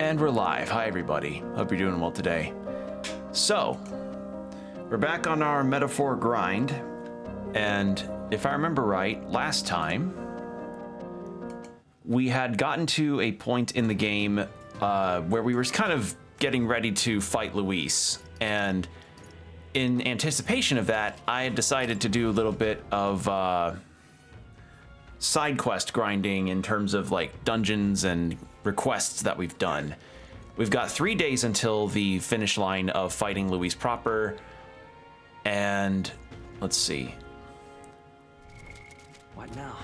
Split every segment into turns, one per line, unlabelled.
And we're live. Hi, everybody. Hope you're doing well today. So, we're back on our metaphor grind. And if I remember right, last time, we had gotten to a point in the game where we were kind of getting ready to fight Luis. And in anticipation of that, I had decided to do a little bit of side quest grinding in terms of like dungeons and requests that we've done. We've got 3 days until the finish line of fighting Luis proper, and let's see.
What now?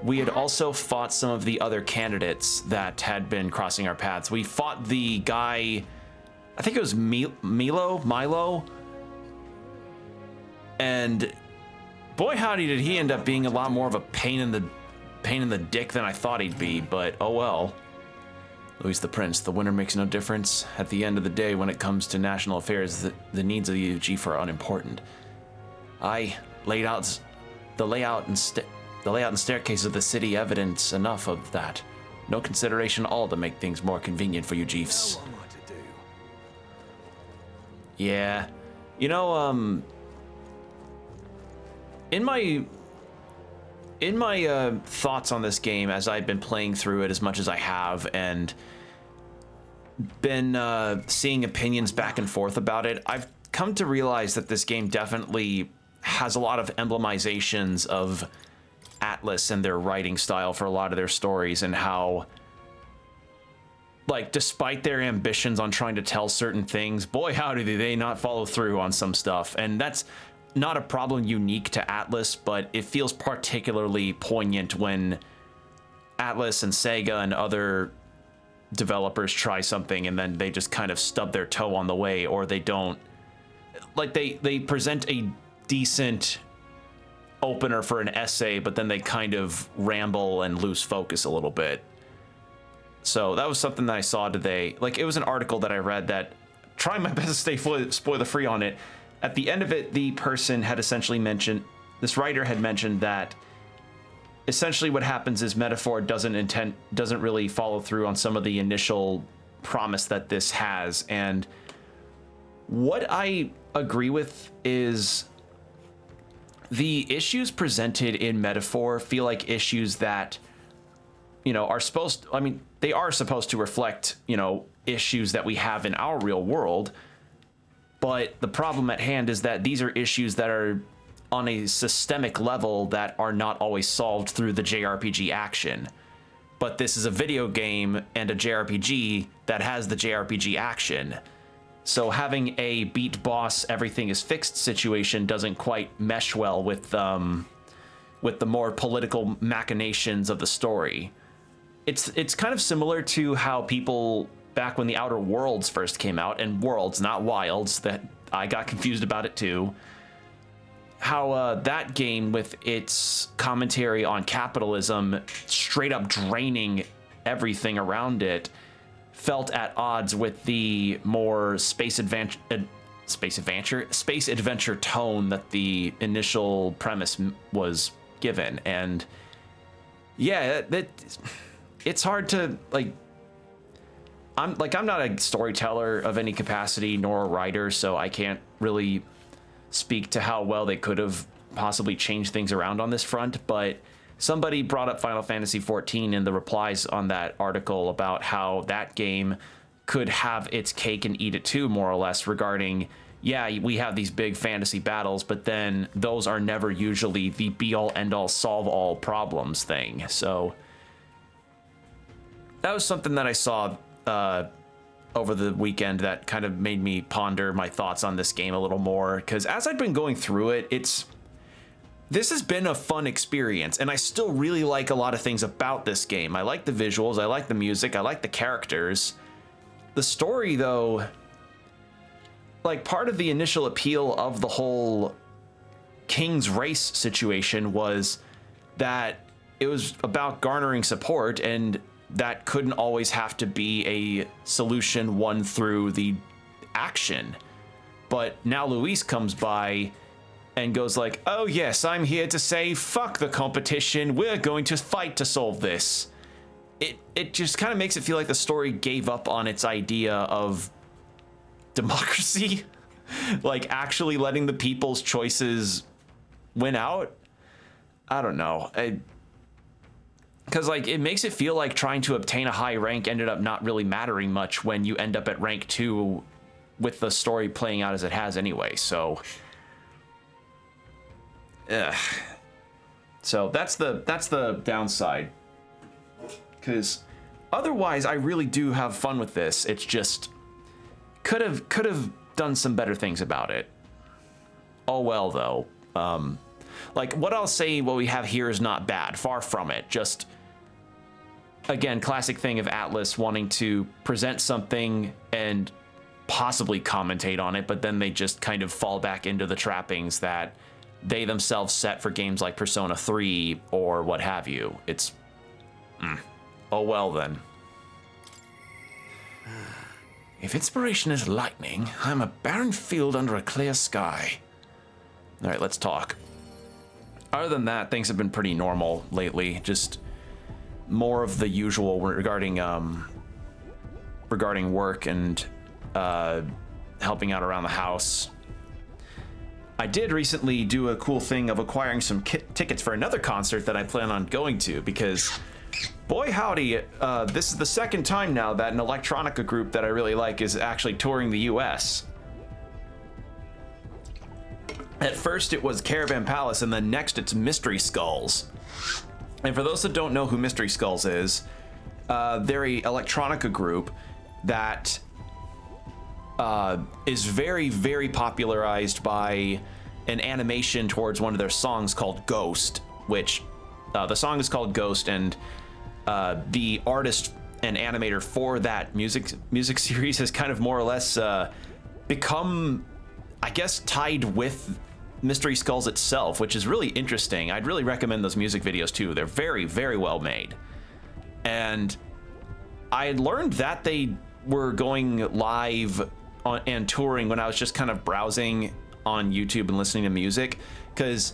We had also fought some of the other candidates that had been crossing our paths. We fought the guy, I think it was Milo, and boy howdy did he end up being a lot more of a pain in the dick than I thought he'd be, but oh well. Luis the Prince, the winner makes no difference. At the end of the day, when it comes to national affairs, the needs of the UG are unimportant. I laid out the layout and staircase of the city evidence enough of that. No consideration at all to make things more convenient for you Chiefs. Yeah, you know, in my thoughts on this game as I've been playing through it as much as I have and been seeing opinions back and forth about it, I've come to realize that this game definitely has a lot of emblemizations of Atlas and their writing style for a lot of their stories, and how, like, despite their ambitions on trying to tell certain things, boy howdy do they not follow through on some stuff. And that's not a problem unique to Atlas, but it feels particularly poignant when Atlas and Sega and other developers try something and then they just kind of stub their toe on the way, or they don't, like, they present a decent opener for an essay, but then they kind of ramble and lose focus a little bit. So that was something that I saw today. Like, it was an article that I read that, trying my best to stay spoiler free on it. At the end of it, the person had essentially mentioned, this writer had mentioned that essentially what happens is Metaphor doesn't really follow through on some of the initial promise that this has. And what I agree with is the issues presented in Metaphor feel like issues that, you know, are supposed to, I mean, they are supposed to reflect, you know, issues that we have in our real world. But the problem at hand is that these are issues that are on a systemic level that are not always solved through the JRPG action. But this is a video game and a JRPG that has the JRPG action. So having a beat boss, everything is fixed situation doesn't quite mesh well with the more political machinations of the story. It's kind of similar to how people, back when the Outer Worlds first came out, and Worlds, not Wilds, that I got confused about it too, how that game with its commentary on capitalism, straight up draining everything around it, felt at odds with the more space adventure tone that the initial premise was given. And yeah, it's hard to, like, I'm not a storyteller of any capacity nor a writer, so I can't really speak to how well they could have possibly changed things around on this front. But somebody brought up Final Fantasy XIV in the replies on that article about how that game could have its cake and eat it too, more or less, regarding, yeah, we have these big fantasy battles, but then those are never usually the be-all, end-all, solve-all problems thing. So that was something that I saw over the weekend that kind of made me ponder my thoughts on this game a little more, because as I've been going through it, this has been a fun experience, and I still really like a lot of things about this game. I like the visuals, I like the music, I like the characters. The story, though, like, part of the initial appeal of the whole King's Race situation was that it was about garnering support, and that couldn't always have to be a solution won through the action. But now Luis comes by and goes like, oh yes, I'm here to say fuck the competition, we're going to fight to solve this. it just kind of makes it feel like the story gave up on its idea of democracy, like actually letting the people's choices win out. I don't know. Because like it makes it feel like trying to obtain a high rank ended up not really mattering much when you end up at rank 2 with the story playing out as it has anyway. So so that's the downside, because otherwise I really do have fun with this. It's just could have done some better things about it. Oh well, though. Like what I'll say, what we have here is not bad, far from it. Just again, classic thing of Atlas wanting to present something and possibly commentate on it, but then they just kind of fall back into the trappings that they themselves set for games like Persona 3 or what have you. It's oh well then. If inspiration is lightning, I'm a barren field under a clear sky. All right, let's talk. Other than that, things have been pretty normal lately. Just more of the usual regarding work and helping out around the house. I did recently do a cool thing of acquiring some tickets for another concert that I plan on going to, because boy howdy, this is the second time now that an electronica group that I really like is actually touring the US. At first it was Caravan Palace, and then next it's Mystery Skulls. And for those that don't know who Mystery Skulls is, they're a electronica group that is very, very popularized by an animation towards one of their songs called Ghost, which the song is called Ghost, and the artist and animator for that music series has kind of more or less become, I guess, tied with Mystery Skulls itself, which is really interesting. I'd really recommend those music videos too. They're very, very well made. And I had learned that they were going live and touring when I was just kind of browsing on YouTube and listening to music. Because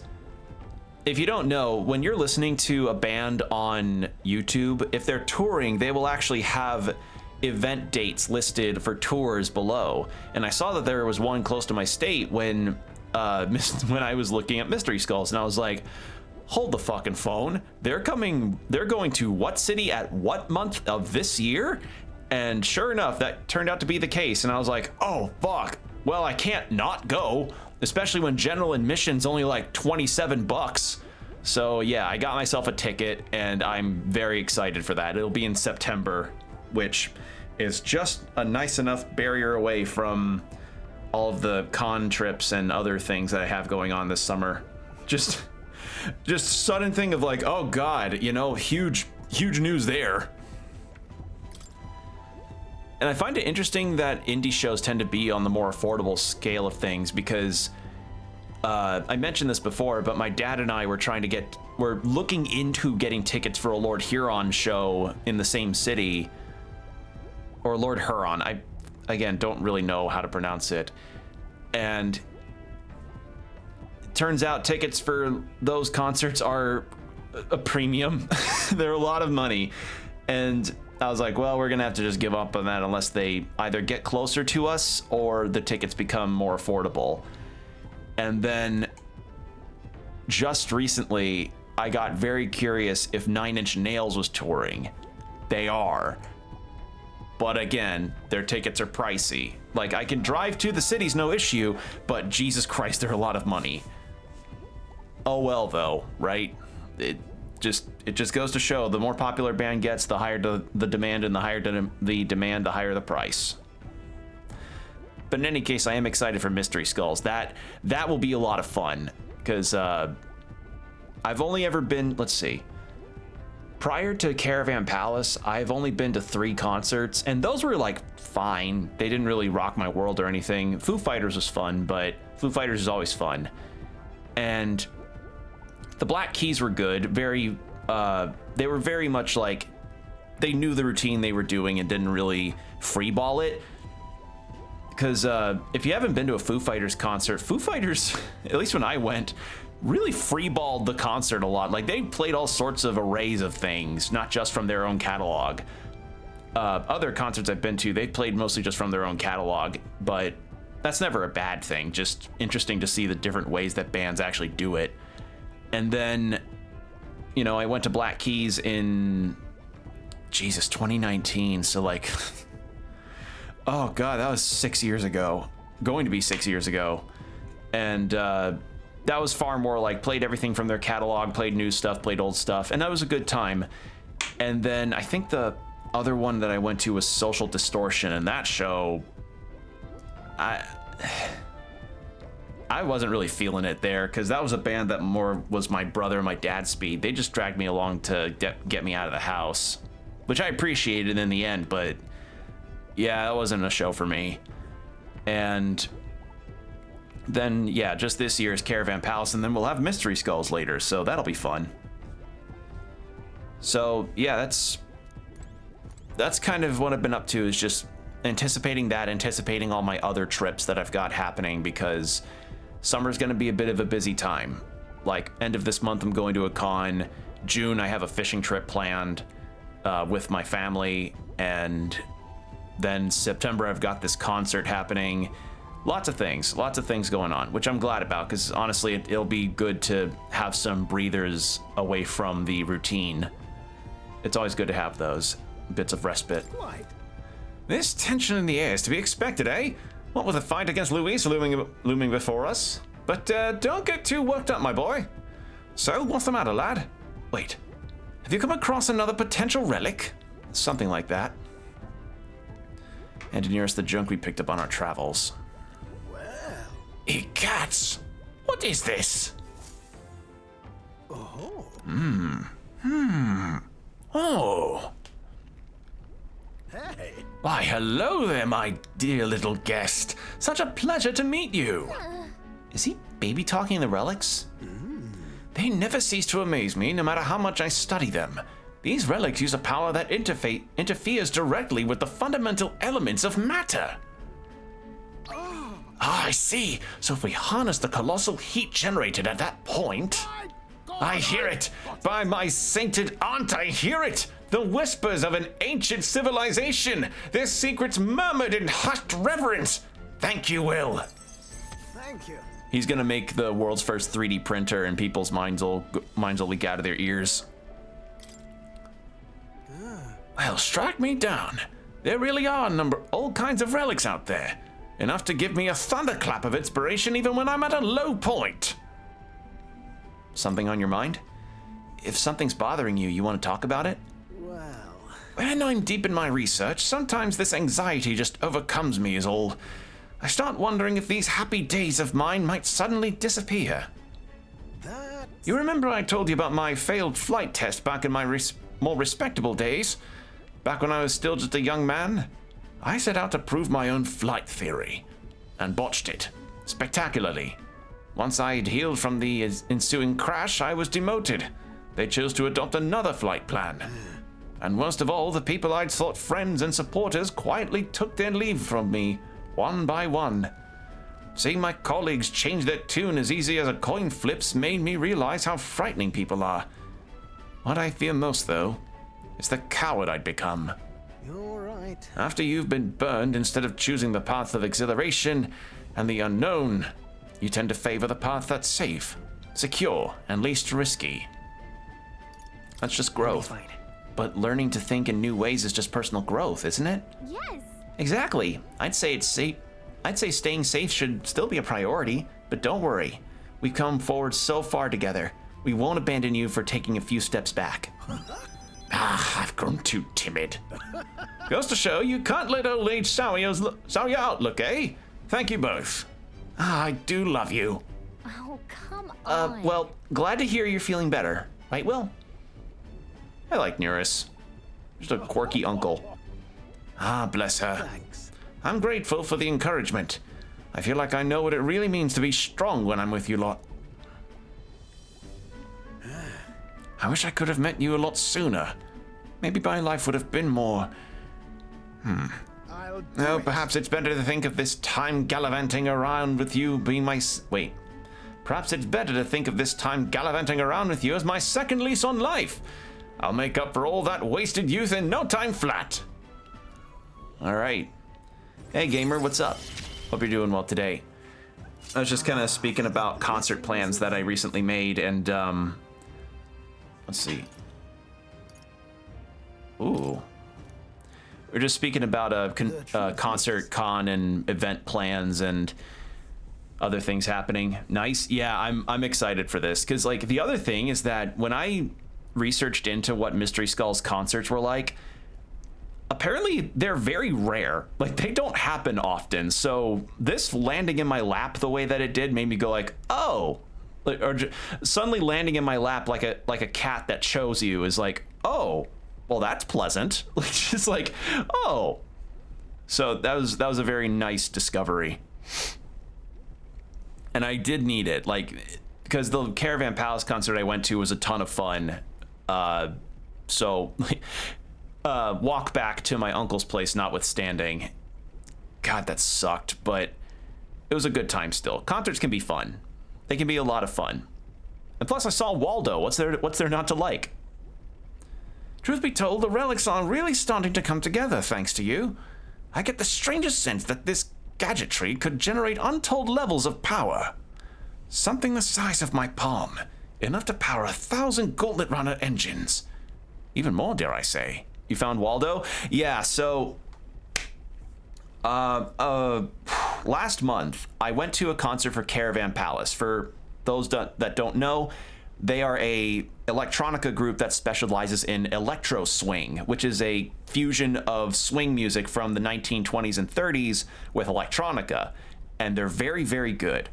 if you don't know, when you're listening to a band on YouTube, if they're touring, they will actually have event dates listed for tours below. And I saw that there was one close to my state when I was looking at Mystery Skulls, and I was like, hold the fucking phone. They're going to what city at what month of this year? And sure enough, that turned out to be the case. And I was like, oh fuck, well, I can't not go, especially when general admission's only like 27 bucks. So yeah, I got myself a ticket, and I'm very excited for that. It'll be in September, which is just a nice enough barrier away from all of the con trips and other things that I have going on this summer. Just sudden thing of like, oh god, you know, huge news there. And I find it interesting that indie shows tend to be on the more affordable scale of things, because I mentioned this before, but my dad and I were looking into getting tickets for a Lord Huron show in the same city, or Lord Huron. I, again, don't really know how to pronounce it. And it turns out tickets for those concerts are a premium. They're a lot of money. And I was like, well, we're gonna have to just give up on that unless they either get closer to us or the tickets become more affordable. And then just recently, I got very curious if Nine Inch Nails was touring. They are. But again, their tickets are pricey. Like, I can drive to the cities, no issue, but Jesus Christ, they're a lot of money. Oh well, though, right? It just goes to show, the more popular a band gets, the higher the demand, and the higher the demand, the higher the price. But in any case, I am excited for Mystery Skulls. That will be a lot of fun, because I've only ever been, let's see, prior to Caravan Palace, I've only been to 3 concerts, and those were like fine. They didn't really rock my world or anything. Foo Fighters was fun, but Foo Fighters is always fun. And the Black Keys were good. They were very much like, they knew the routine they were doing and didn't really freeball it. Because if you haven't been to a Foo Fighters concert, Foo Fighters, at least when I went, really freeballed the concert a lot. Like, they played all sorts of arrays of things, not just from their own catalog. Other concerts I've been to, they played mostly just from their own catalog, but that's never a bad thing. Just interesting to see the different ways that bands actually do it. And then, you know, I went to Black Keys in, Jesus, 2019. So like, oh God, that was 6 years ago. Going to be 6 years ago. And that was far more like played everything from their catalog, played new stuff, played old stuff. And that was a good time. And then I think the other one that I went to was Social Distortion, and that show, I wasn't really feeling it there, because that was a band that more was my brother and my dad's speed. They just dragged me along to get me out of the house, which I appreciated in the end, but yeah, that wasn't a show for me. And then, yeah, just this year's Caravan Palace, and then we'll have Mystery Skulls later, so that'll be fun. So yeah, that's kind of what I've been up to, is just anticipating that, anticipating all my other trips that I've got happening, because summer's going to be a bit of a busy time. Like, end of this month, I'm going to a con. June, I have a fishing trip planned with my family. And then September, I've got this concert happening. Lots of things going on, which I'm glad about, because honestly, it'll be good to have some breathers away from the routine. It's always good to have those bits of respite.
Quite.
This tension in the air is to be expected, eh? What with the fight against Luis looming before us? But don't get too worked up, my boy. So, what's the matter, lad? Wait, have you come across another potential relic? Something like that. And nearest the junk we picked up on our travels.
Well.
Egats! What is this?
Oh.
Oh.
Hey.
Why, hello there, my dear little guest. Such a pleasure to meet you. Is he baby talking the relics? They never cease to amaze me, no matter how much I study them. These relics use a power that interferes directly with the fundamental elements of matter. Ah, I see. So if we harness the colossal heat generated at that point... I hear it! By my sainted aunt, I hear it! The whispers of an ancient civilization! Their secrets murmured in hushed reverence! Thank you, Will!
Thank you.
He's gonna make the world's first 3D printer, and people's minds will leak out of their ears. Well, strike me down. There really are all kinds of relics out there. Enough to give me a thunderclap of inspiration even when I'm at a low point. Something on your mind? If something's bothering you, you want to talk about it?
Well.
When I'm deep in my research, sometimes this anxiety just overcomes me is all. I start wondering if these happy days of mine might suddenly disappear.
That.
You remember I told you about my failed flight test back in my more respectable days? Back when I was still just a young man? I set out to prove my own flight theory. And botched it. Spectacularly. Once I had healed from the ensuing crash, I was demoted. They chose to adopt another flight plan. And worst of all, the people I'd thought friends and supporters quietly took their leave from me, one by one. Seeing my colleagues change their tune as easy as a coin flips made me realize how frightening people are. What I fear most, though, is the coward I'd become.
You're right.
After you've been burned, instead of choosing the path of exhilaration and the unknown, you tend to favor the path that's safe, secure, and least risky. That's just growth. But learning to think in new ways is just personal growth, isn't it?
Yes.
Exactly. I'd say it's safe. I'd say staying safe should still be a priority, but don't worry. We've come forward so far together. We won't abandon you for taking a few steps back. I've grown too timid. Goes to show you can't let old age sour your outlook, eh? Thank you both. I do love you.
Oh, come on.
Well, glad to hear you're feeling better. Right, Will? I like Neuris. Just a quirky uncle. Ah, bless her.
Thanks.
I'm grateful for the encouragement. I feel like I know what it really means to be strong when I'm with you lot. I wish I could have met you a lot sooner. Maybe my life would have been more...
I'll do
Oh,
it.
perhaps it's better to think of this time gallivanting around with you being my... Wait. Perhaps it's better to think of this time gallivanting around with you as my second lease on life. I'll make up for all that wasted youth in no time flat. All right. Hey, gamer, what's up? Hope you're doing well today. I was just kind of speaking about concert plans that I recently made, and, let's see. Ooh. We're just speaking about a concert con and event plans and other things happening. Nice. Yeah, I'm excited for this, because, like, the other thing is that when I researched into what Mystery Skull's concerts were like, apparently they're very rare. Like, they don't happen often. So this landing in my lap the way that it did made me go like, oh, or suddenly landing in my lap like a cat that chose you is like, oh, well, that's pleasant. Like, just like, oh. So that was a very nice discovery. And I did need it, like, because the Caravan Palace concert I went to was a ton of fun. So walk back to my uncle's place notwithstanding. God, that sucked, but it was a good time still. Concerts can be fun. They can be a lot of fun. And plus I saw Waldo. What's there not to like? Truth be told, the relics are really starting to come together thanks to you. I get the strangest sense that this gadgetry could generate untold levels of power. Something the size of my palm. Enough to power 1,000 Gauntlet Runner engines. Even more, dare I say. You found Waldo? Yeah, so last month I went to a concert for Caravan Palace. For those that don't know, they are a electronica group that specializes in electro swing, which is a fusion of swing music from the 1920s and 30s with electronica, and they're very, very good.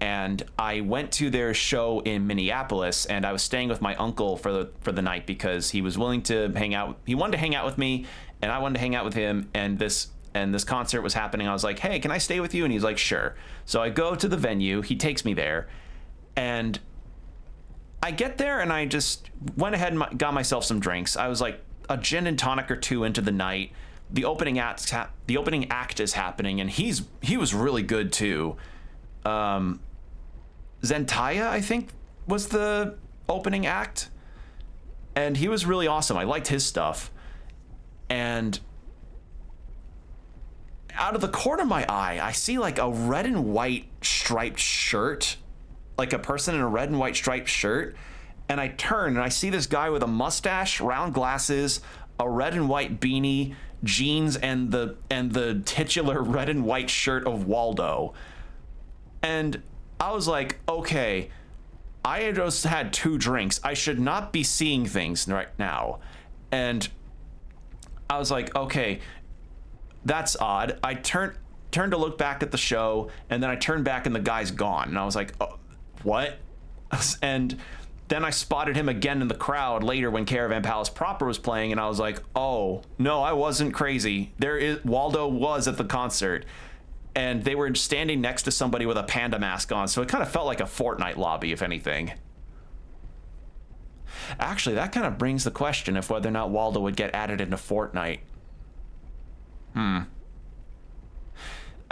And I went to their show in Minneapolis, and I was staying with my uncle for the night because he was willing to hang out. He wanted to hang out with me, and I wanted to hang out with him. And this concert was happening. I was like, "Hey, can I stay with you?" And he's like, "Sure." So I go to the venue. He takes me there, and I get there, and I just went ahead and got myself some drinks. I was like a gin and tonic or two into the night. The opening act is happening, and he was really good too. Zentaya, I think, was the opening act, and he was really awesome. I liked his stuff. And out of the corner of my eye, I see like a red and white striped shirt, like a person in a red and white striped shirt, and I turn and I see this guy with a mustache, round glasses, a red and white beanie, jeans, and the titular red and white shirt of Waldo. And I was like, okay, I just had 2 drinks. I should not be seeing things right now. And I was like, okay, that's odd. I turned to look back at the show, and then I turned back and the guy's gone. And I was like, oh, what? And then I spotted him again in the crowd later when Caravan Palace proper was playing, and I was like, oh, no, I wasn't crazy. Waldo was at the concert. And they were standing next to somebody with a panda mask on, so it kind of felt like a Fortnite lobby, if anything. Actually, that kind of brings the question of whether or not Waldo would get added into Fortnite. I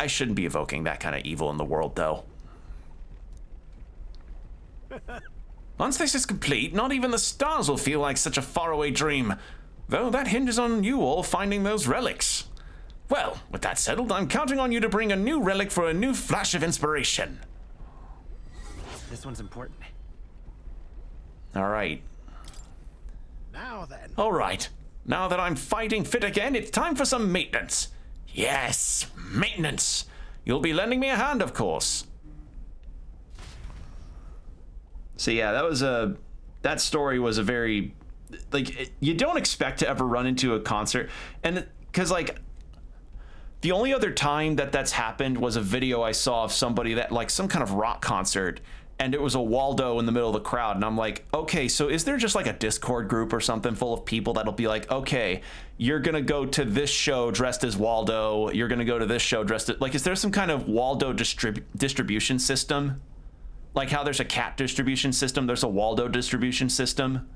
shouldn't be evoking that kind of evil in the world, though. Once this is complete, not even the stars will feel like such a faraway dream. Though that hinges on you all finding those relics. Well, with that settled, I'm counting on you to bring a new relic for a new flash of inspiration.
This one's important.
All right.
Now then.
All right. Now that I'm fighting fit again, it's time for some maintenance. Yes, maintenance. You'll be lending me a hand, of course. So yeah, that story was a very, like, you don't expect to ever run into a concert, and because like, the only other time that's happened was a video I saw of somebody that, like, some kind of rock concert, and it was a Waldo in the middle of the crowd, and I'm like, okay, so is there just like a Discord group or something full of people that'll be like, okay, you're gonna go to this show dressed as Waldo, you're gonna go to this show dressed as, like, is there some kind of Waldo distribution system? Like how there's a cat distribution system, there's a Waldo distribution system?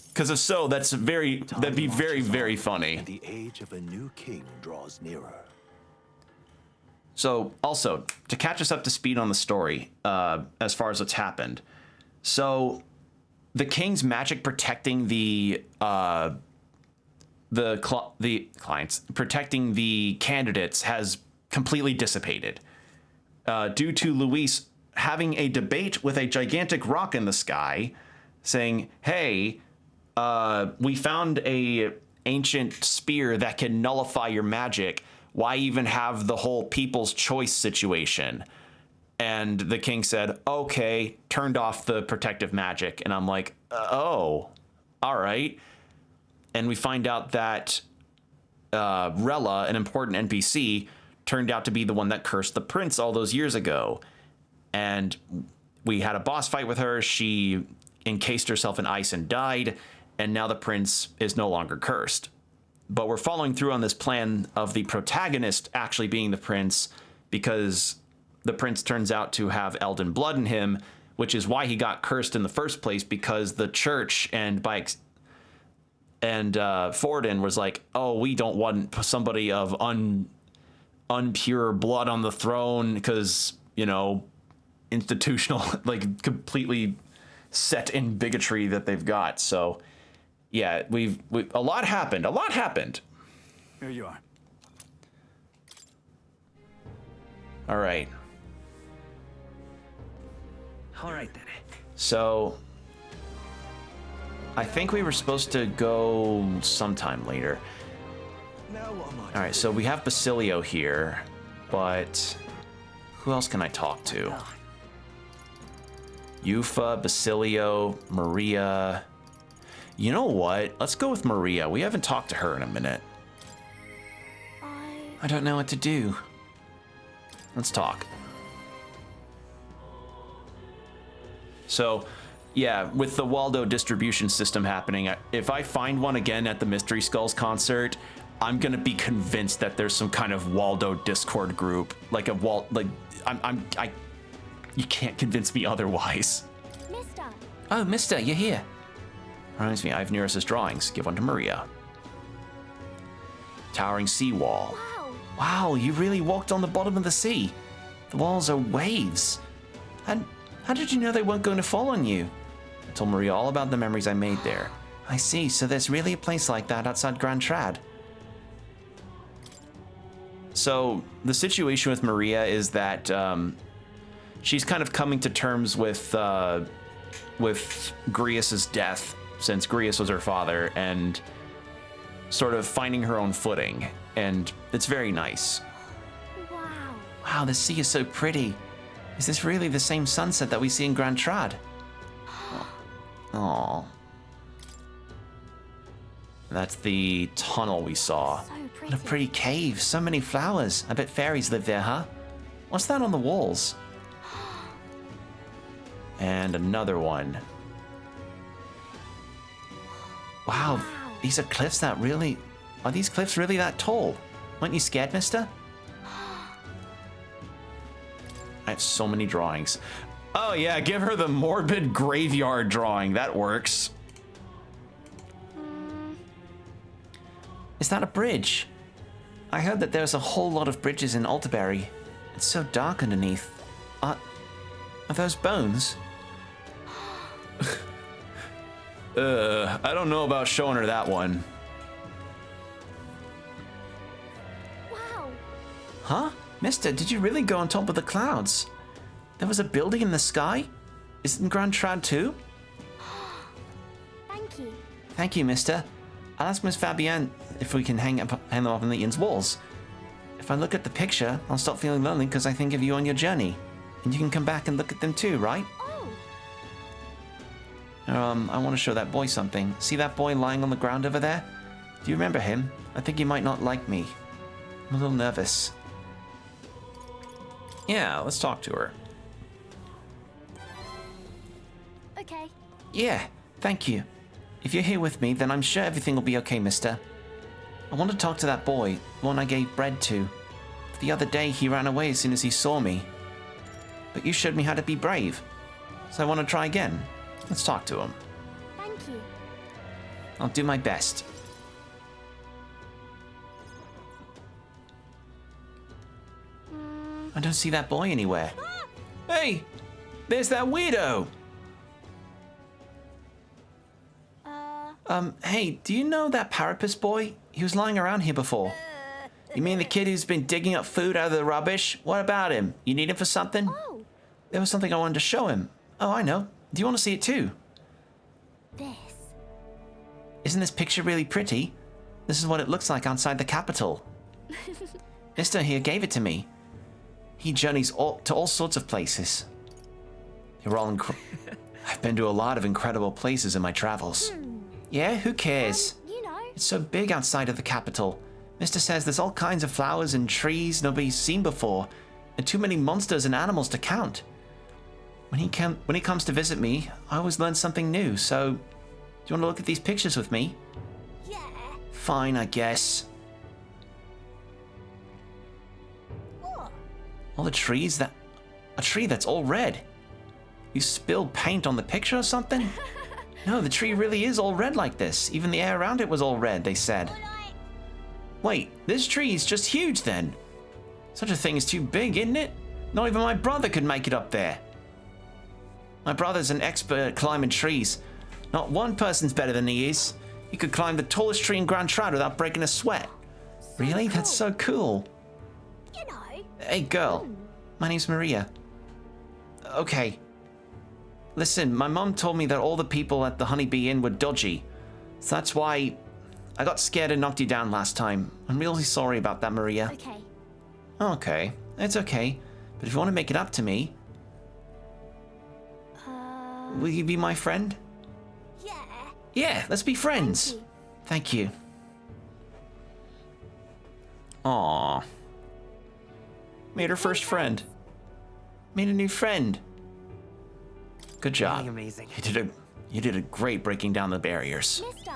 Because if so, that'd be very, very funny.
And the age of a new king draws nearer.
So, also, to catch us up to speed on the story, as far as what's happened. So, the king's magic protecting the clients, protecting the candidates has completely dissipated. Due to Luis having a debate with a gigantic rock in the sky, saying, hey, we found a ancient spear that can nullify your magic. Why even have the whole people's choice situation? And the king said, okay, turned off the protective magic. And I'm like, oh, all right. And we find out that Rella, an important NPC, turned out to be the one that cursed the prince all those years ago. And we had a boss fight with her. She encased herself in ice and died. And now the prince is no longer cursed. But we're following through on this plan of the protagonist actually being the prince, because the prince turns out to have Elden blood in him, which is why he got cursed in the first place, because the church and Forden was like, oh, we don't want somebody of unpure blood on the throne, because, you know, institutional, like completely set in bigotry that they've got. So yeah, we've a lot happened.
Here you are.
All right.
All right then.
So I think we were supposed to go sometime later.
Now what am I?
All right, so we have Basilio here, but who else can I talk to? Yufa, Basilio, Maria. You know what? Let's go with Maria. We haven't talked to her in a minute. I don't know what to do. Let's talk. So, yeah, with the Waldo distribution system happening, if I find one again at the Mystery Skulls concert, I'm gonna be convinced that there's some kind of Waldo Discord group, like you can't convince me otherwise.
Mister.
Oh, Mister, you're here. Reminds me, I have Neris's drawings. Give one to Maria. Towering seawall.
Wow.
Wow, you really walked on the bottom of the sea. The walls are waves. How did you know they weren't going to fall on you? I told Maria all about the memories I made there. I see, so there's really a place like that outside Grand Trad. So, the situation with Maria is that she's kind of coming to terms with Grius's death, since Grius was her father, and sort of finding her own footing, and it's very nice.
Wow.
Wow, the sea is so pretty. Is this really the same sunset that we see in Grand Trad? Aww. That's the tunnel we saw.
So
What a pretty cave, so many flowers. I bet fairies live there, huh? What's that on the walls? And another one. Wow, these are cliffs that really... Are these cliffs really that tall? Weren't you scared, mister? I have so many drawings. Oh yeah, give her the morbid graveyard drawing. That works. Is that a bridge? I heard that there's a whole lot of bridges in Altaberry. It's so dark underneath. Are those bones? I don't know about showing her that one.
Wow.
Huh? Mister, did you really go on top of the clouds? There was a building in the sky? Is it in Grand Trad too?
Thank you.
Thank you, mister. I'll ask Miss Fabienne if we can hang them up on the inn's walls. If I look at the picture, I'll stop feeling lonely because I think of you on your journey. And you can come back and look at them too, right?
Oh.
I want to show that boy something. See that boy lying on the ground over there? Do you remember him? I think he might not like me. I'm a little nervous. Yeah, let's talk to her.
Okay.
Yeah, thank you. If you're here with me, then I'm sure everything will be okay, mister. I want to talk to that boy, the one I gave bread to. The other day, he ran away as soon as he saw me. But you showed me how to be brave. So I want to try again. Let's talk to him.
Thank you.
I'll do my best. I don't see that boy anywhere. Hey, there's that weirdo. Hey, do you know that Parapus boy? He was lying around here before. You mean the kid who's been digging up food out of the rubbish? What about him? You need him for something?
Oh,
There was something I wanted to show him. Oh, I know. Do you want to see it too?
this.
Isn't this picture really pretty? This is what it looks like outside the capital. Mister here gave it to me. He journeys to all sorts of places. They're all I've been to a lot of incredible places in my travels. Yeah, who cares?
You know.
It's so big outside of the capital. Mister says there's all kinds of flowers and trees nobody's seen before, and too many monsters and animals to count. When he comes to visit me, I always learn something new, so do you want to look at these pictures with me?
Yeah.
Fine, I guess.
What?
All the trees a tree that's all red. You spilled paint on the picture or something? No, the tree really is all red like this. Even the air around it was all red, they said. Wait, this tree is just huge then. Such a thing is too big, isn't it? Not even my brother could make it up there. My brother's an expert at climbing trees. Not one person's better than he is. He could climb the tallest tree in Grand Trout without breaking a sweat. Really? That's so cool.
You know.
Hey, girl. My name's Maria. Okay. Listen, my mom told me that all the people at the Honeybee Inn were dodgy. So that's why I got scared and knocked you down last time. I'm really sorry about that, Maria.
Okay.
Okay. It's okay. But if you want to make it up to me, will you be my friend?
Yeah.
Yeah, let's be friends. Thank you. Aww. Made her first friend. Made a new friend. Good job.
Really amazing.
You did a great breaking down the barriers.
Mister.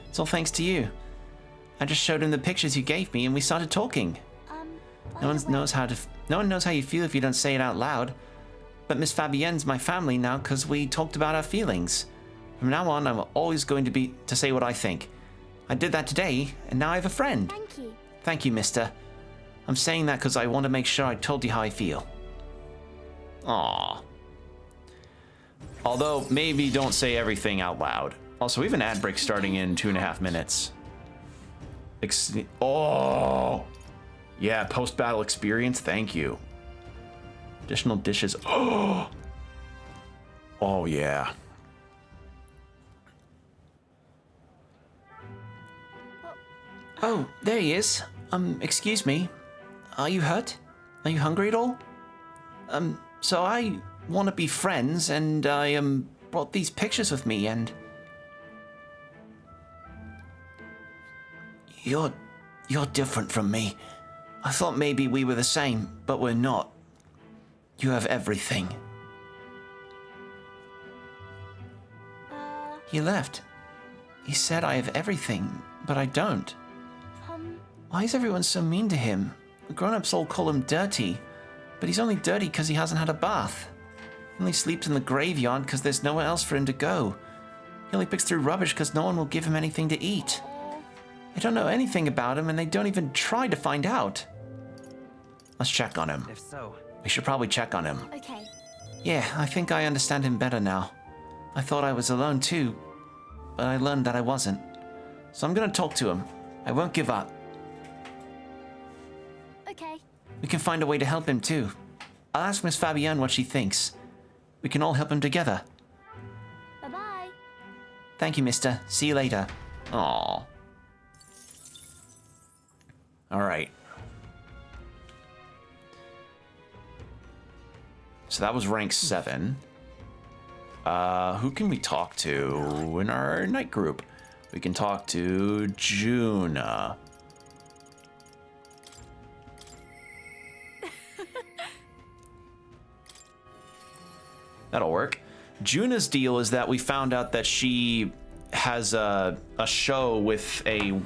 It's all thanks to you. I just showed him the pictures you gave me and we started talking. No one knows how you feel if you don't say it out loud. But Miss Fabienne's my family now because we talked about our feelings. From now on, I'm always going to say what I think. I did that today, and now I have a friend.
Thank you.
Thank you, mister. I'm saying that because I want to make sure I told you how I feel. Aww. Although, maybe don't say everything out loud. Also, we have an ad break starting in 2.5 minutes. Oh! Yeah, post-battle experience, thank you. Additional dishes. Oh! Oh, yeah. Oh, there he is. Excuse me. Are you hurt? Are you hungry at all? So I want to be friends, and I, brought these pictures with me, and... You're different from me. I thought maybe we were the same, but we're not. You have everything. He left. He said I have everything, but I don't. Why is everyone so mean to him? The grown-ups all call him dirty, but he's only dirty because he hasn't had a bath. He only sleeps in the graveyard because there's nowhere else for him to go. He only picks through rubbish because no one will give him anything to eat. They don't know anything about him, and they don't even try to find out. Let's check on him.
If so,
We should probably check on him.
Okay.
Yeah, I think I understand him better now. I thought I was alone too, but I learned that I wasn't. So I'm gonna talk to him. I won't give up.
Okay.
We can find a way to help him too. I'll ask Miss Fabienne what she thinks. We can all help him together.
Bye-bye.
Thank you, mister. See you later. Aww. Alright. So that was rank 7. Who can we talk to in our night group? We can talk to Juna. That'll work. Juna's deal is that we found out that she has a show with a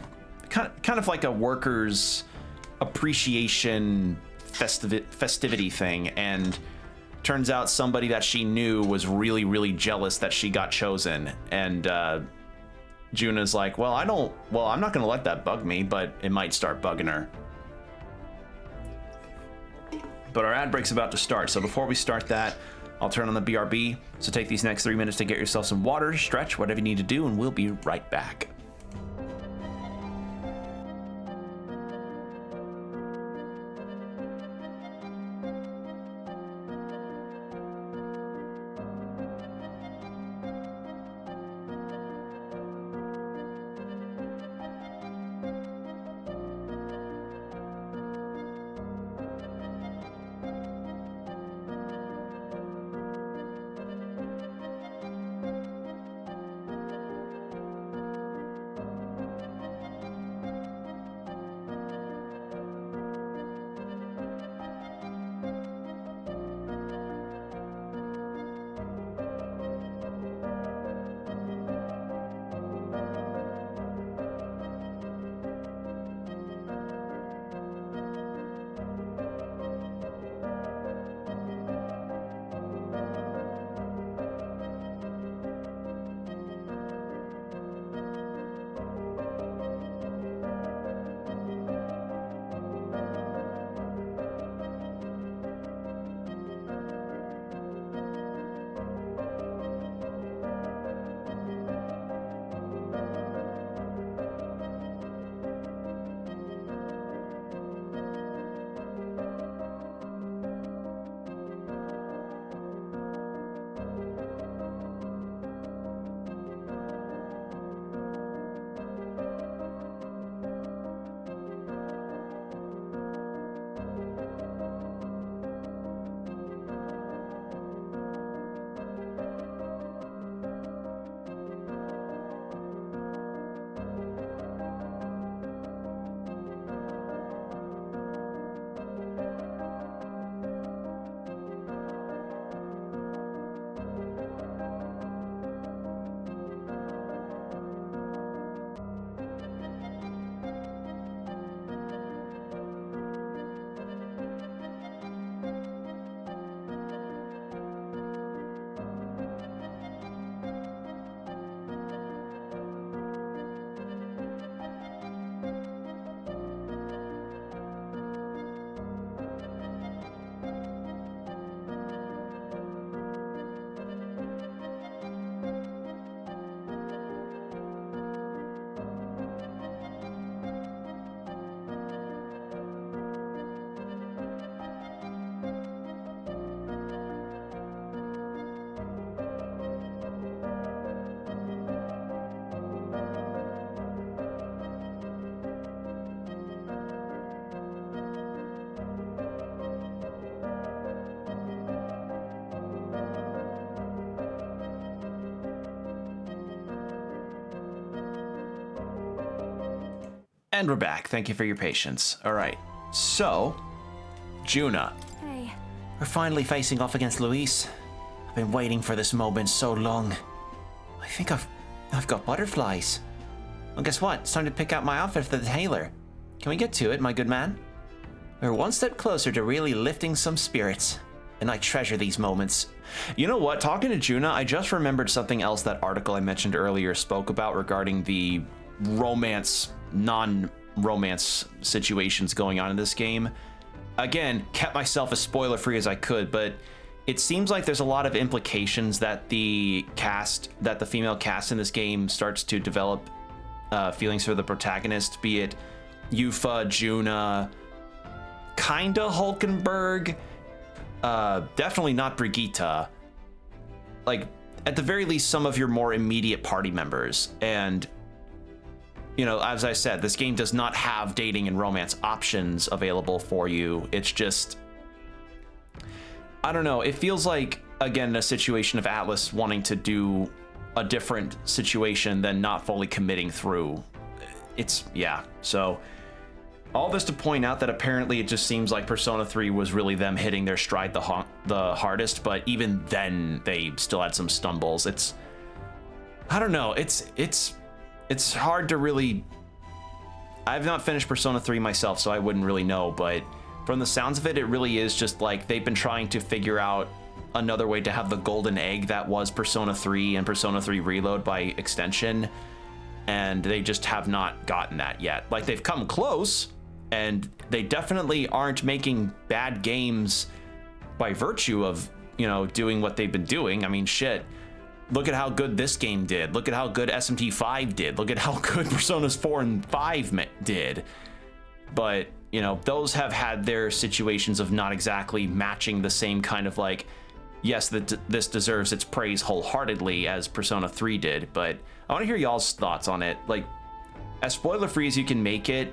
kind of like a workers' appreciation festivity thing, and turns out somebody that she knew was really, really jealous that she got chosen. And Juna's like, well, I'm not gonna let that bug me, but it might start bugging her. but our ad break's about to start. So before we start that, I'll turn on the BRB. So take these next 3 minutes to get yourself some water, stretch, whatever you need to do, and we'll be right back. And we're back. Thank you for your patience. All right. So, Juna.
Hey.
We're finally facing off against Luis. I've been waiting for this moment so long. I think I've got butterflies. Well, guess what? It's time to pick out my outfit for the tailor. Can we get to it, my good man? We're one step closer to really lifting some spirits, and I treasure these moments. You know what? Talking to Juna, I just remembered something else that article I mentioned earlier spoke about regarding the romance, non-romance situations going on in this game. Again, kept myself as spoiler-free as I could, but it seems like there's a lot of implications that the female cast in this game starts to develop feelings for the protagonist, be it Yufa, Juna, kinda Hulkenberg, definitely not Brigitte. Like, at the very least, some of your more immediate party members. And, you know, as I said, this game does not have dating and romance options available for you. It's just, I don't know. It feels like, again, a situation of Atlas wanting to do a different situation than not fully committing through. It's, yeah. So, all this to point out that apparently it just seems like Persona 3 was really them hitting their stride the hardest, but even then they still had some stumbles. It's, I don't know. It's hard to really. I've not finished Persona 3 myself, so I wouldn't really know, but from the sounds of it, it really is just like they've been trying to figure out another way to have the golden egg that was Persona 3 and Persona 3 Reload by extension, and they just have not gotten that yet. Like, they've come close, And they definitely aren't making bad games by virtue of, you know, doing what they've been doing. I mean, shit. Look at how good this game did. Look at how good SMT5 did. Look at how good Personas 4 and 5 did. But, you know, those have had their situations of not exactly matching the same kind of like, yes, this deserves its praise wholeheartedly as Persona 3 did. But I want to hear y'all's thoughts on it. Like, as spoiler-free as you can make it,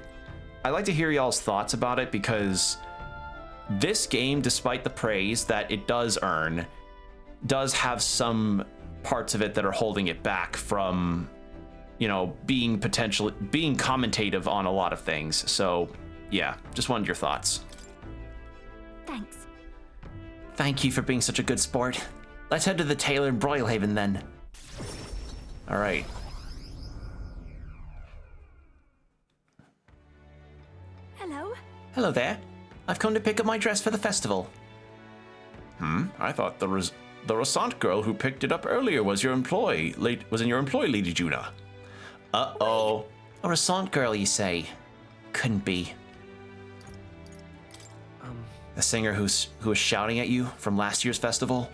I'd like to hear y'all's thoughts about it, because this game, despite the praise that it does earn, does have some parts of it that are holding it back from, you know, being commentative on a lot of things. So yeah, just wanted your thoughts.
Thanks.
Thank you for being such a good sport. Let's head to the tailor in Broilhaven then. All right.
Hello.
Hello there. I've come to pick up my dress for the festival. I thought the Rosant girl who picked it up earlier was in your employ, Lady Juna. Uh-oh. A Rosant girl, you say? Couldn't be. The singer who was shouting at you from last year's festival?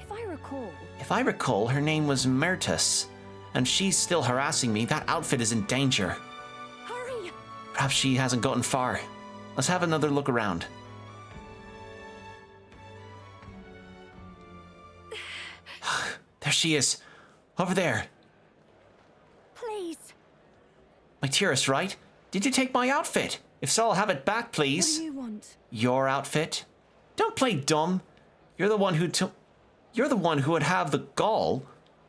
If I recall, her name was Mertus, and she's still harassing me. That outfit is in danger.
Hurry.
Perhaps she hasn't gotten far. Let's have another look around. There she is. Over there.
Please.
My Tyrus, right? Did you take my outfit? If so, I'll have it back, please.
What do you want?
Your outfit? Don't play dumb. You're the one who would have the gall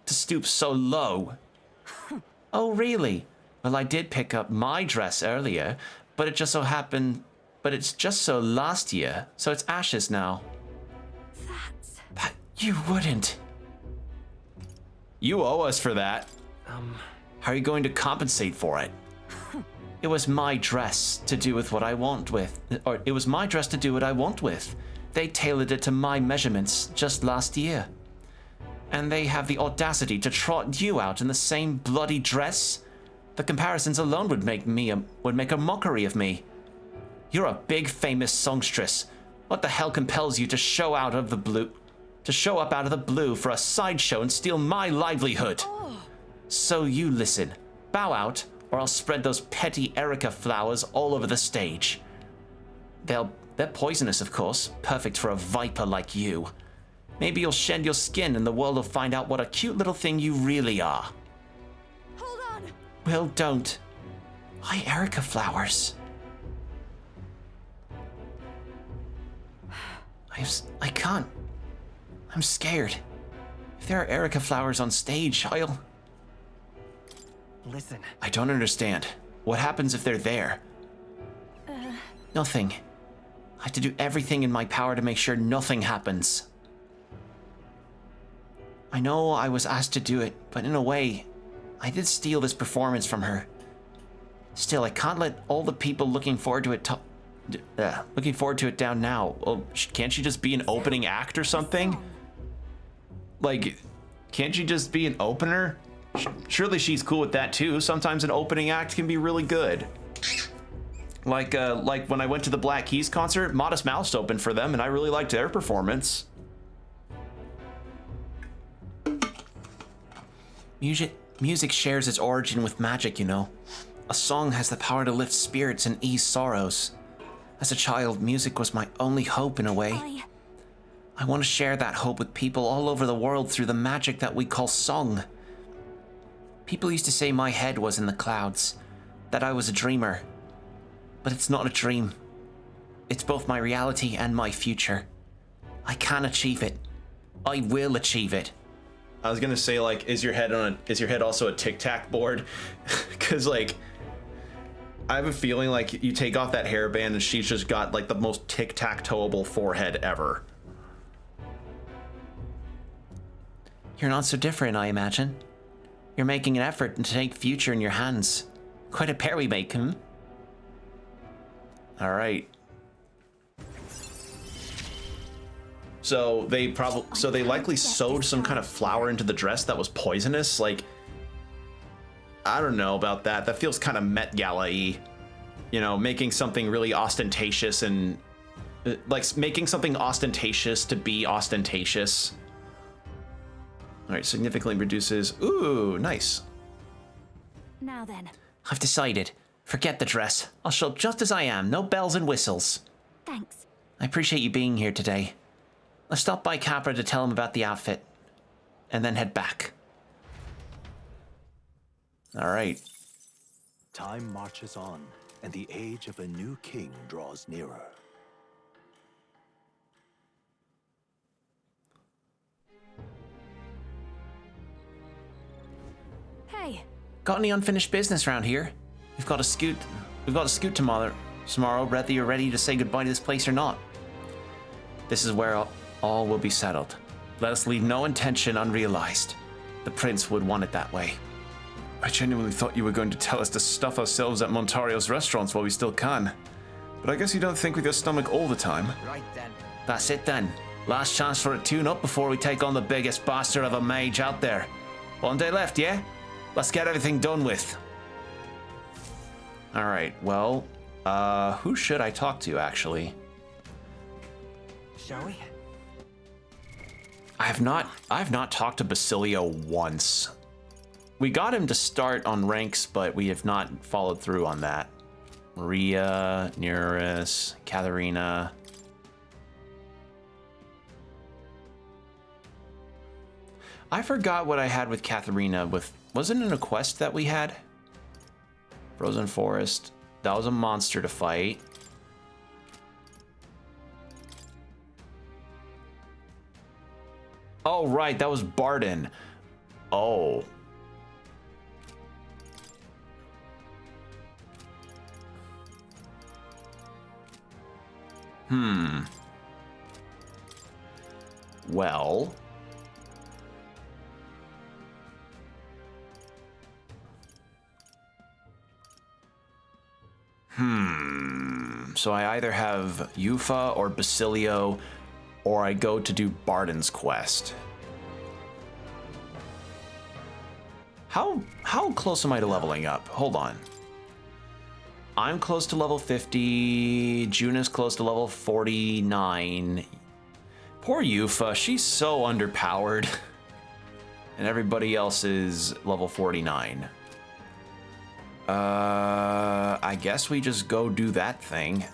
to stoop so low. Oh, really? Well, I did pick up my dress earlier, but it's just so last year, so it's ashes now. That you wouldn't. You owe us for that. How are you going to compensate for it? It was my dress to do with what I want with. Or it was my dress to do what I want with. They tailored it to my measurements just last year. And they have the audacity to trot you out in the same bloody dress? The comparisons alone would make a mockery of me. You're a big famous songstress. What the hell compels you to show up out of the blue for a sideshow and steal my livelihood? So you listen. Bow out, or I'll spread those petty Erica flowers all over the stage. They're poisonous, of course, perfect for a viper like you. Maybe you'll shed your skin and the world will find out what a cute little thing you really are.
Hold on.
Well, don't. Why Erica flowers? I can't. I'm scared. If there are Erica flowers on stage, I'll...
Listen.
I don't understand. What happens if they're there? Nothing. I have to do everything in my power to make sure nothing happens. I know I was asked to do it, but in a way, I did steal this performance from her. Still, I can't let all the people looking forward to it down now. Well, can't she just be an opening act or something? Like, can't she just be an opener? Surely she's cool with that too. Sometimes an opening act can be really good. Like when I went to the Black Keys concert, Modest Mouse opened for them, and I really liked their performance. Music shares its origin with magic, you know. A song has the power to lift spirits and ease sorrows. As a child, music was my only hope in a way. I want to share that hope with people all over the world through the magic that we call song. People used to say my head was in the clouds, that I was a dreamer. But it's not a dream. It's both my reality and my future. I can achieve it. I will achieve it. I was gonna say, like, is your head also a tic-tac board? Cause like, I have a feeling like you take off that hairband and she's just got like the most tic-tac-toeable forehead ever. You're not so different, I imagine. You're making an effort to take future in your hands. Quite a pair we make, hmm? All right. So they likely sewed some kind of flower into the dress that was poisonous. Like, I don't know about that. That feels kind of Met Gala-y. you know, making something really ostentatious and like making something ostentatious to be ostentatious. All right, significantly reduces. Ooh, nice.
Now then.
I've decided. Forget the dress. I'll show up just as I am. No bells and whistles.
Thanks.
I appreciate you being here today. I'll stop by Capra to tell him about the outfit, and then head back. All right.
Time marches on, and the age of a new king draws nearer.
Hey.
Got any unfinished business around here? We've got a scoot tomorrow, whether you're ready to say goodbye to this place or not. This is where all will be settled. Let us leave no intention unrealized. The prince would want it that way. I genuinely thought you were going to tell us to stuff ourselves at Montario's restaurants while we still can. But I guess you don't think with your stomach all the time.
Right then.
That's it then. Last chance for a tune-up before we take on the biggest bastard of a mage out there. One day left, yeah? Let's get everything done with. All right, well, who should I talk to, actually?
Shall we?
I've not talked to Basilio once. We got him to start on ranks, but we have not followed through on that. Maria, Nereus, Katharina. I forgot what I had with Katharina. Wasn't it a quest that we had? Frozen Forest. That was a monster to fight. Oh, right. That was Barden. Oh. Well. So I either have Yufa or Basilio, or I go to do Barden's quest. How close am I to leveling up? Hold on. I'm close to level 50. Juna's close to level 49. Poor Yufa, she's so underpowered. And everybody else is level 49. I guess we just go do that thing.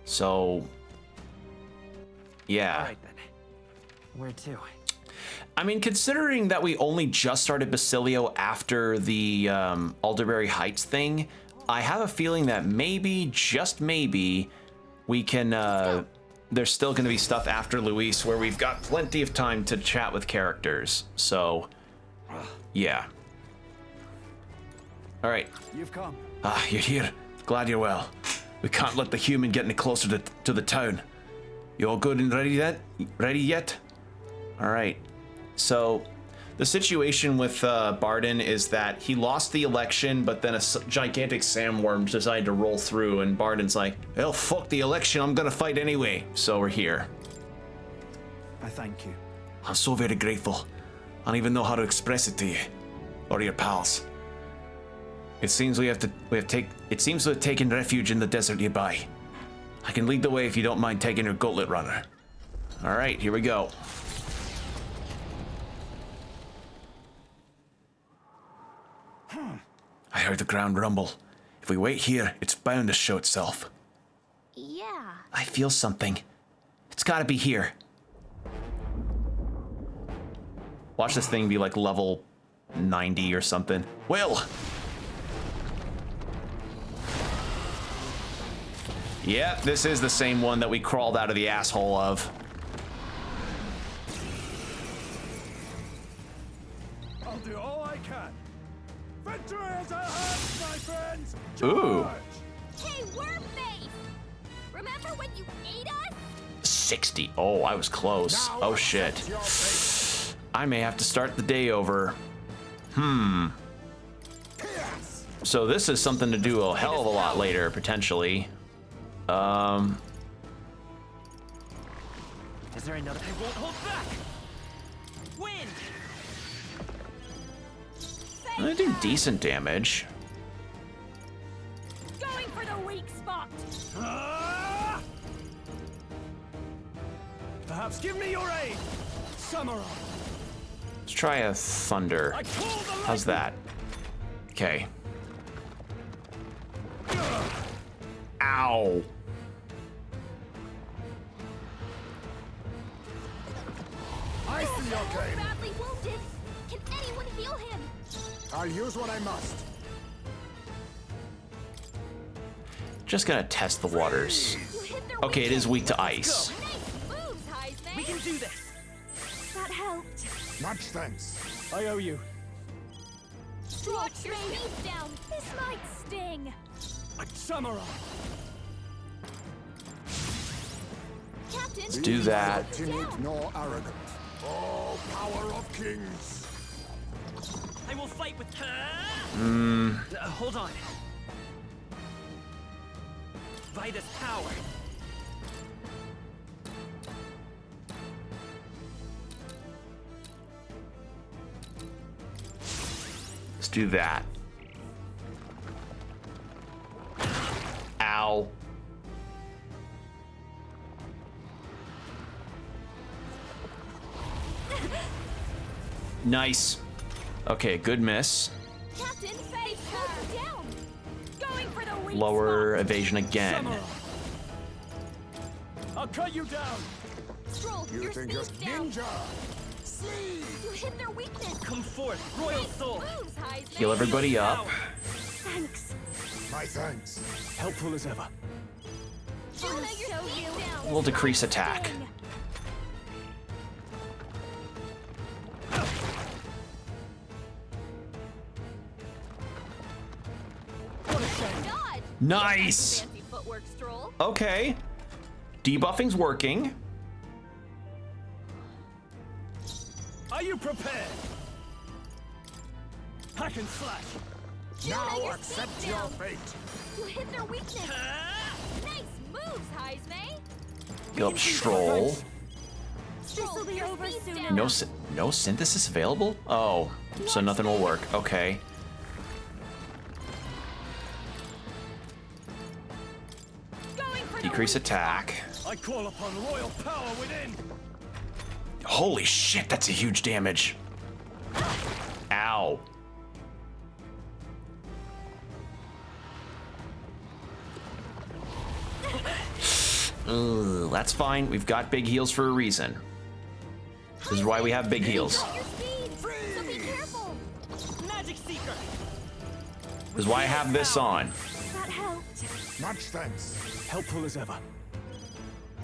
So, yeah.
All right then. Where to?
I mean, considering that we only just started Basilio after the Alderberry Heights thing, I have a feeling that maybe, just maybe, we can, there's still going to be stuff after Luis where we've got plenty of time to chat with characters. So, yeah. All right.
You've come.
Ah, you're here. Glad you're well. We can't let the human get any closer to the town. You all good and ready yet? All right. So, the situation with Barden is that he lost the election, but then a gigantic sandworm decided to roll through, and Barden's like, "Well, fuck the election. I'm gonna fight anyway." So we're here.
I thank you.
I'm so very grateful. I don't even know how to express it to you or your pals. It seems it seems to have taken refuge in the desert nearby. I can lead the way if you don't mind taking your gauntlet runner. All right, here we go. I heard the ground rumble. If we wait here, it's bound to show itself.
Yeah.
I feel something. It's gotta be here. Watch this thing be like level 90 or something. Will! Yep, this is the same one that we crawled out of the asshole of.
I'll do all I can. Victory is at hand, my friends.
Ooh.
Charge!
Hey, Wormface! Remember when you ate us?
60. Oh, I was close.
Now
Oh, shit.
accept your fate.
I may have to start the day over.
Yes.
So this is something to do a hell of a lot later, potentially.
Is there another? I won't hold back. Wind.
I do decent damage.
Perhaps give me your aid. Samurai.
Let's try a thunder.
I call the
How's that? Okay. Ow.
I see your
Oh,
game.
badly wounded. Can anyone heal him?
I'll use what I must.
Just gonna test the waters.
You hit their
Okay, it is weak to ice.
Nice moves, Heisman.
We can do this.
That helped.
Much thanks. I owe you.
Drop your speed down. This might sting.
A samurai.
Captain,
Let's do that.
down.
nor arrogant. Oh, power of kings.
I will fight with her. Hold on. By this power.
Let's do that. Ow. Nice. Okay, good miss.
Captain, face her down. Going for the weak
Lower
spot.
evasion again.
Samurai. I'll cut you down.
Stroll, your speed's down.
ninja.
You hit their weakness.
Come forth, royal
Nice
soul.
moves, Heisman.
Heal everybody up.
Thanks.
My thanks. Helpful as ever.
Juna, your speed's down.
We'll decrease attack.
Sting.
What a shame.
Dodge.
Nice.
Fancy footwork, Stroll.
Okay. Debuffing's working.
Are you prepared? Hack and slash.
Now your accept speed's
your
down.
fate.
You hit their weakness. Nice moves, Heisman.
Heal up Stroll.
This'll be over soon.
No synthesis available? Oh, so nothing will work. Okay.
Going for the
Decrease
weak
attack.
I call upon royal power within.
Holy shit, that's a huge damage. Ow. Ugh, that's fine. We've got big heals for a reason. This is why we have big heals.
spot. Your speed. So be careful.
Magic Seeker.
This is why I have this on.
That helped.
Much thanks. Helpful as ever.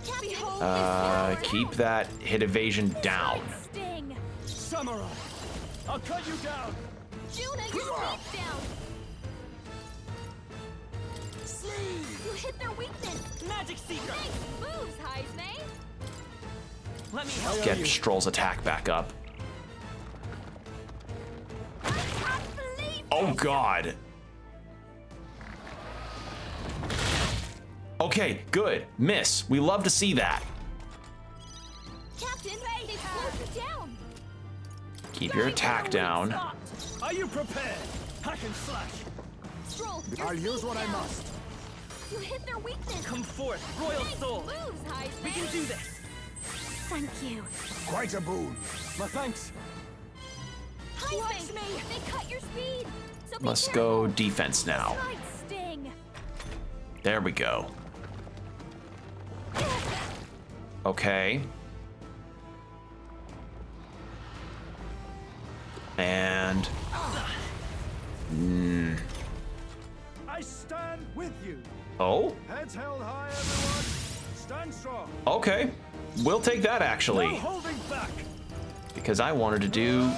Captain, behold this
Keep that hit evasion down.
sting.
Samurai. I'll cut you down.
Juna, your speed's down. You hit their weakness.
Magic Seeker.
Nice moves, Heisman.
Let me help.
Get Stroll's attack back up.
I can't believe
Oh god. Okay, good. Miss. We love to see that.
Captain, they slowed you down.
Keep your attack down.
Are you prepared? Hack and slash.
Stroll, your
I'll use what I
down.
must.
You hit their weakness.
Come forth, royal
Nice
soul.
moves, Heisman.
We can do this.
Thank you.
Quite a boon. My thanks.
Watch me. They cut your speed. So be
Let's
careful.
go defense now.
Slight sting.
There we go. Okay. And
I stand with you.
oh,
Heads held high, everyone. Stand strong.
okay. We'll take that
No
actually,
holding back.
because I wanted to do.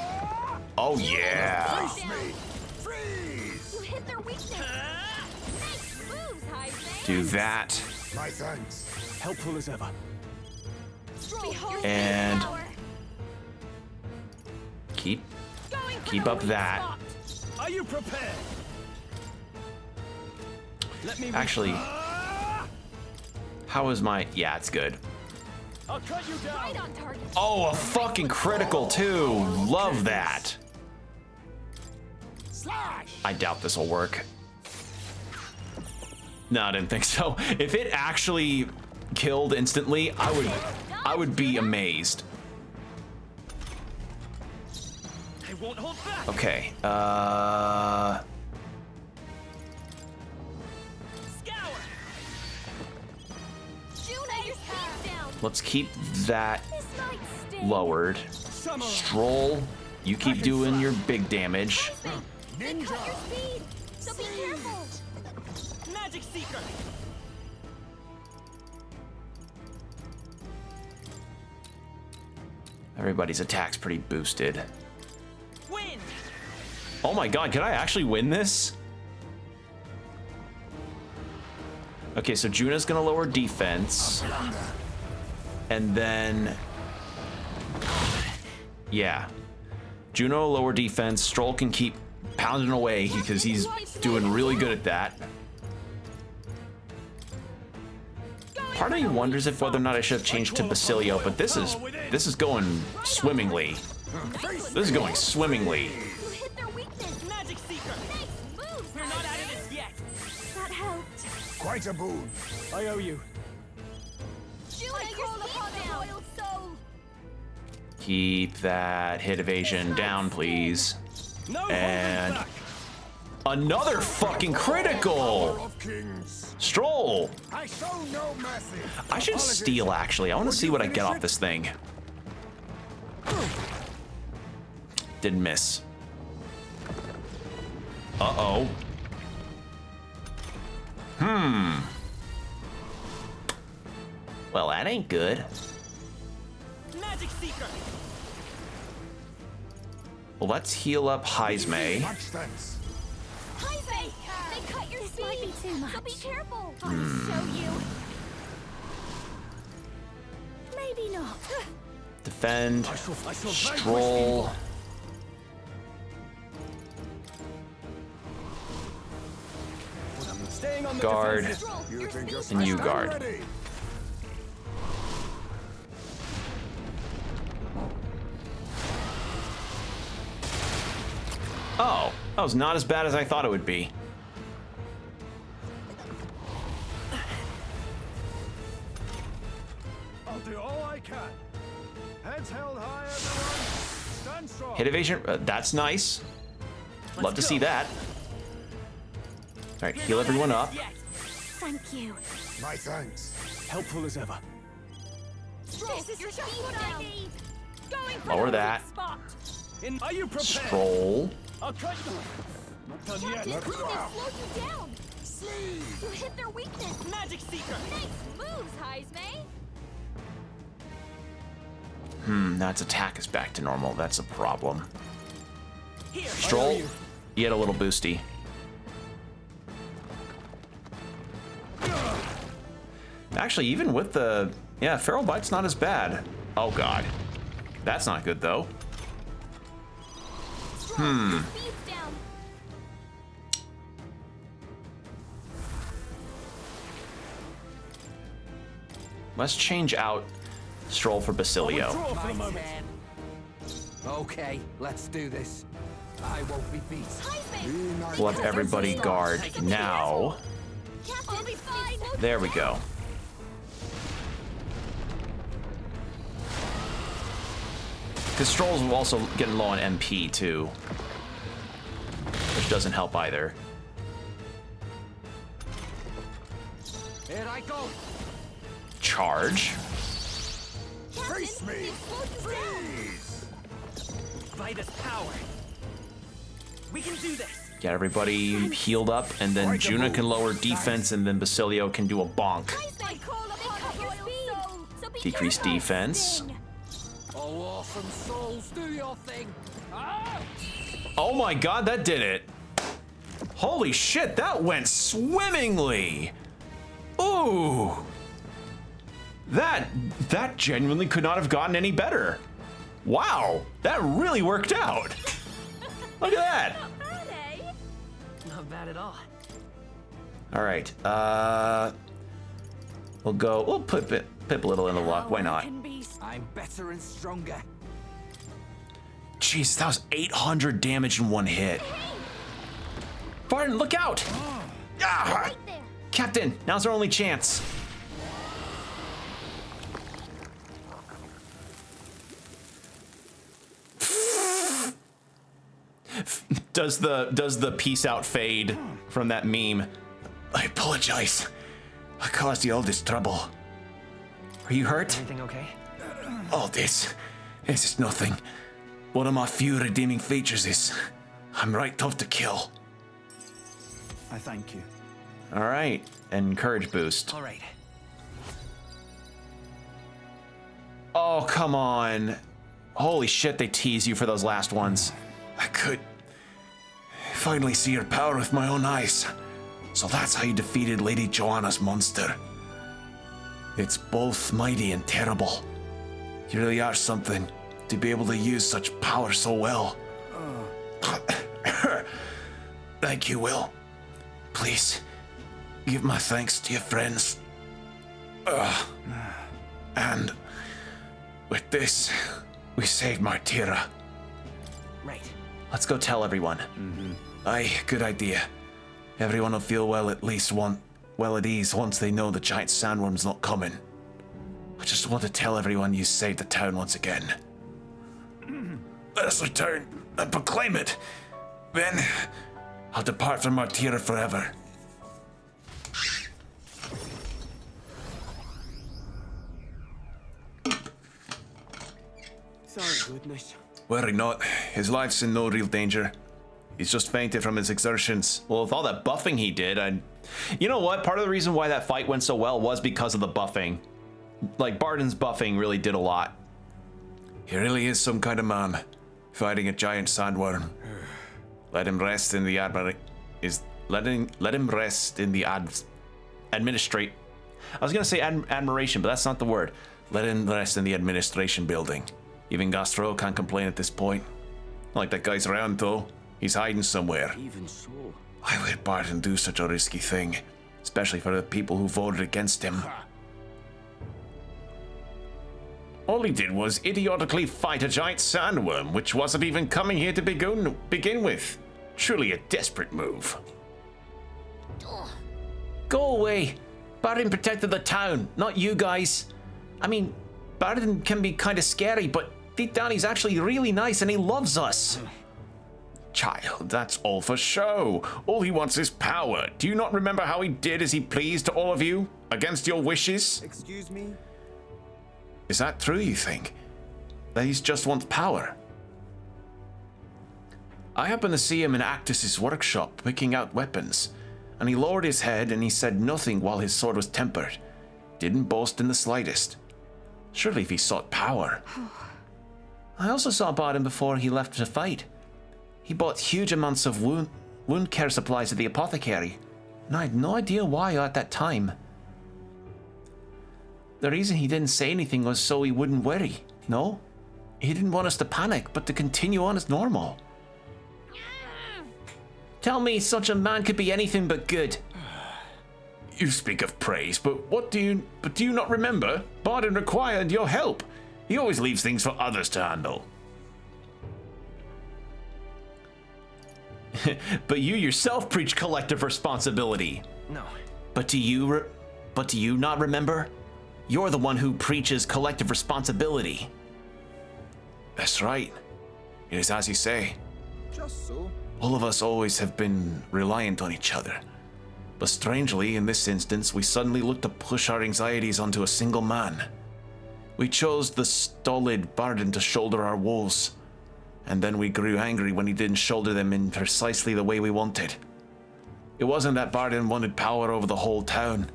Oh yeah.
Face
me. Freeze.
You hit their weakness. Nice moves, Heisman.
Do that.
My thanks. Helpful as ever.
Behold
And-
this power.
Keep
Going for
keep
the
up
weak
that.
spot.
Are you prepared? Let me.
Actually, how is my? Yeah, it's good.
I'll cut you down.
Right on target.
Oh, a fucking critical too. Love that.
Slash.
I doubt this will work. No, I didn't think so. If it actually killed instantly, I would
Dodge.
I would be amazed.
I won't hold back.
Okay,
Scour.
Juno, your speed down.
let's keep that
This might sting.
lowered. Stroll, you keep doing your big damage.
They cut your speed, so be careful.
Magic Seeker.
Everybody's attack's pretty boosted.
Wind.
Oh my god, can I actually win this? Okay, so Juna's gonna lower defense. And then... yeah. Juno will lower defense. Stroll can keep pounding away because he's doing really good at that. Part of me wonders if whether or not I should have changed to Basilio, but this is going swimmingly. This is going swimmingly.
You hit their weakness.
Magic Seeker.
Nice moves.
We're not out of this yet.
That helped.
Quite a boon.
I owe you.
Juno, your speed down. Loyal soul.
Keep that hit evasion down, please.
No
And
holding back.
another fucking critical!
Of kings.
Stroll!
I show no mercy.
I should steal, actually. I want to see what I get off this thing. Didn't miss. Uh-oh. Well, that ain't good.
Magic Seeker.
Well, let's heal up Heisme.
Much thanks.
Highway. They cut your speed. Might be too much. So be careful. I'll show you. Maybe not.
Defend.
I shall
Stroll.
Staying on the
Guard.
defensive.
Stroll,
You
your
think you're
speed
And you
down.
guard.
ready?
Oh, that was not as bad as I thought it would be.
I'll do all I can. Heads held high, everyone. Stand strong.
Hit evasion, that's nice. Love to see that. All right, heal everyone up.
Yet.
Thank you.
My thanks.
Helpful as ever.
Stroll, your speed down. Going for
Lower
the
that.
weak spot.
Are you prepared?
Stroll.
I'll cut you. Not done yet.
Captain, they slowed you down. You hit their weakness.
Magic Seeker.
Nice moves, Heisme.
Now its attack is back to normal. That's a problem.
Here.
Stroll, you get a little boosty. Actually, even with the... yeah, Feral Bite's not as bad. Oh, God. That's not good, though.
Stroll, speed's down.
Let's change out Stroll for Basilio.
Draw for a moment.
Okay, let's do this. I won't be beat.
Heisme.
We'll have everybody guard now.
Captain, I'll be fine.
There we go. Because Stroll's also getting low on MP, too. Which doesn't help either.
Here I go.
Charge.
Face me. Freeze.
By this power. We can do this.
Get everybody healed up, and then Juna can lower defense, and then Basilio can do a bonk.
Heisme, call upon your speed. So be
Decrease
careful.
defense.
Sting.
Oh, awesome souls, do your thing. Ah!
Oh my god, that did it. Holy shit, that went swimmingly. Ooh. That genuinely could not have gotten any better. Wow, that really worked out. Look at that.
Not bad, eh?
Not bad at all.
All right, we'll put Pip a little in the luck, why not?
I'm better and stronger.
Jeez, that was 800 damage in one hit. Barton, look out! Ah!
Right there.
Captain, now's our only chance. does the peace out fade from that meme.
I apologize. I caused you all this trouble.
Are you hurt?
Everything okay?
All this is nothing. One of my few redeeming features is I'm right tough to kill.
I thank you.
All right, and courage boost.
All right.
Oh, come on. Holy shit, they tease you for those last ones.
I could finally see your power with my own eyes. So that's how you defeated Lady Joanna's monster. It's both mighty and terrible. You really are something to be able to use such power so well. Thank you, Will. Please, give my thanks to your friends. And with this, we saved Martira.
Right.
Let's go tell everyone.
Aye, good idea. Everyone will feel well at ease once they know the giant sandworm's not coming. I just want to tell everyone you saved the town once again. Let us return and proclaim it. Then I'll depart from Martira forever.
Thank goodness.
Worry not. His life's in no real danger. He's just fainted from his exertions.
Well, with all that buffing he did, you know what? Part of the reason why that fight went so well was because of the buffing. Like, Barden's buffing really did a lot.
He really is some kind of man, fighting a giant sandworm. Let him rest in the
Administrate. I was gonna say admiration, but that's not the word.
Let him rest in the administration building. Even Gastro can't complain at this point. Not like that guy's around though. He's hiding somewhere.
Even so.
Why would Barton do such a risky thing? Especially for the people who voted against him.
All he did was idiotically fight a giant sandworm, which wasn't even coming here to begin with. Truly a desperate move. Go away. Barden protected the town, not you guys. I mean, Barden can be kind of scary, but deep down he's actually really nice and he loves us. Child, that's all for show. All he wants is power. Do you not remember how he did as he pleased to all of you, against your wishes?
Excuse me?
Is that true, you think? That he just wants power? I happened to see him in Actus's workshop, picking out weapons, and he lowered his head and he said nothing while his sword was tempered. Didn't boast in the slightest. Surely if he sought power. I also saw Barden before he left to fight. He bought huge amounts of wound care supplies at the apothecary, and I had no idea why at that time. The reason he didn't say anything was so he wouldn't worry, no? He didn't want us to panic, but to continue on as normal. Tell me such a man could be anything but good. You speak of praise, but do you not remember? Barden required your help. He always leaves things for others to handle. But you yourself preach collective responsibility.
No.
But do you not remember? You're the one who preaches collective responsibility. That's right. It is as you say.
Just so.
All of us always have been reliant on each other. But strangely, in this instance, we suddenly looked to push our anxieties onto a single man. We chose the stolid Barden to shoulder our woes, and then we grew angry when he didn't shoulder them in precisely the way we wanted. It wasn't that Barden wanted power over the whole town.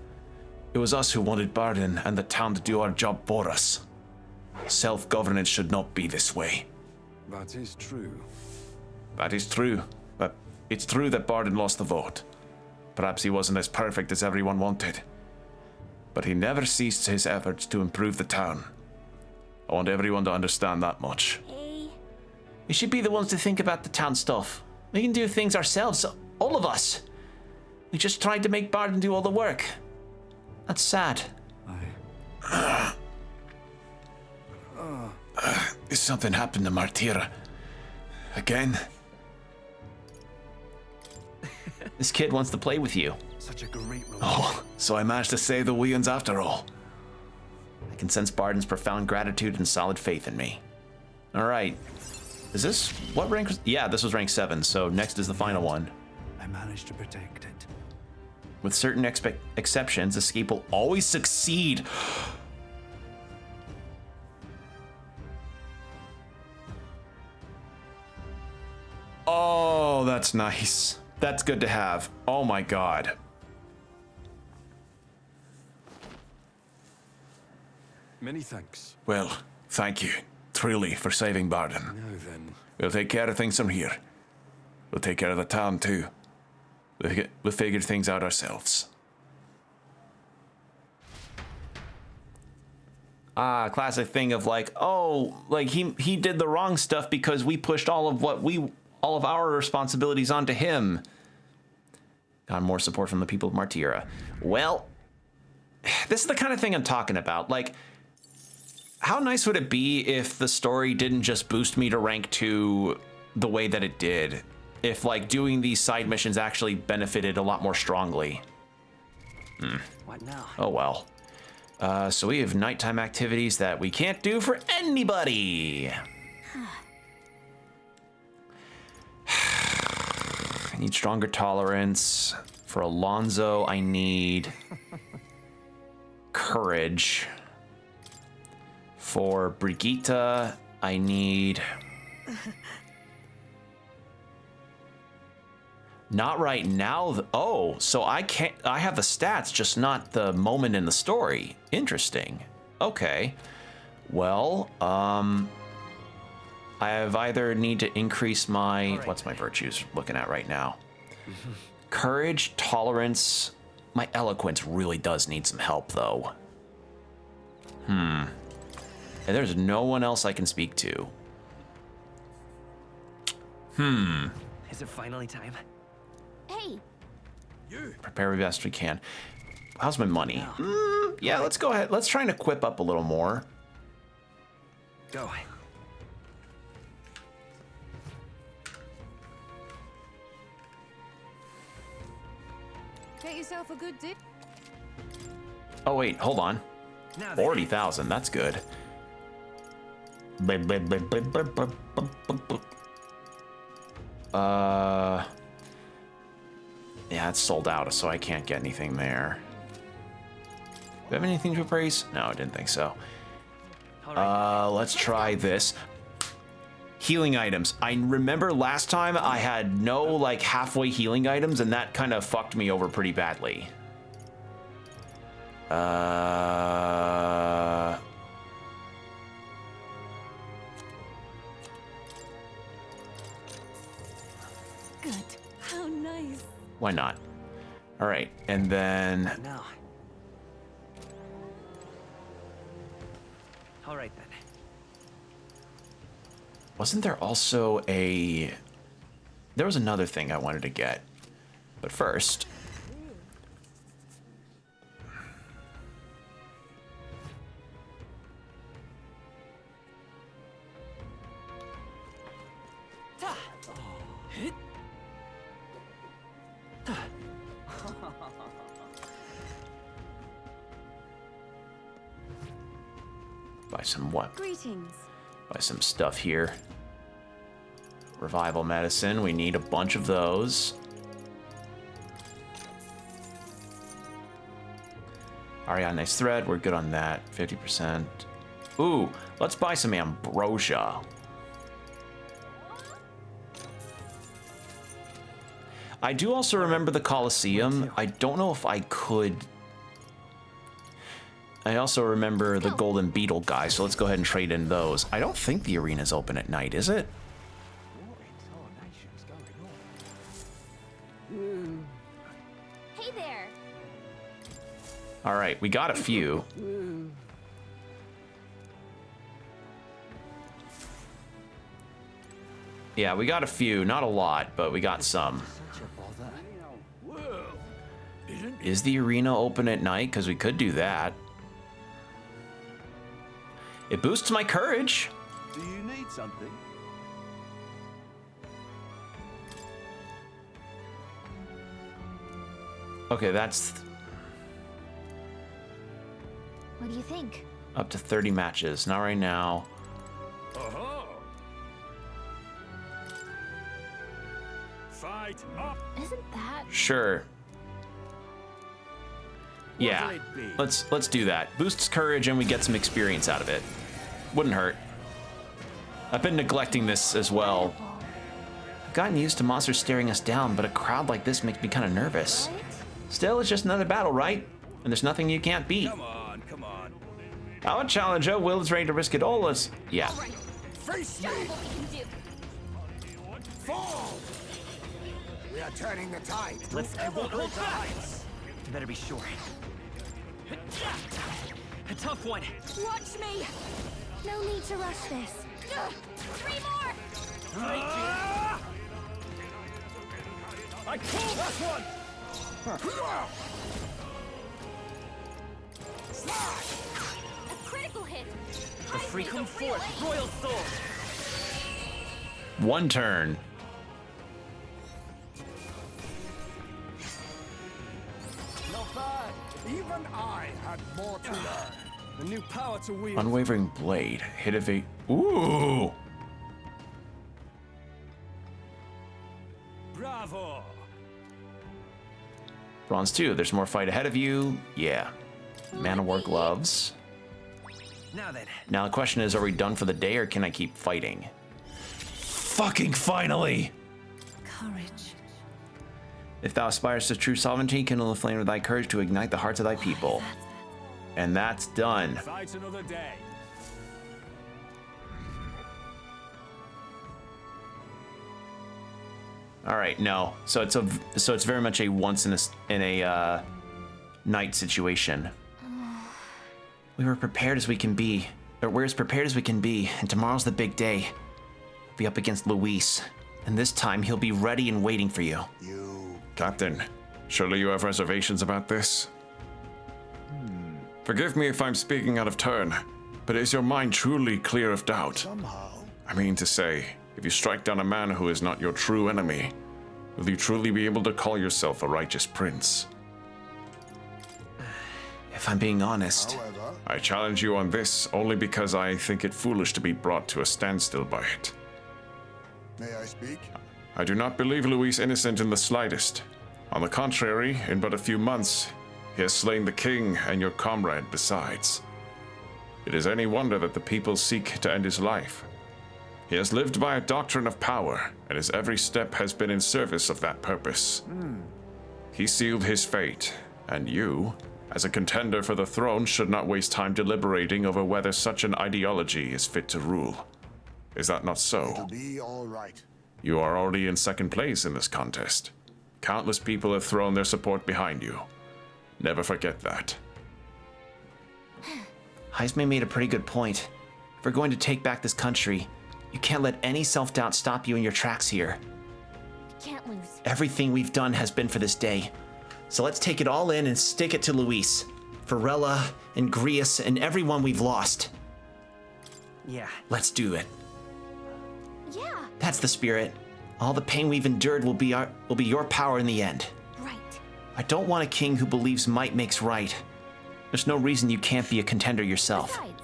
It was us who wanted Barden and the town to do our job for us. Self-governance should not be this way.
That is true.
That is true, but it's true that Barden lost the vote. Perhaps he wasn't as perfect as everyone wanted, but he never ceased his efforts to improve the town. I want everyone to understand that much. We should be the ones to think about the town stuff. We can do things ourselves, all of us. We just tried to make Barden do all the work. That's sad. Something happened to Martira. Again? This kid wants to play with you.
Such a great reward.
Oh, so I managed to save the Weans after all.
I can sense Barden's profound gratitude and solid faith in me. All right. Is this what rank? Yeah, this was rank 7. So next is the final one.
I managed to protect it.
With certain exceptions, escape will always succeed. Oh, that's nice. That's good to have. Oh my god.
Many thanks.
Well, thank you, truly, for saving Barden.
Now then,
We'll take care of things from here. We'll take care of the town, too. We'll figure things out ourselves.
Classic thing of like, oh, like he did the wrong stuff because we pushed all of our responsibilities onto him. Got more support from the people of Martira. Well, this is the kind of thing I'm talking about. Like, how nice would it be if the story didn't just boost me to rank 2 the way that it did? If like doing these side missions actually benefited a lot more strongly.
What now?
Oh well. So we have nighttime activities that we can't do for anybody. I need stronger tolerance. For Alonzo, I need courage. For Brigitte, I need... Not right now. Oh, so I can't. I have the stats, just not the moment in the story. Interesting. Okay. Well, I have either need to increase my what's my virtues looking at right now? Courage, tolerance. My eloquence really does need some help, though. And there's no one else I can speak to.
Is it finally time?
Hey,
Prepare the best we can. How's my money? Yeah, let's go ahead. Let's try and equip up a little more.
Go.
get yourself a good dip.
Oh wait, hold on.
Now then.
40,000. That's good. Yeah, it's sold out, so I can't get anything there. Do I have anything to appraise? No, I didn't think so. Let's try this. Healing items. I remember last time I had no like halfway healing items, and that kind of fucked me over pretty badly.
Good. How nice.
Why not? All right, and then
Now. All right then.
wasn't there also a... There was another thing I wanted to get. But first... Buy some what?
Greetings.
Buy some stuff here. Revival medicine, we need a bunch of those. Ariane, nice thread, we're good on that. 50%. Ooh, let's buy some ambrosia. I do also remember the Colosseum. I don't know if I could... I also remember the Golden Beetle guy, so let's go ahead and trade in those. I don't think the arena's open at night, is it?
Hey there.
All right, we got a few. Yeah, we got a few. Not a lot, but we got some. Is the arena open at night? Because we could do that. It boosts my courage.
Do you need something?
Okay, that's
What do you think?
up to 30 matches. Not right now.
Up.
Isn't that?
Sure. Yeah,
What'll it be?
let's do that. Boosts courage and we get some experience out of it. Wouldn't hurt. I've been neglecting this as well. I've gotten used to monsters staring us down, but a crowd like this makes me kind of nervous.
Right?
Still, it's just another battle, right? And there's nothing you can't beat.
Come on, come on.
Our challenger, Will, is ready to risk it all. Yeah.
All right.
Face
Show
me.
what we can do.
Fall. We are turning the tide.
Let's
Ever
hold
greater
back.
heights.
You better be sure. A tough one.
Watch me. No need to rush this. 3 more.
Ah! I call that one. Slide.
A critical hit.
The free come forth, Royal Soul.
One turn.
Not bad. Even I had more to learn.
A new power to wield.
Unwavering blade. Hit of a. Ooh.
Bravo.
Bronze 2. There's more fight ahead of you. Yeah. Man of War gloves.
Now then,
Now the question is, are we done for the day or can I keep fighting? Fucking finally!
Courage.
If thou aspirest to true sovereignty, kindle the flame of thy courage to ignite the hearts of thy people. And that's done.
Fight another day.
All right, no. So it's very much a once in a night situation. We were prepared as we can be, or we're as prepared as we can be, and tomorrow's the big day. Be up against Luis, and this time he'll be ready and waiting for you.
Captain, surely you have reservations about this? Forgive me if I'm speaking out of turn, but is your mind truly clear of doubt?
Somehow.
I mean to say, if you strike down a man who is not your true enemy, will you truly be able to call yourself a righteous prince?
If I'm being honest,
I challenge you on this only because I think it foolish to be brought to a standstill by it.
May I speak?
I do not believe Luis innocent in the slightest. On the contrary, in but a few months, he has slain the king and your comrade besides. It is any wonder that the people seek to end his life. He has lived by a doctrine of power, and his every step has been in service of that purpose. He sealed his fate, and you, as a contender for the throne, should not waste time deliberating over whether such an ideology is fit to rule. Is that not so?
Be all right.
You are already in second place in this contest. Countless people have thrown their support behind you. Never forget that.
Heisman made a pretty good point. If we're going to take back this country, you can't let any self-doubt stop you in your tracks here.
Can't lose.
Everything we've done has been for this day. So let's take it all in and stick it to Luis, Varela, and Grius, and everyone we've lost.
yeah.
Let's do it.
Yeah.
That's the spirit. All the pain we've endured will be your power in the end.
Right.
I don't want a king who believes might makes right. There's no reason you can't be a contender yourself.
Besides,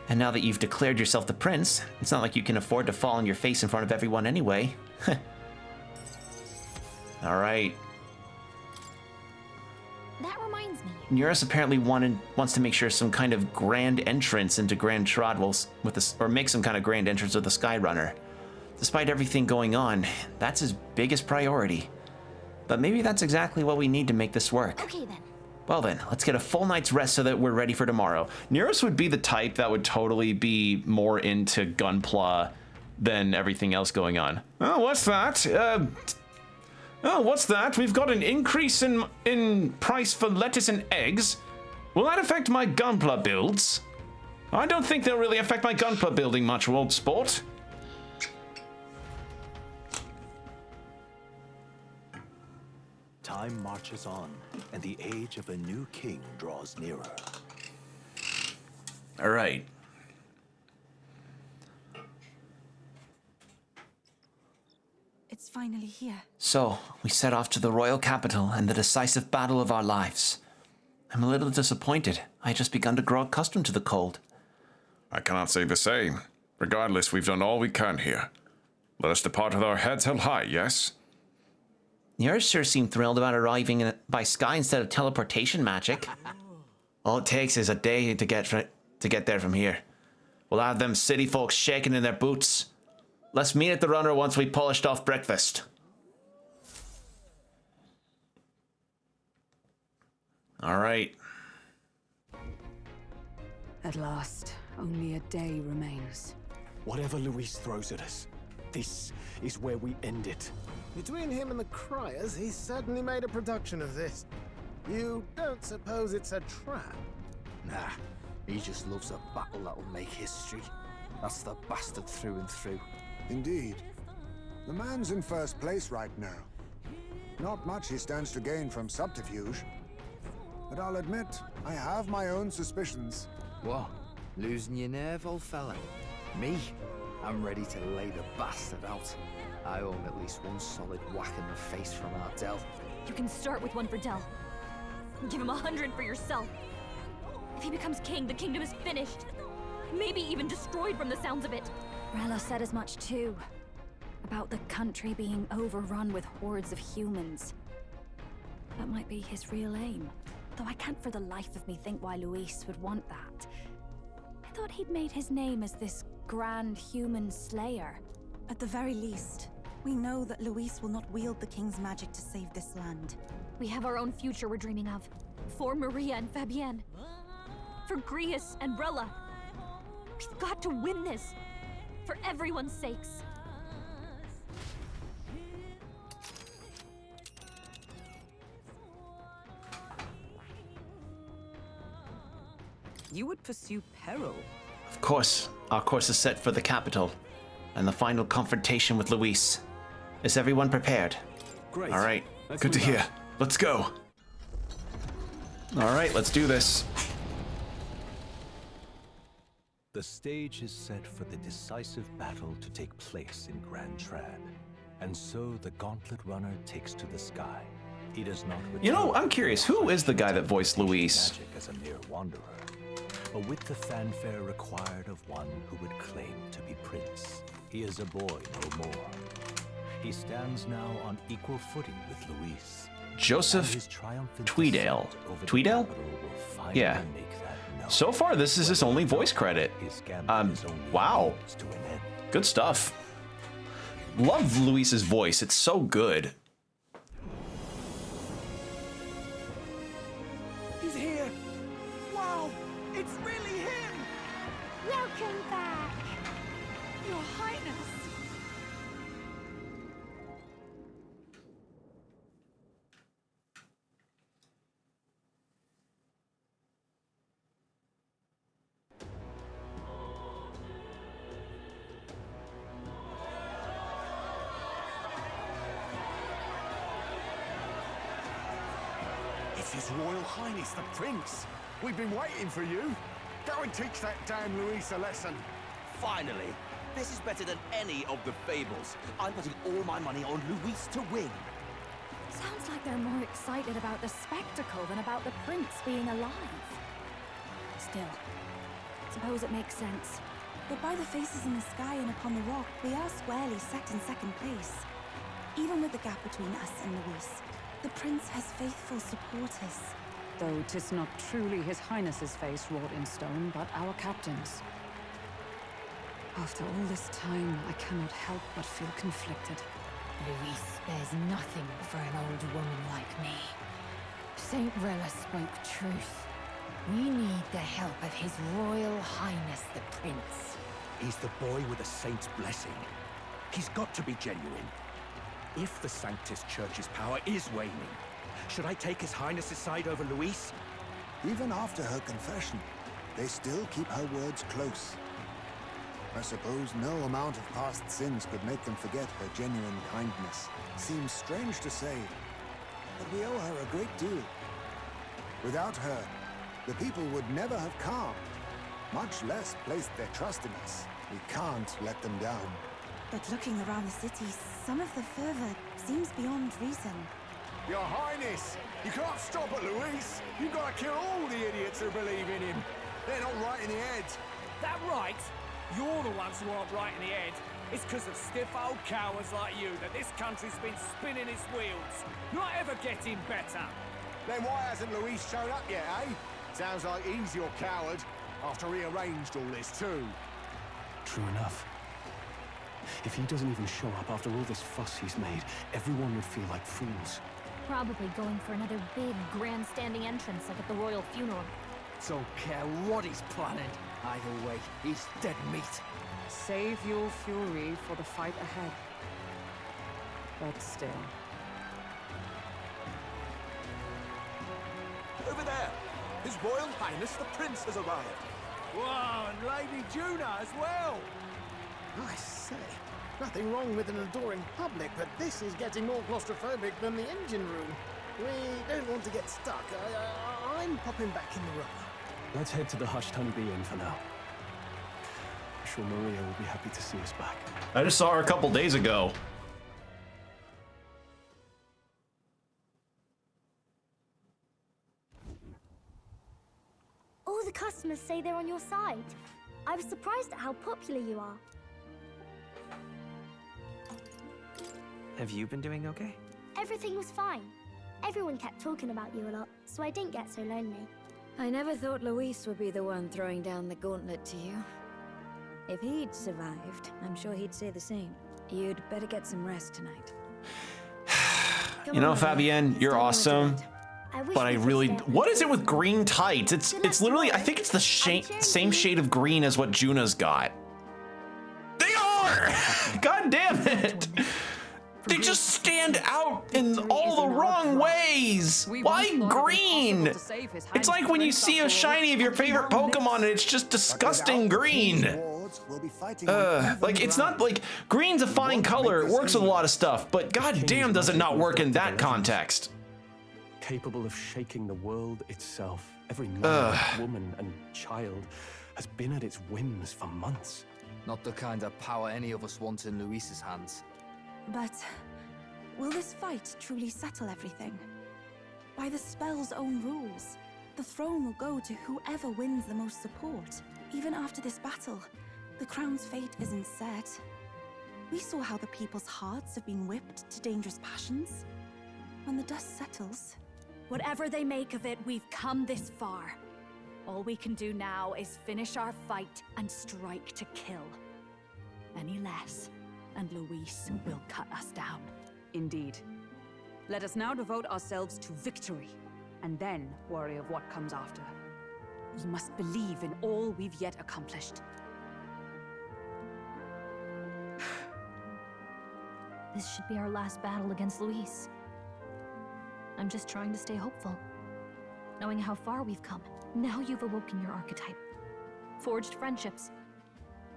And now that you've declared yourself the prince, it's not like you can afford to fall on your face in front of everyone anyway. All right.
that reminds me.
Neurus apparently wants to make sure some kind of grand entrance into Grand Trod or make some kind of grand entrance with the Skyrunner. Despite everything going on, that's his biggest priority. But maybe that's exactly what we need to make this work.
Okay then.
Well then, let's get a full night's rest so that we're ready for tomorrow. Neurus would be the type that would totally be more into Gunpla than everything else going on. Oh, what's that? What's that? We've got an increase in price for lettuce and eggs. Will that affect my Gunpla builds? I don't think they'll really affect my Gunpla building much, old sport.
Time marches on, and the age of a new king draws nearer.
All right.
It's finally here.
So, we set off to the royal capital and the decisive battle of our lives. I'm a little disappointed. I had just begun to grow accustomed to the cold.
I cannot say the same. Regardless, we've done all we can here. Let us depart with our heads held high, yes?
Yours sure seem thrilled about arriving by sky instead of teleportation magic.
All it takes is a day to get there from here. We'll have them city folks shaking in their boots. Let's meet at the runner once we polished off breakfast. All right.
At last, only a day remains.
Whatever Luis throws at us, this is where we end it.
Between him and the Criers, he's certainly made a production of this. You don't suppose it's a trap?
Nah, he just loves a battle that'll make history. That's the bastard through and through.
Indeed. The man's in first place right now. Not much he stands to gain from subterfuge. But I'll admit, I have my own suspicions.
What? Losing your nerve, old fella? Me? I'm ready to lay the bastard out. I owe him at least one solid whack in the face from Ardell.
You can start with one for Dell. Give him 100 for yourself. If he becomes king, the kingdom is finished. Maybe even destroyed from the sounds of it.
Rella said as much too. About the country being overrun with hordes of humans. That might be his real aim. Though I can't for the life of me think why Luis would want that. I thought he'd made his name as this grand human slayer.
At the very least, we know that Luis will not wield the king's magic to save this land.
We have our own future we're dreaming of. For Maria and Fabienne. For Grius and Rella. We've got to win this. For everyone's sakes.
You would pursue peril?
Of course, our course is set for the capital and the final confrontation with Luis. Is everyone prepared?
Great.
All right, good to hear. Let's go.
All right, let's do this.
The stage is set for the decisive battle to take place in Grand Trad. And so the Gauntlet Runner takes to the sky. He does not return.
You know, I'm curious, who is the guy that voiced Luis?
Magic as a mere wanderer, but with the fanfare required of one who would claim to be prince. He is a boy no more. He stands now on equal footing with Luis.
Joseph Tweedale. Tweedale? Yeah. So far, this is his only voice credit. Wow. Good stuff. Love Luis's voice. It's so good.
He's here! Wow! It's really him!
Welcome back!
Your Highness!
It's His Royal Highness the Prince. We've been waiting for you. Go and teach that damn Luis a lesson.
Finally. This is better than any of the fables. I'm putting all my money on Luis to win.
Sounds like they're more excited about the spectacle than about the prince being alive. Still, suppose it makes sense.
But by the faces in the sky and upon the rock, we are squarely set in second place. Even with the gap between us and Luis, the prince has faithful supporters.
Though 'tis not truly His Highness's face wrought in stone, but our captain's. After all this time, I cannot help but feel conflicted.
Luis spares nothing for an old woman like me. Saint Rella spoke truth. We need the help of His Royal Highness the Prince.
He's the boy with a saint's blessing. He's got to be genuine. If the Sanctus Church's power is waning, should I take His Highness's side over Luis?
Even after her confession, they still keep her words close. I suppose no amount of past sins could make them forget her genuine kindness. Seems strange to say, but we owe her a great deal. Without her, the people would never have calmed, much less placed their trust in us. We can't let them down.
But looking around the city, some of the fervor seems beyond reason.
Your Highness, you can't stop at Luis. You've got to kill all the idiots who believe in him. They're not right in the head.
That right? You're the ones who aren't right in the head.
It's because of stiff old cowards like you that this country's been spinning its wheels. Not ever getting better.
Then why hasn't Luis shown up yet, eh? Sounds like he's your coward, after he arranged all this too.
True enough. If he doesn't even show up after all this fuss he's made, everyone would feel like fools.
Probably going for another big, grandstanding entrance like at the royal funeral.
Don't care what he's planning. Either way, he's dead meat.
Save your fury for the fight ahead. But still.
Over there! His Royal Highness the Prince has arrived.
Wow, and Lady Juna as well.
I say, nothing wrong with an adoring public, but this is getting more claustrophobic than the engine room. We don't want to get stuck. I'm popping back in the room.
Let's head to the Hushed Honeybee Inn for now. I'm sure Maria will be happy to see us back.
I just saw her a couple days ago.
All the customers say they're on your side. I was surprised at how popular you are.
Have you been doing okay?
Everything was fine. Everyone kept talking about you a lot, so I didn't get so lonely.
I never thought Luis would be the one throwing down the gauntlet to you. If he'd survived, I'm sure he'd say the same. You'd better get some rest tonight.
You know, Fabienne, you're awesome. But I really, what is it with green tights? It's literally, I think it's the same shade of green as what Juna's got. They are! God damn it! They just stand out in all the wrong ways. Why green? It's like when you see a shiny of your favorite Pokemon and it's just disgusting green. Like, it's not like, green's a fine color, it works with a lot of stuff, but god damn does it not work in that context.
Capable of shaking the world itself. Every man, woman, and child has been at its whims for months.
Not the kind of power any of us want in Luis's hands.
But will this fight truly settle everything? By the spell's own rules, the throne will go to whoever wins the most support. Even after this battle, the crown's fate isn't set. We saw how the people's hearts have been whipped to dangerous passions. When the dust settles...
Whatever they make of it, we've come this far. All we can do now is finish our fight and strike to kill. Any less, and Luis will cut us down.
Indeed. Let us now devote ourselves to victory, and then worry of what comes after.
We must believe in all we've yet accomplished. This should be our last battle against Luis. I'm just trying to stay hopeful. Knowing how far we've come, now you've awoken your archetype, forged friendships,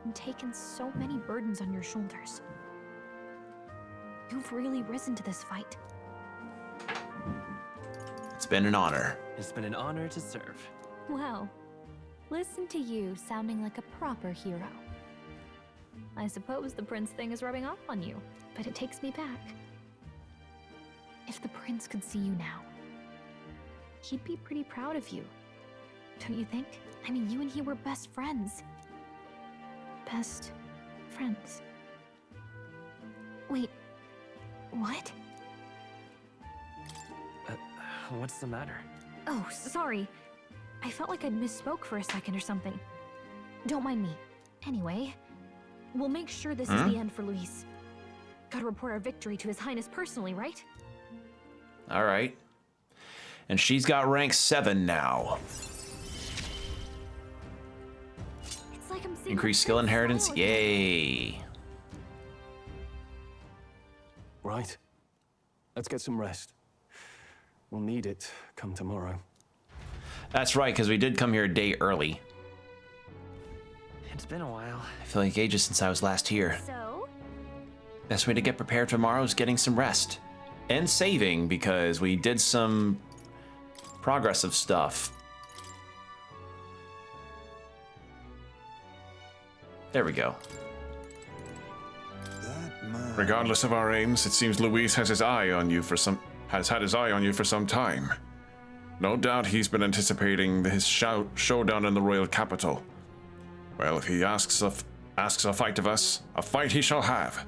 and taken so many burdens on your shoulders. You've really risen to this fight.
It's been an honor.
It's been an honor to serve.
Wow. Listen to you sounding like a proper hero. I suppose the prince thing is rubbing off on you, but it takes me back. If the prince could see you now, he'd be pretty proud of you. Don't you think? I mean, you and he were best friends. Best friends. Wait, what?
What's the matter?
Oh, sorry. I felt like I'd misspoke for a second or something. Don't mind me. Anyway, we'll make sure this is the end for Luis. Gotta report our victory to His Highness personally, right?
All right. And she's got rank 7 now.
It's like I'm seeing
Increased skill inheritance, yay.
Right. Let's get some rest. We'll need it come tomorrow.
That's right, because we did come here a day early.
It's been a while.
I feel like ages since I was last here.
So?
Best way to get prepared for tomorrow is getting some rest. And saving, because we did some progressive stuff. There we go.
Regardless of our aims, it seems Luis has his eye on you for has had his eye on you for some time. No doubt he's been anticipating his showdown in the royal capital. Well, if he asks asks a fight of us, a fight he shall have.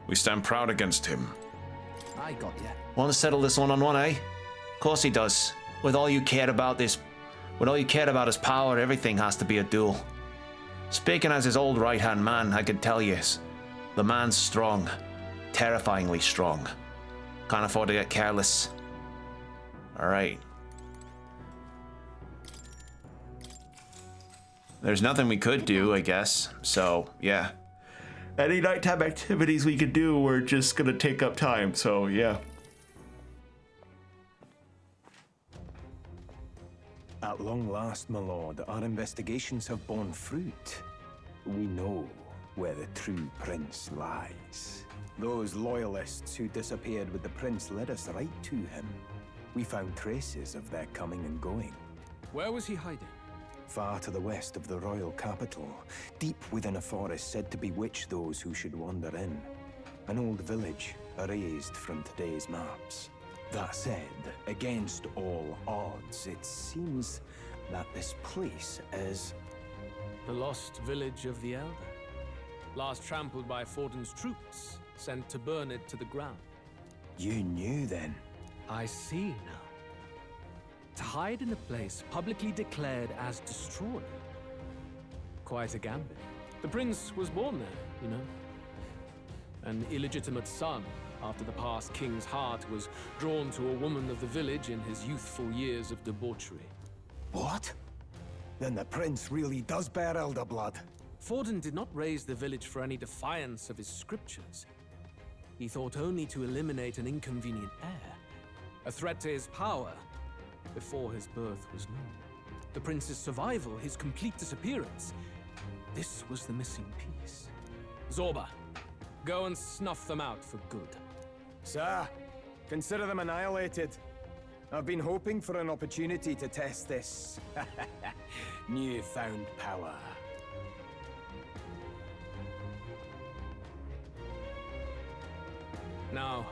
We stand proud against him.
I got you.
Want to settle this one-on-one, eh? Of course he does. With all you cared about is power, everything has to be a duel. Speaking as his old right-hand man, I can tell you, the man's strong. Terrifyingly strong. Can't afford to get careless. Alright. There's nothing we could do, I guess. So, yeah. Any nighttime activities we could do, we're just gonna take up time, so yeah.
At long last, my lord, our investigations have borne fruit. We know where the true prince lies. Those loyalists who disappeared with the prince led us right to him. We found traces of their coming and going.
Where was he hiding?
Far to the west of the royal capital, deep within a forest said to bewitch those who should wander in. An old village, erased from today's maps. That said, against all odds, it seems that this place is...
The lost village of the Elder. Last trampled by Fortin's troops, sent to burn it to the ground.
You knew then?
I see now. To hide in a place publicly declared as destroyed. Quite a gambit. The prince was born there, you know. An illegitimate son, after the past king's heart was drawn to a woman of the village in his youthful years of debauchery.
What? Then the prince really does bear elder blood.
Fortin did not raise the village for any defiance of his scriptures. He thought only to eliminate an inconvenient heir, a threat to his power, before his birth was known. The prince's survival, his complete disappearance, this was the missing piece. Zorba, go and snuff them out for good.
Sir, consider them annihilated. I've been hoping for an opportunity to test this newfound power.
Now,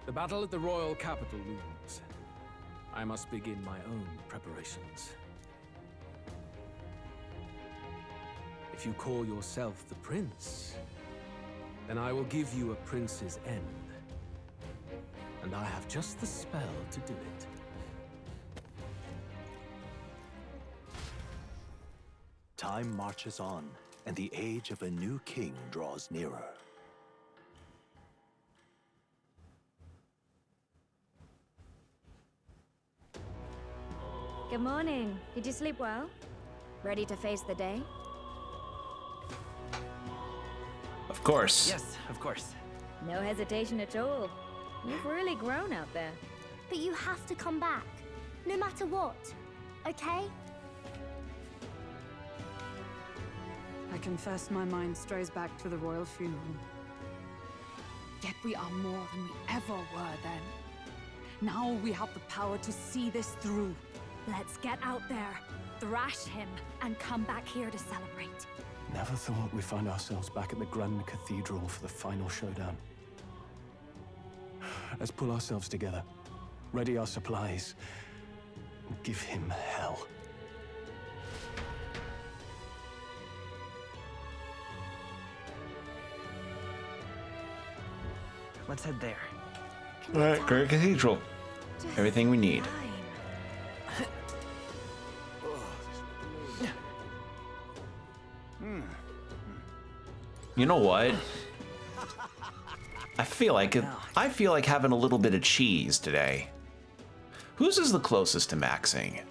the battle at the royal capital looms. I must begin my own preparations. If you call yourself the prince, then I will give you a prince's end. And I have just the spell to do it.
Time marches on, and the age of a new king draws nearer.
Good morning. Did you sleep well? Ready to face the day?
Of course.
Yes, of course.
No hesitation at all. You've really grown out there.
But you have to come back, no matter what, okay?
I confess my mind strays back to the royal funeral. Yet we are more than we ever were then. Now we have the power to see this through.
Let's get out there, thrash him, and come back here to celebrate.
Never thought we'd find ourselves back at the Grand Cathedral for the final showdown. Let's pull ourselves together, ready our supplies, and give him hell.
Let's head there.
Alright, Grand Cathedral. Everything we need. You know what? I feel like having a little bit of cheese today. Whose is the closest to maxing?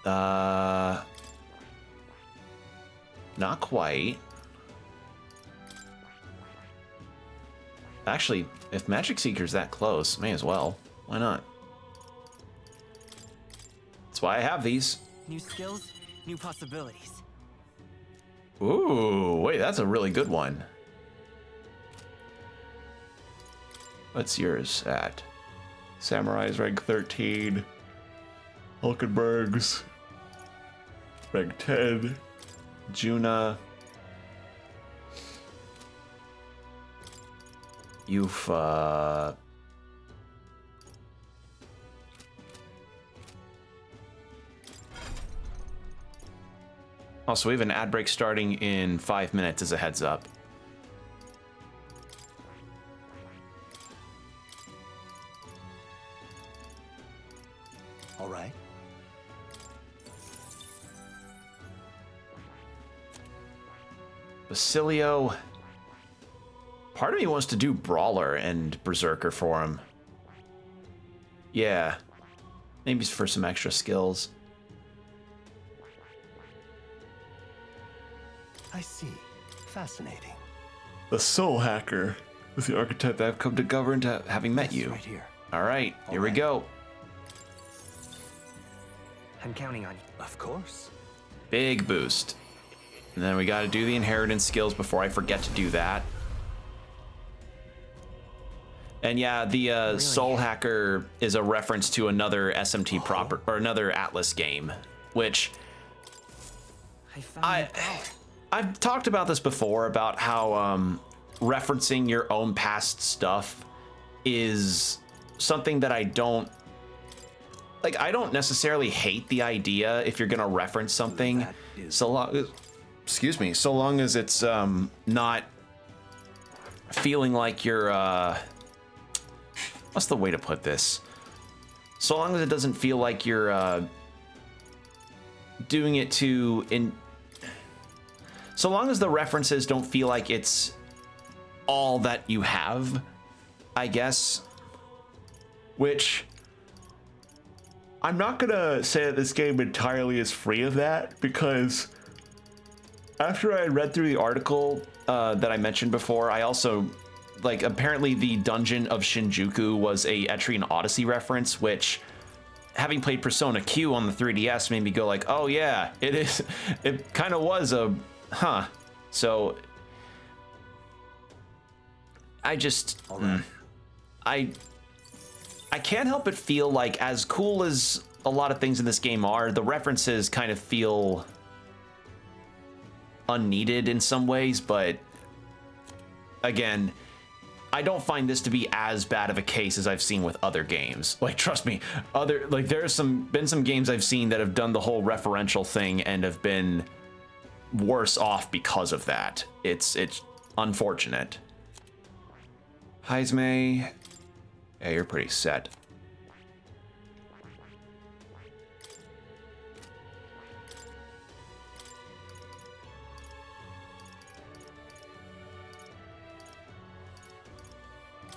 Not quite. Actually, if Magic Seeker's that close, may as well. Why not? That's why I have these.
New skills, new possibilities.
Ooh, wait, that's a really good one. What's yours at? Samurai's rank 13. Hulkenberg's rank 10. Juna. Yufa. Also, we have an ad break starting in 5 minutes as a heads up.
All right.
Basilio. Part of me wants to do Brawler and Berserker for him. Yeah. Maybe for some extra skills.
I see. Fascinating.
The Soul Hacker is the archetype I've come to govern to having met you.
Right here.
All right, here we go.
I'm counting on you.
Of course.
Big boost. And then we got to do the inheritance skills before I forget to do that. And yeah, the Soul Hacker is a reference to another SMT proper or another Atlas game, which I've talked about this before about how referencing your own past stuff is something that I don't like. I don't necessarily hate the idea if you're gonna reference something, so long. Excuse me. So long as it's not feeling like you're what's the way to put this? So long as it doesn't feel like you're doing it to so long as the references don't feel like it's all that you have, I guess. Which I'm not gonna say that this game entirely is free of that, because after I read through the article that I mentioned before, I also, like, apparently the Dungeon of Shinjuku was a Etrian Odyssey reference, which, having played Persona Q on the 3DS, made me go like, oh yeah, it is. It kind of was a, huh. So, I just, I can't help but feel like, as cool as a lot of things in this game are, the references kind of feel unneeded in some ways, but again, I don't find this to be as bad of a case as I've seen with other games. Like, trust me, there's been some games I've seen that have done the whole referential thing and have been worse off because of that. It's unfortunate. Heisme, yeah, you're pretty set.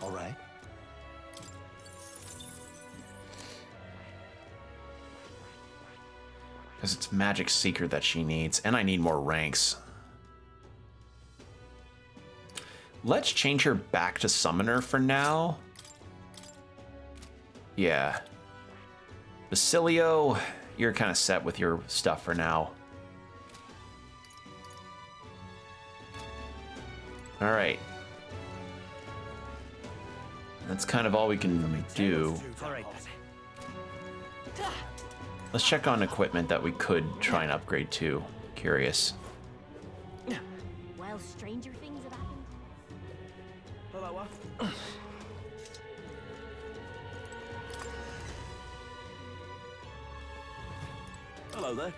All right.
Because it's Magic Seeker that she needs, and I need more ranks. Let's change her back to Summoner for now. Yeah. Basilio, you're kind of set with your stuff for now. All right. That's kind of all we can do. Let's check on equipment that we could try and upgrade to. Curious.
Well, stranger things have happened.
Hello, Hello there.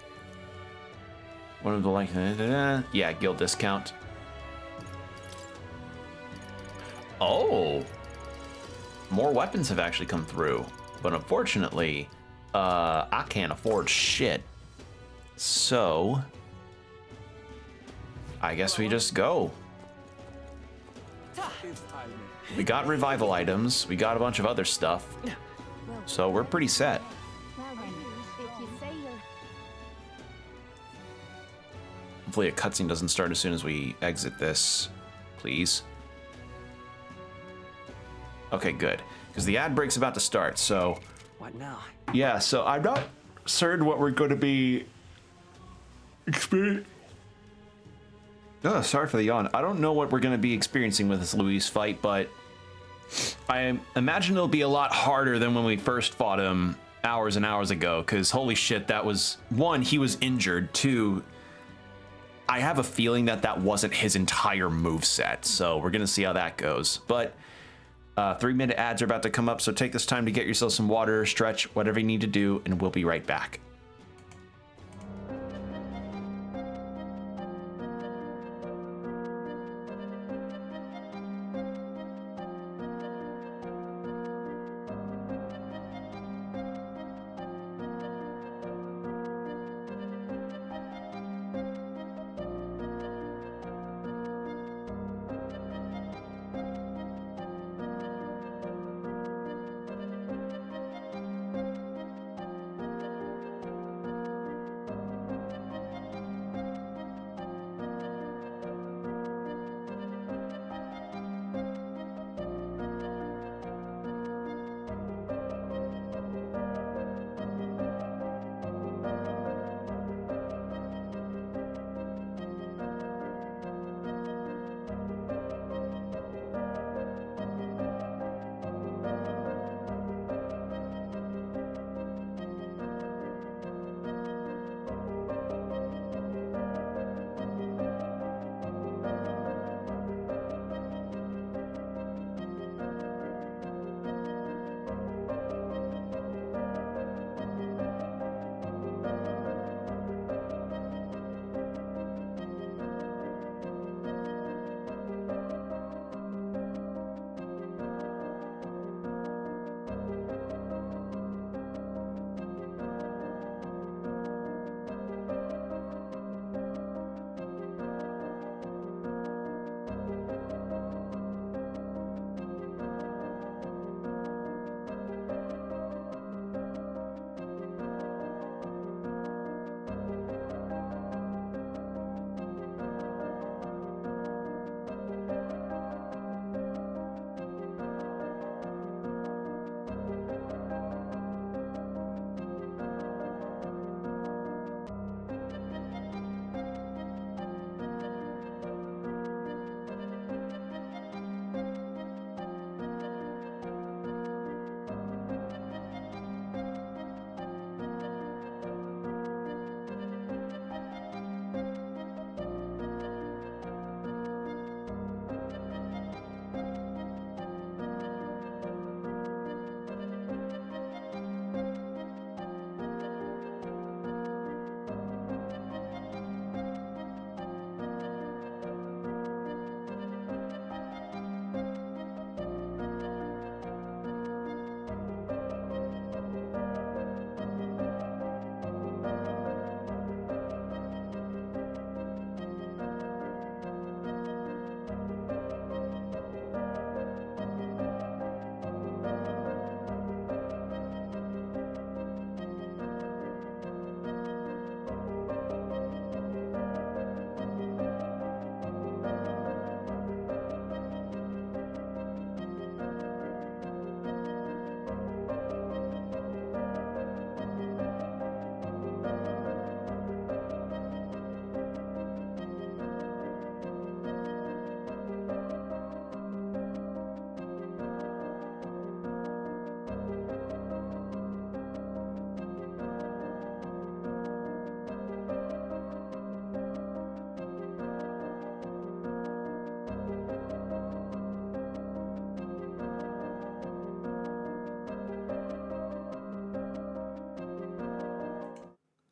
One of the yeah, guild discount. Oh, more weapons have actually come through, but unfortunately, I can't afford shit. So, I guess we just go. We got revival items, we got a bunch of other stuff, so we're pretty set. Hopefully a cutscene doesn't start as soon as we exit this, please. Okay, good, because the ad break's about to start, so...
What now?
Yeah, so I'm not certain what we're going to be experiencing. Oh, sorry for the yawn. I don't know what we're going to be experiencing with this Luis fight, but I imagine it'll be a lot harder than when we first fought him hours and hours ago, because holy shit, that was... One, he was injured. Two, I have a feeling that that wasn't his entire moveset, so we're going to see how that goes. But 3-minute ads are about to come up, so take this time to get yourself some water, stretch, whatever you need to do, and we'll be right back.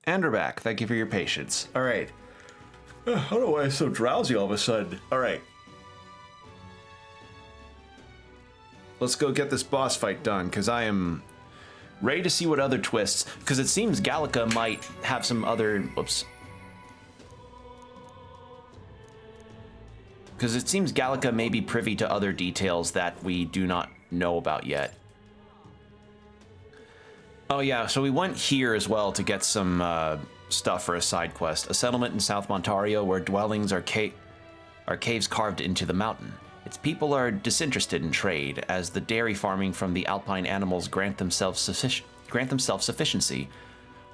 And we're back. Thank you for your patience. All right. I don't know why I'm so drowsy all of a sudden. All right. Let's go get this boss fight done, because I am ready to see what other twists, because it seems Gallica might have some other... Whoops. Because it seems Gallica may be privy to other details that we do not know about yet. Oh yeah, so we went here as well to get some stuff for a side quest. A settlement in South Montario where dwellings are caves carved into the mountain. Its people are disinterested in trade, as the dairy farming from the alpine animals grant them self-sufficiency.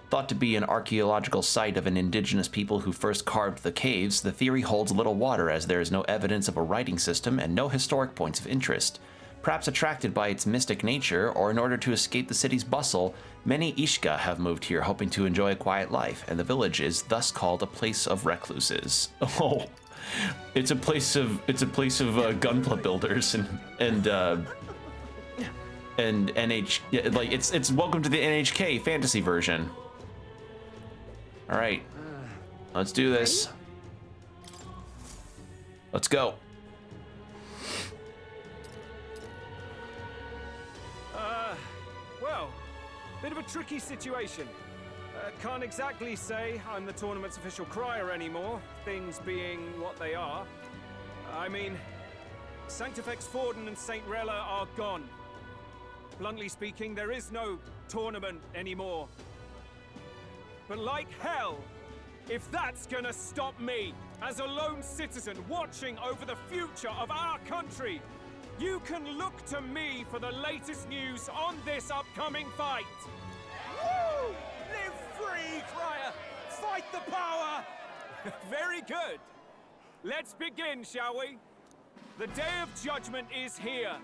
Thought to be an archaeological site of an indigenous people who first carved the caves, the theory holds little water as there is no evidence of a writing system and no historic points of interest. Perhaps attracted by its mystic nature, or in order to escape the city's bustle, many Ishka have moved here hoping to enjoy a quiet life, and the village is thus called a place of recluses. Oh, it's a place of gunpla builders and NH, like it's welcome to the NHK fantasy version. All right, let's do this. Let's go.
Well, bit of a tricky situation. Can't exactly say I'm the tournament's official crier anymore, things being what they are. I mean, Sanctifex Forden and St. Rella are gone. Bluntly speaking, there is no tournament anymore. But like hell, if that's gonna stop me, as a lone citizen watching over the future of our country, you can look to me for the latest news on this upcoming fight.
Woo! Live free, crier! Fight the power!
Very good. Let's begin, shall we? The Day of Judgment is here.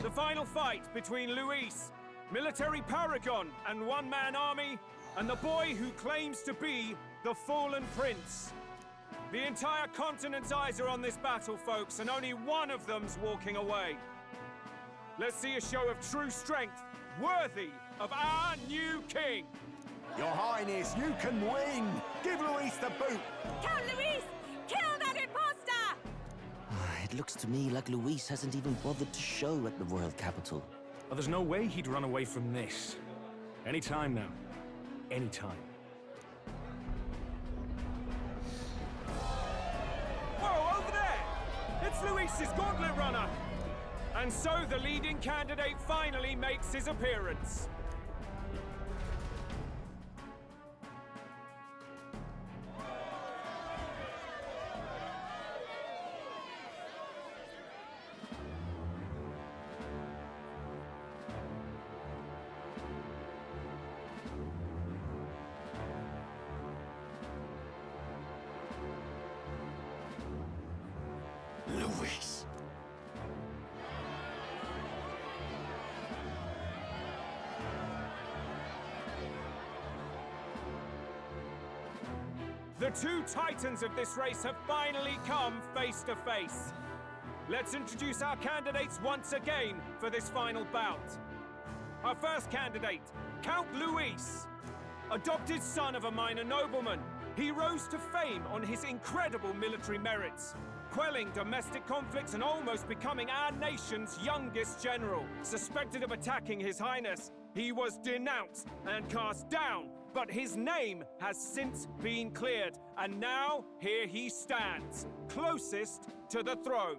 The final fight between Luis, military paragon and one-man army, and the boy who claims to be the fallen prince. The entire continent's eyes are on this battle, folks, and only one of them's walking away. Let's see a show of true strength, worthy of our new king.
Your Highness, you can win! Give Luis the boot!
Count Luis! Kill that imposter!
It looks to me like Luis hasn't even bothered to show at the royal capital.
Well, there's no way he'd run away from this. Any time now. Any time.
Whoa, over there! It's Luis's gauntlet runner! And so the leading candidate finally makes his appearance.
Luis.
The two titans of this race have finally come face to face. Let's introduce our candidates once again for this final bout. Our first candidate, Count Luis. Adopted son of a minor nobleman, he rose to fame on his incredible military merits, quelling domestic conflicts and almost becoming our nation's youngest general. Suspected of attacking His Highness, he was denounced and cast down, but his name has since been cleared, and now here he stands, closest to the throne.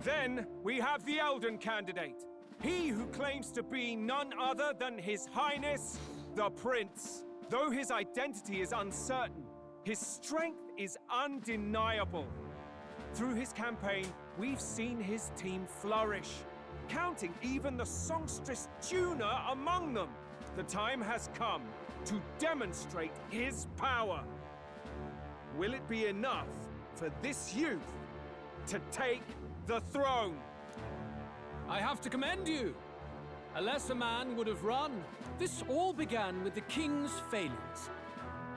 Then we have the Elden candidate, he who claims to be none other than His Highness, the Prince. Though his identity is uncertain, his strength is undeniable. Through his campaign, we've seen his team flourish, counting even the songstress Juna among them. The time has come to demonstrate his power. Will it be enough for this youth to take the throne?
I have to commend you. A lesser man would have run. This all began with the king's failures.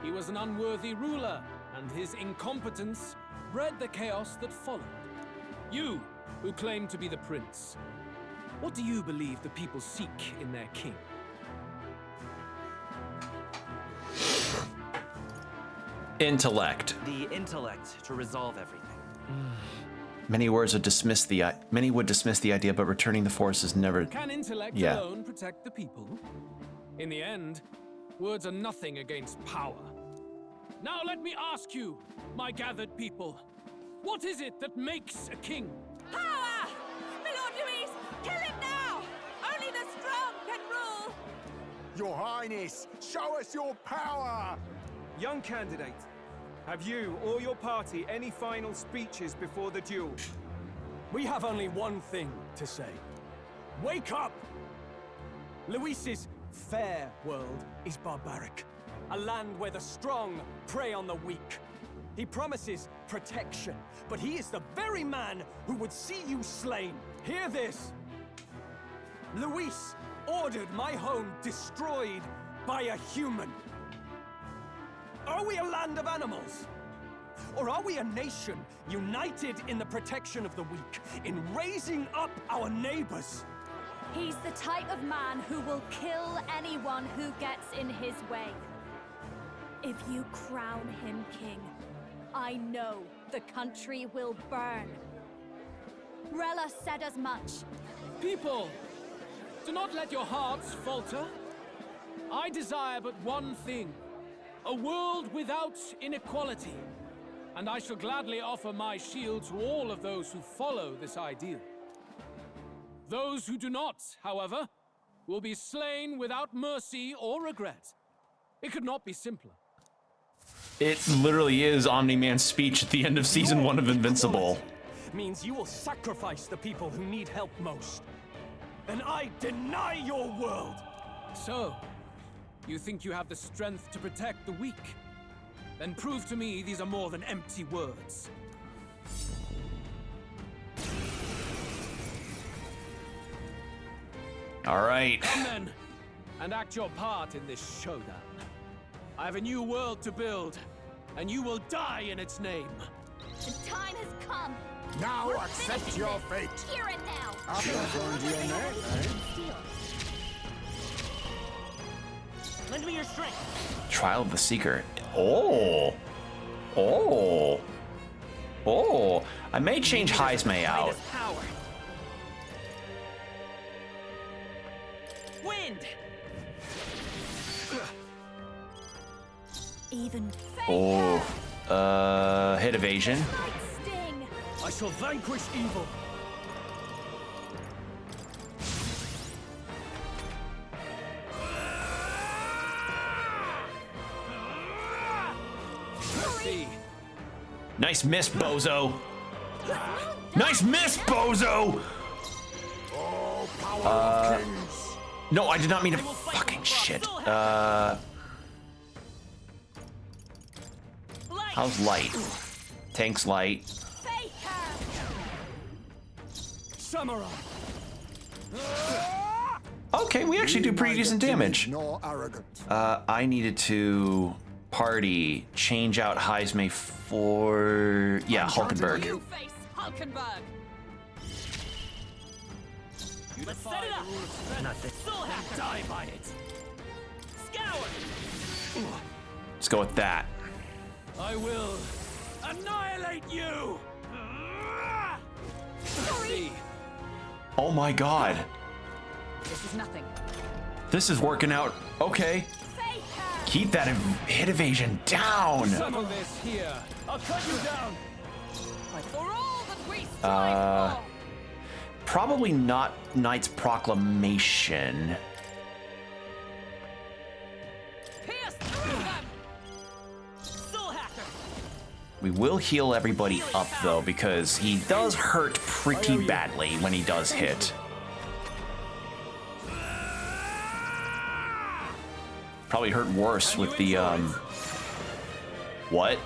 He was an unworthy ruler, and his incompetence bred the chaos that followed. You, who claim to be the prince, what do you believe the people seek in their king?
Intellect.
The intellect to resolve everything.
Many would dismiss the idea, but returning the force is never.
Can intellect alone protect the people? In the end, words are nothing against power. Now let me ask you, my gathered people, what is it that makes a king?
Power! My Lord Luis, kill him now! Only the strong can rule!
Your Highness, show us your power!
Young candidate, have you or your party any final speeches before the duel?
We have only one thing to say. Wake up! Luis's fair world is barbaric. A land where the strong prey on the weak. He promises protection, but he is the very man who would see you slain. Hear this. Luis ordered my home destroyed by a human. Are we a land of animals? Or are we a nation united in the protection of the weak, in raising up our neighbors?
He's the type of man who will kill anyone who gets in his way. If you crown him king, I know the country will burn. Rella said as much.
People, do not let your hearts falter. I desire but one thing, a world without inequality. And I shall gladly offer my shield to all of those who follow this ideal. Those who do not, however, will be slain without mercy or regret. It could not be simpler.
It literally is Omni-Man's speech at the end of season 1 of Invincible.
Means you will sacrifice the people who need help most. And I deny your world!
So, you think you have the strength to protect the weak? Then prove to me these are more than empty words.
All right.
Come then, and act your part in this showdown. I have a new world to build, and you will die in its name.
The time has come.
Now
We're
accept
finishing
your
this.
fate.
Hear it now.
Lend me your strength.
Trial of the Seeker. Oh. Oh. Oh. I may change Heismay out.
Power. Wind.
Even
Oh. Hit evasion.
sting.
I shall vanquish evil.
Nice miss, bozo. Nice miss, bozo. No, I did not mean to fucking shit. How's light? Tank's light.
Samurai.
Okay, we actually do pretty decent damage. I needed to party change out Heismay for Hulkenberg.
You face Hulkenberg.
You
Let's
defy
set it
the
up.
rule of strength.
Not this. Soul hacker.
Die by it.
Scour.
Let's go with that.
I will annihilate you. See.
Oh my god.
This is nothing.
This is working out. Okay. Keep that hit evasion down.
Some of this here.
I'll cut you down.
For all that we strive for.
Probably not Knight's Proclamation.
Pierce through them.
Soul hacker.
We will heal everybody up though, because he does hurt pretty badly when he does hit. Probably hurt worse with the what?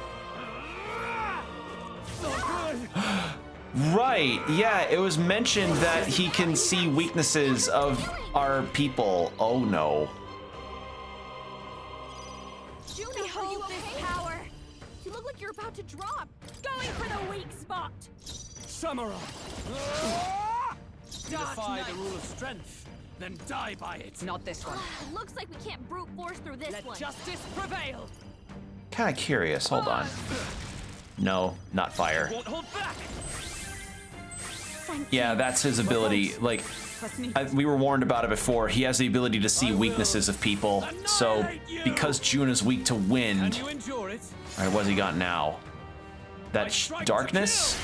Right, yeah, it was mentioned that he can see weaknesses of our people. Oh no.
Behold this power. You look like you're about to drop. Going for the weak spot.
Samurai.
You defy the rule of strength, then die by it.
Not this one.
Looks like we can't brute force through this
Let
one.
justice prevail.
Kind of curious. Hold on. No, not fire.
Won't hold back.
Yeah, that's his ability. Like, we were warned about it before. He has the ability to see weaknesses of people. So, because Juna's weak to wind... Alright, what's he got now? That darkness?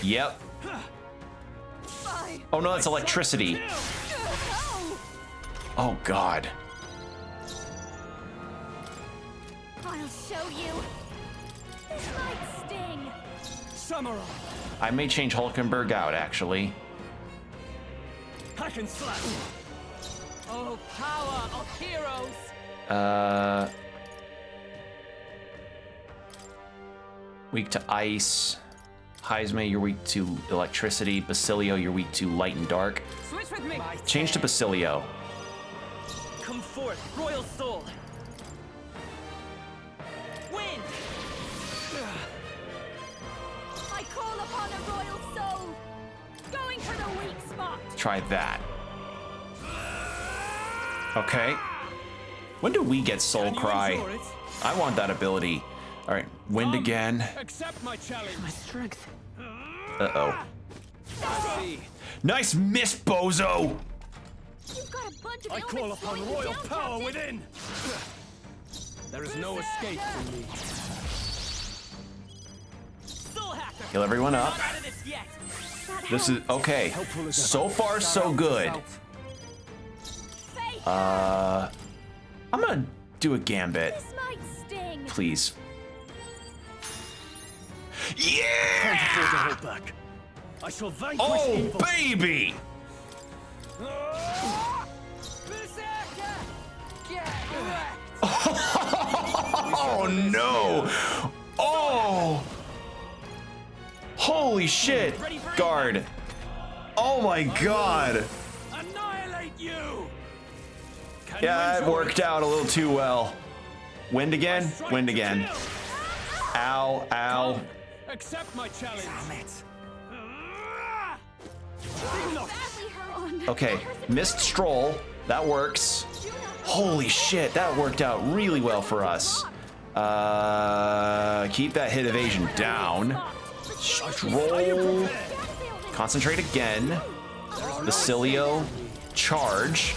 Yep. Oh no, that's electricity. Oh god.
I'll show you. This might sting.
Samurai.
I may change Hulkenberg out, actually.
Hack and slash.
Oh, power of heroes.
Weak to ice. Heisme, you're weak to electricity. Basilio, you're weak to light and dark.
Switch with me.
Change to Basilio.
Come forth, royal soul. Wind.
I call upon a royal soul. Going for the weak spot.
Try that. Okay. When do we get Soul Cry? I want that ability. All right, wind again.
Accept my challenge.
My strength.
Uh-oh. Nice miss, bozo!
You've got a bunch of
I call
elements
upon
slowing you
royal
down,
power
Captain.
within. There is no escape from me.
Soul hacker.
Heal everyone up.
Not out of this yet.
This is okay. So far, so good. I'm gonna do a gambit.
This might sting.
Please.
Can't afford to hold back. I shall vanquish
Oh,
evil.
baby! Oh, no! Oh! Holy shit! Guard. Oh my god!
Annihilate you.
Yeah, it worked out a little too well. Wind again? Wind again. Ow, ow.
Accept my challenge. Damn it.
Okay, missed stroll. That works. Holy shit, that worked out really well for us. Keep that hit evasion down. Stroll. Concentrate again. Basilio. Charge.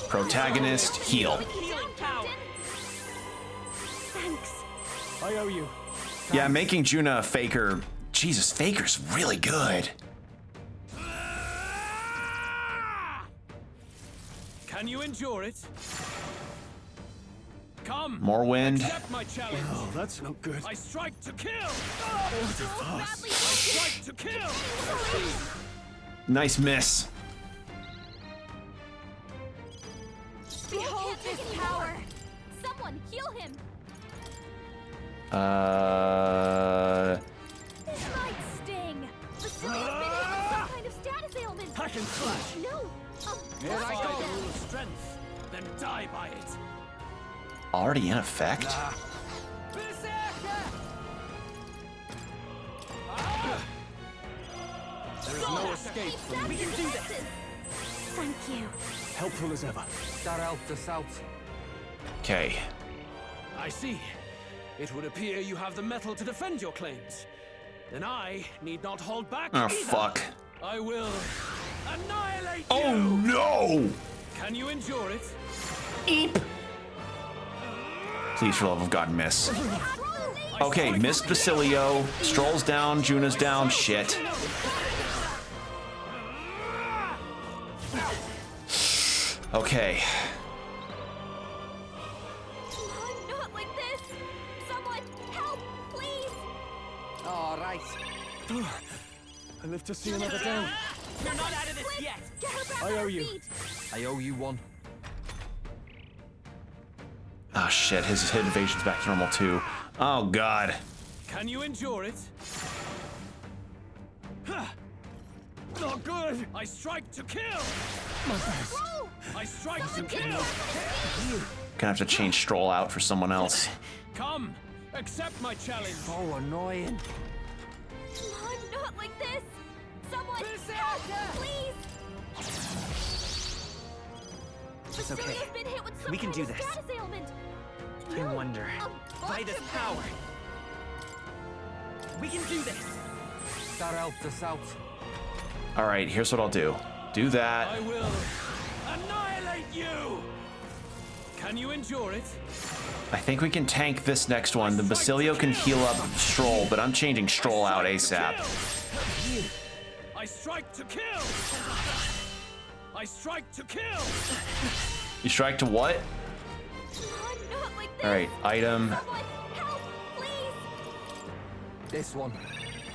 Protagonist. Heal.
Thanks.
I owe you.
Yeah, making Juna a faker. Jesus, faker's really good.
Can you endure it? Come.
More wind.
Accept my challenge. Oh, that's not good. I strike to kill. I strike to kill.
Nice miss.
Behold this power. Someone heal him. This might sting. Basilio's been hit with some kind of status ailment.
Hack and slash.
No.
Here I go. The rule of strength, then die by it.
Already in effect?
There is no escape from me. We can do this.
Thank you.
Helpful as ever.
That helped us out.
Okay.
I see. It would appear you have the metal to defend your claims. Then I need not hold back
Oh,
either.
fuck.
I will annihilate
Oh,
you.
no!
Can you endure it?
Eep. Please, for the love of God, miss. Okay, missed Basilio. Strolls down, Juna's down. Shit. Okay.
Not like this. Someone help, please.
All right.
I live to see another day.
You're not out of this yet.
Get her back
I
on
owe
her
you.
feet.
I owe you one.
Oh, shit. His hit evasion's back to normal, too. Oh, God.
Can you endure it? Not good. I strike to kill. My best. I strike to kill.
Gonna have to change Stroll out for someone else.
Come, accept my challenge.
So annoying.
Come on, not like this. Someone help, please.
It's okay.
Basilio's been hit with some
We can
kind
do
of
this.
status ailment.
I wonder. By this power, we can do this.
That helped us out.
All right, here's what I'll do. Do that.
I will annihilate you. Can you endure it?
I think we can tank this next one. The Basilio can heal up Stroll, but I'm changing Stroll out ASAP.
I strike to kill. I strike to kill.
You strike to what? All right, item.
This one.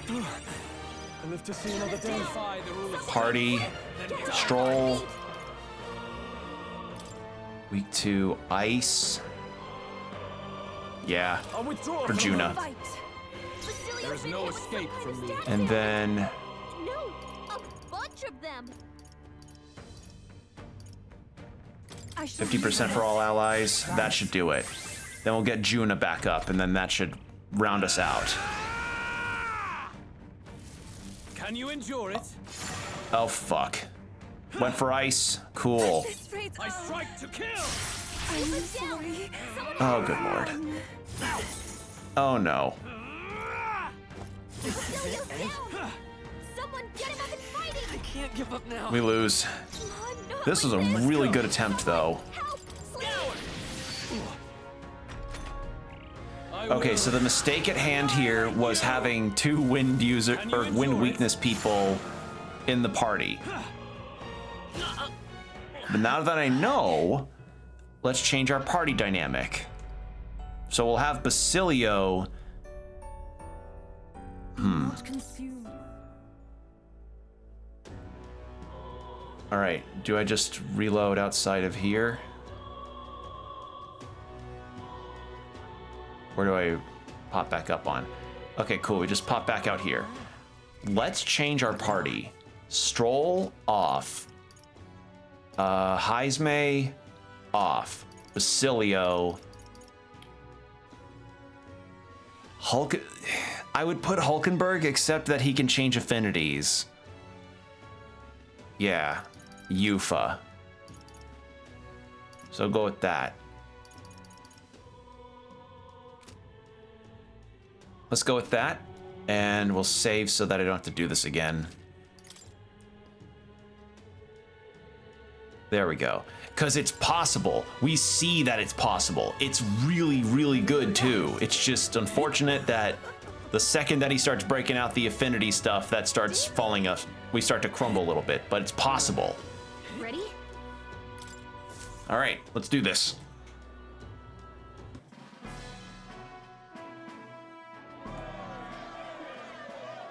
I live to see another day.
Party. Stroll. Weak to ice. Yeah, for Juna.
There is no escape from me.
And then
No, a bunch of them.
50% for all allies. That should do it. Then we'll get Juna back up, and then that should round us out.
Can you endure it?
Oh, fuck. Went for ice. Cool.
I strike to kill.
I'm sorry.
Oh, good lord. Oh, no.
Someone get him up and fighting.
I can't give up now.
We lose. This was a really good attempt, though. Okay, so the mistake at hand here was having 2 wind user or wind weakness people in the party. But now that I know, let's change our party dynamic. So we'll have Basilio. All right, do I just reload outside of here? Where do I pop back up on? Okay, cool, we just pop back out here. Let's change our party. Stroll off. Heisme off. Basilio. Hulk. I would put Hulkenberg, except that he can change affinities. Yeah, Yufa. So go with that. Let's go with that, and we'll save so that I don't have to do this again. There we go. Because it's possible. We see that it's possible. It's really, really good, too. It's just unfortunate that the second that he starts breaking out the affinity stuff, that starts falling us. We start to crumble a little bit, but it's possible.
Ready?
All right, let's do this.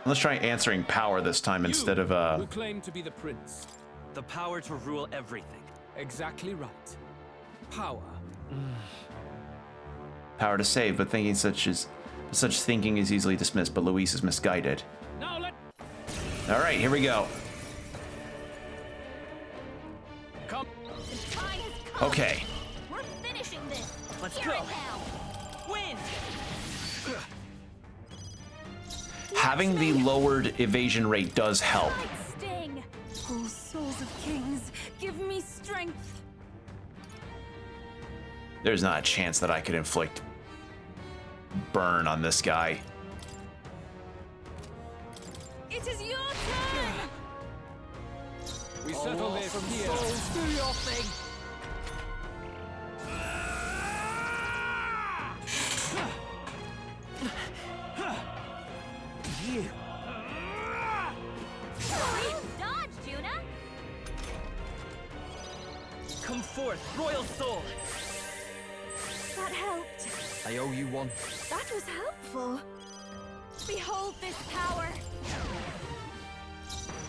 Let's try answering power this time instead of
Who claim to be the prince?
The power to rule everything.
Exactly right. Power.
power to save, but thinking such thinking is easily dismissed, but Luis is misguided.
Now let
All right, here we go.
come.
Okay.
We're finishing this.
Let's
Hear
go.
it now.
Win.
Having the lowered evasion rate does help.
Sting. Oh, souls of kings, give me strength.
There's not a chance that I could inflict burn on this guy.
It is your turn.
We settle this here.
Souls, do your thing.
Dodge, Juna.
Come forth, royal soul.
That helped.
I owe you one.
That was helpful.
Behold this power.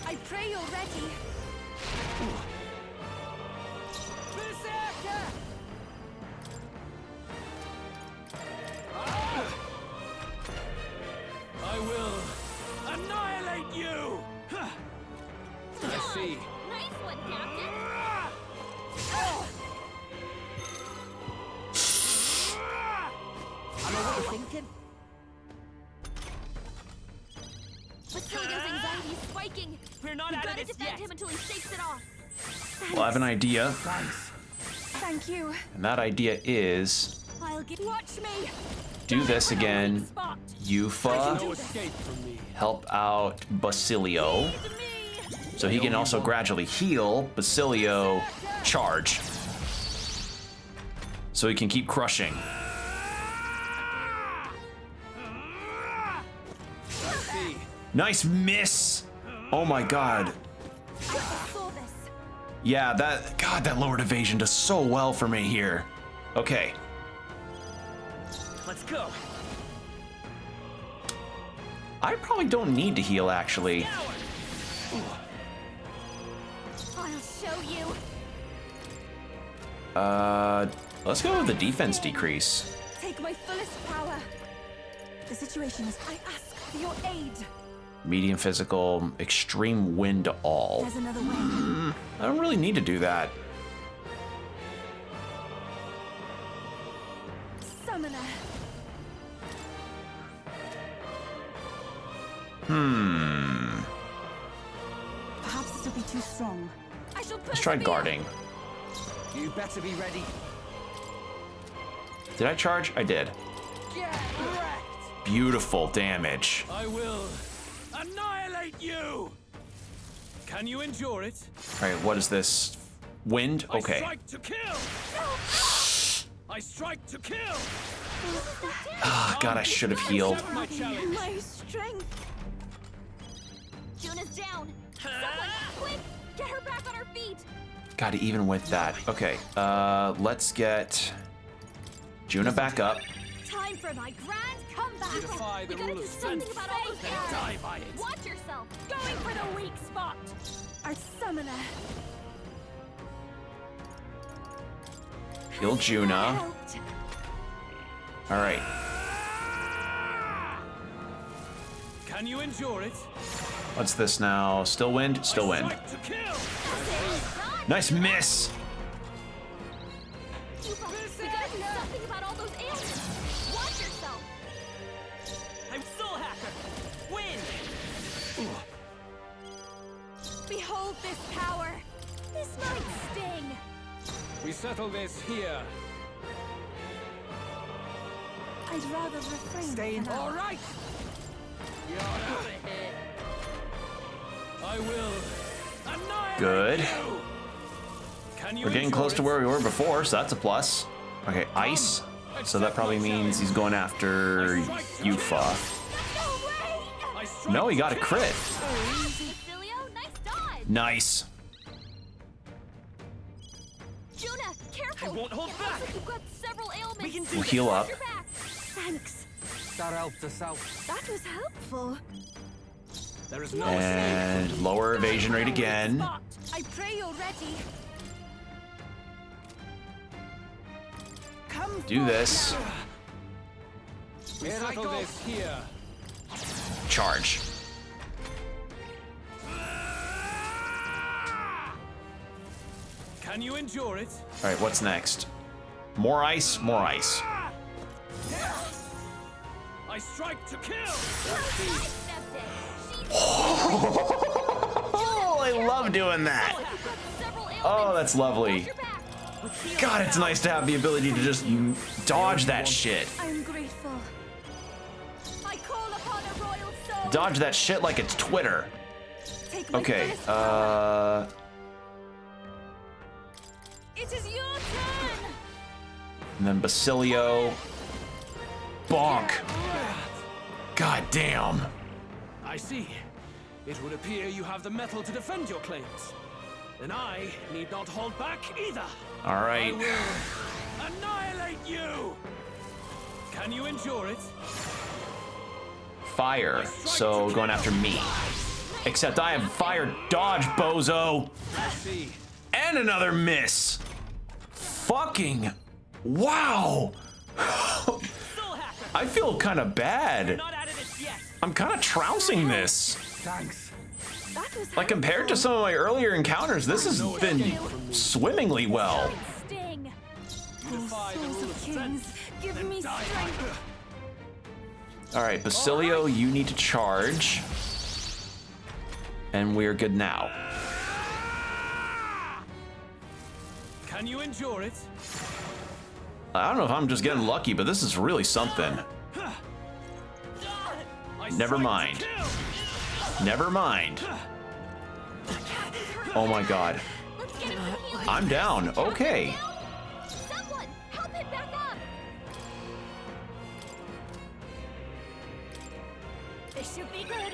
I pray you're ready.
Berserker! I will annihilate you! I see.
Nice one, Captain.
I know what you're thinking.
Basilio's anxiety is spiking.
We're not
We
out of
gotta
this
defend
yet.
him until he shakes it off.
Well, I have an idea,
Thank you.
and that idea is
I'll watch me.
Do this again. Yufa.
No escape from me.
Help out Basilio. So he can also gradually heal. Basilio, charge. So he can keep crushing. Nice miss. Oh my god. Yeah, that lowered evasion does so well for me here. Okay.
Let's go.
I probably don't need to heal, actually.
I'll show you.
Let's go with the defense decrease.
Take my fullest power. The situation is, I ask for your aid.
Medium physical, extreme wind to all.
There's another way.
I don't really need to do that.
Summoner. Perhaps this will be too strong.
I shall
Let's try guarding.
You better be ready.
Did I charge? I did.
Get wrecked.
Beautiful damage.
I will annihilate you. Can you endure it?
All right, what is this? Wind?
I
Okay.
strike to kill. I strike to kill.
Ah, God, I should have healed.
My challenge.
My strength. Juna's down. Someone, quick! Get her back on her feet.
God, even with that. Okay, let's get Juna back up.
Time for my grand comeback.
You defy the
We gotta
rule
do
of
something
strength,
about all those
then
arrows.
die by it.
Watch yourself. Going for the weak spot.
Our summoner.
Heal Juna.
Helped.
All right.
Can you endure it?
What's this now? Still wind? Still wind.
Strike to kill.
Nice miss.
We gotta do something about all those ailments. Watch yourself.
I'm Soul Hacker. Win.
Behold this power. This might sting.
We settle this here.
I'd rather refrain.
Stay in.
for now.
All right.
You're out of here.
I will annihilate
Good.
you. Can you
We're getting
endure
close to
it?
where we were before, so that's a plus. Okay, ice. So that probably means he's going after Yufa.
I strike
No, he got a
to
crit.
Basilio, nice dodge.
Nice.
Juna, careful.
I won't hold
It looks
back.
like you've got several ailments.
We can do
We'll
this.
heal up.
Your back.
Thanks.
That helped us out.
That was helpful.
There is no
And lower evasion rate again.
I pray you're ready. Come
Do
forth
this.
now.
We settle this here.
Charge.
Can you endure it?
All right, what's next? More ice, more ice.
I strike to kill.
Oh, I love doing that. Oh, that's lovely. God, it's nice to have the ability to just dodge that shit.
I'm grateful.
I call upon a royal soul.
Dodge that shit like it's Twitter.
Take my
Okay,
fullest power.
It is your turn.
And then Basilio. Bonk. God damn.
I see. It would appear you have the metal to defend your claims. Then I need not hold back either.
All
I
right.
will annihilate you. Can you endure it?
Fire. So going after me. Except I have fire dodge, bozo.
I see.
And another miss. Fucking wow. I feel kind of bad.
Not out of this yet.
I'm kind of trouncing this.
Thanks.
That was
Like compared to some of my earlier encounters, this has been swimmingly well.
Sting.
Oh, souls of kings, give me strength.
All right, Basilio, you need to charge. And we're good now.
Can you endure it?
I don't know if I'm just getting lucky, but this is really something. Never mind. Never mind. Oh my god. I'm down. Okay.
Someone, help him back up! This should be good.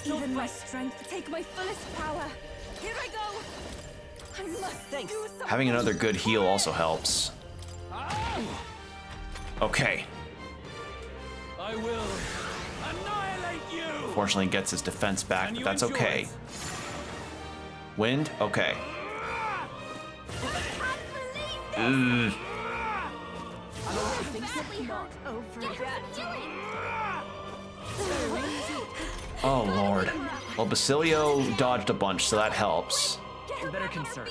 Even my strength, take my fullest power. Here I go. I must do something.
Having another good heal also helps. Okay.
I will annihilate you.
Fortunately, gets his defense back, but that's okay. Wind? Okay. Ugh. Oh lord. Well, Basilio dodged a bunch, so that helps.
Better conserve.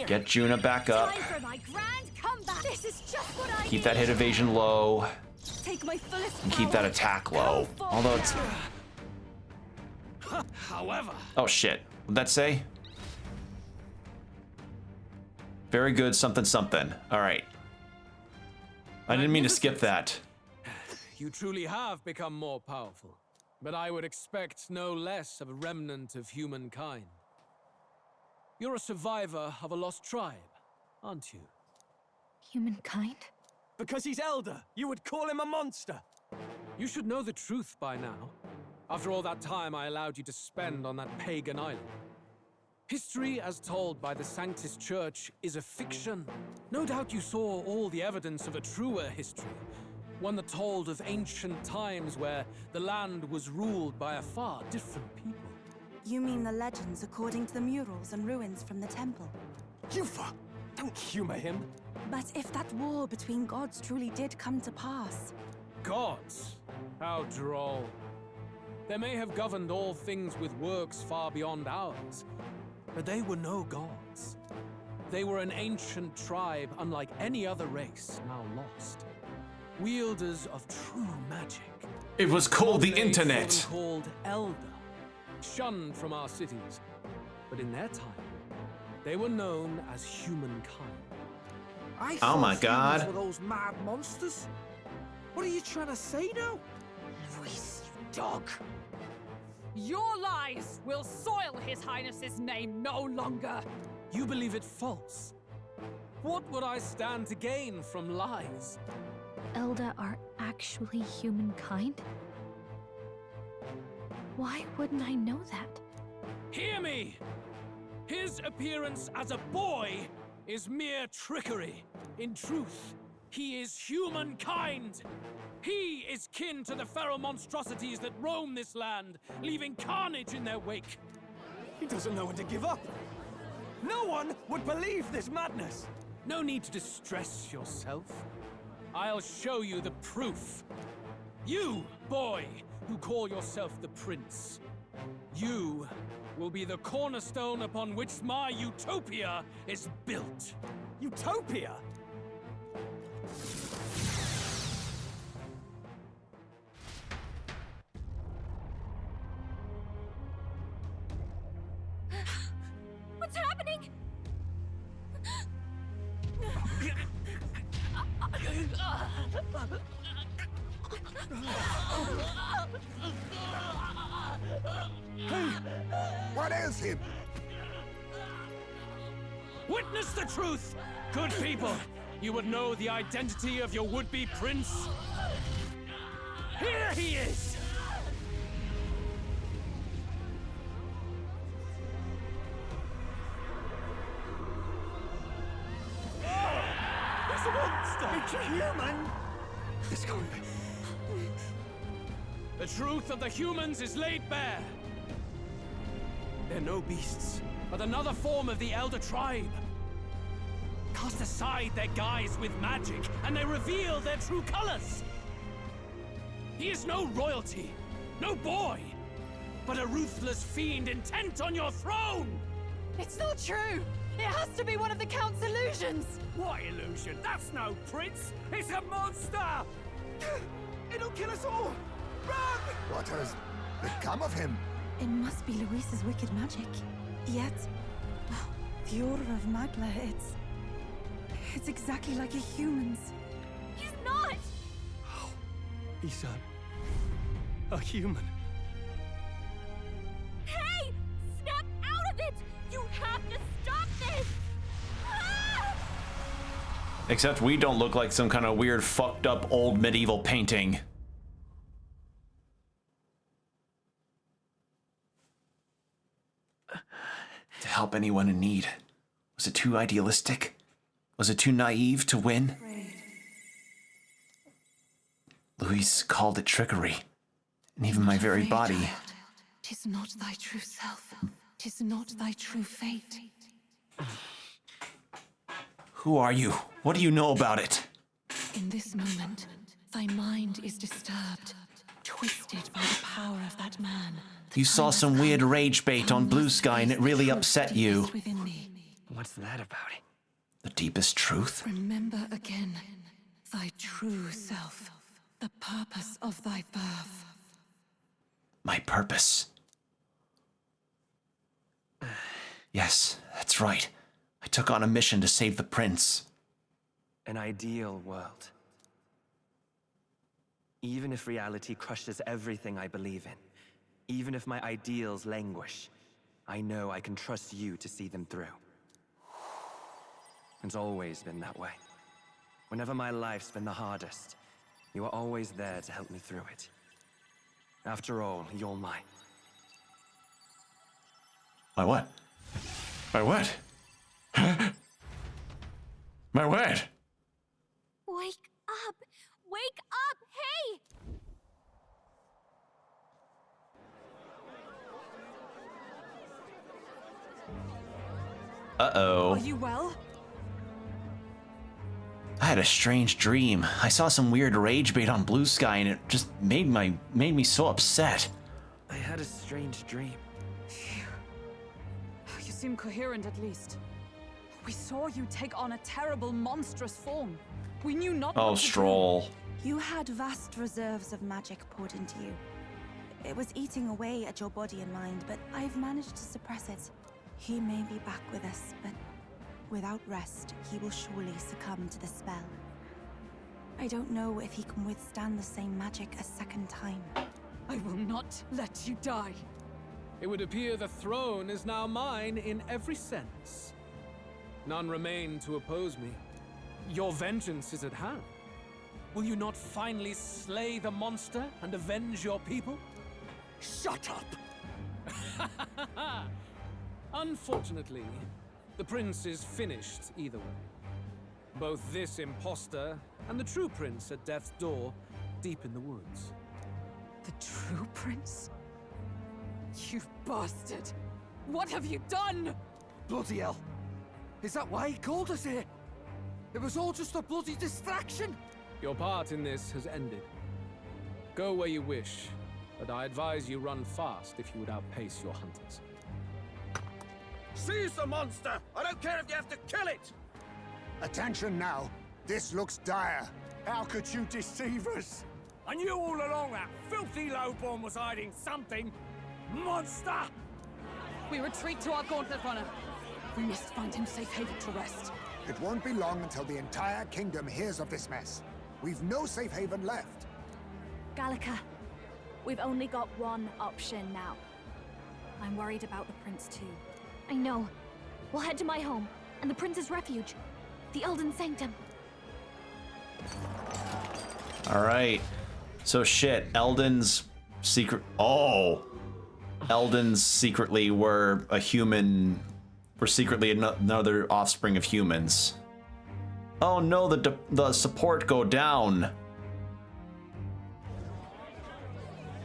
Get Juna back up. Keep that hit evasion low.
Take my fullest
And keep that attack low. Although it's...
However...
Oh shit. What'd that say? Very good, something something. Alright. I didn't mean to skip that.
You truly have become more powerful. But I would expect no less of a remnant of humankind. You're a survivor of a lost tribe, aren't you?
Humankind?
Because he's elder, you would call him a monster.
You should know the truth by now. After all that time I allowed you to spend on that pagan island. History, as told by the Sanctus Church, is a fiction. No doubt you saw all the evidence of a truer history. One that told of ancient times where the land was ruled by a far different people.
You mean the legends according to the murals and ruins from the temple?
Yufa! Don't humor him.
But if that war between gods truly did come to pass...
Gods? How droll. They may have governed all things with works far beyond ours, but they were no gods. They were an ancient tribe unlike any other race now lost. Wielders of true magic.
It was called the internet.
Called Elder, shunned from our cities, but in their time, they were known as humankind.
Oh my god.
Were those mad monsters? What are you trying to say now?
Luis, you dog. Your lies will soil His Highness's name no longer.
You believe it false? What would I stand to gain from lies?
Elder are actually humankind? Why wouldn't I know that?
Hear me! His appearance as a boy is mere trickery. In truth, he is humankind. He is kin to the feral monstrosities that roam this land, leaving carnage in their wake.
He doesn't know when to give up. No one would believe this madness.
No need to distress yourself. I'll show you the proof. You, boy, who call yourself the Prince. You will be the cornerstone upon which my utopia is built.
Utopia?
What's happening?
Hey, what is him?
Witness the truth, good people. You would know the identity of your would-be prince. Here he is!
It's a monster! It's a human!
It's going.
The truth of the humans is laid bare. They're no beasts, but another form of the Elder Tribe. Cast aside their guise with magic, and they reveal their true colors. He is no royalty, no boy, but a ruthless fiend intent on your throne!
It's not true! It has to be one of the Count's illusions!
What illusion? That's no prince! It's a monster! It'll kill us all! Run!
What has become of him?
It must be Luis's wicked magic. Yet, the aura of Magla, it's... It's exactly like a human's.
He's not!
He's a human.
Hey! Snap out of it! You have to stop this! Ah!
Except we don't look like some kind of weird, fucked up old medieval painting. To help anyone in need. Was it too idealistic? Was it too naive to win? Luis called it trickery. And even my very body.
Tis not thy true self. Tis not thy true fate.
Who are you? What do you know about it?
In this moment, thy mind is disturbed, twisted by the power of that man.
You saw some weird rage bait on Blue Sky and it really upset you.
What's that about?
The deepest truth?
Remember again thy true self, the purpose of thy birth.
My purpose. Yes, that's right. I took on a mission to save the prince.
An ideal world. Even if reality crushes everything I believe in, even if my ideals languish, I know I can trust you to see them through. It's always been that way. Whenever my life's been the hardest, you are always there to help me through it. After all, you're mine.
My what? My what? My what?
Wake up! Wake up! Hey!
Uh-oh.
Are you well?
I had a strange dream. I saw some weird rage bait on Blue Sky and it just made me so upset.
I had a strange dream.
You seem coherent at least. We saw you take on a terrible, monstrous form. We knew not
Oh,
what to do.
Stroll.
You had vast reserves of magic poured into you. It was eating away at your body and mind, but I've managed to suppress it. He may be back with us, but without rest, he will surely succumb to the spell. I don't know if he can withstand the same magic a second time.
I will not let you die.
It would appear the throne is now mine in every sense. None remain to oppose me. Your vengeance is at hand. Will you not finally slay the monster and avenge your people?
Shut up!
Unfortunately, the prince is finished either way. Both this imposter and the true prince at death's door, deep in the woods.
The true prince? You bastard! What have you done?
Bloody hell! Is that why he called us here? It was all just a bloody distraction!
Your part in this has ended. Go where you wish, but I advise you run fast if you would outpace your hunters.
Seize the monster! I don't care if you have to kill it! Attention now. This looks dire. How could you deceive us?
I knew all along that filthy lowborn was hiding something. Monster!
We retreat to our gauntlet runner. We must find him safe haven to rest.
It won't be long until the entire kingdom hears of this mess. We've no safe haven left.
Gallica, we've only got one option now. I'm worried about the prince too.
I know. We'll head to my home, and the prince's refuge. The Elden Sanctum.
Alright. So shit, Eldon's secret... Oh! Eldons secretly were a human... Were secretly another offspring of humans. Oh no, the support go down.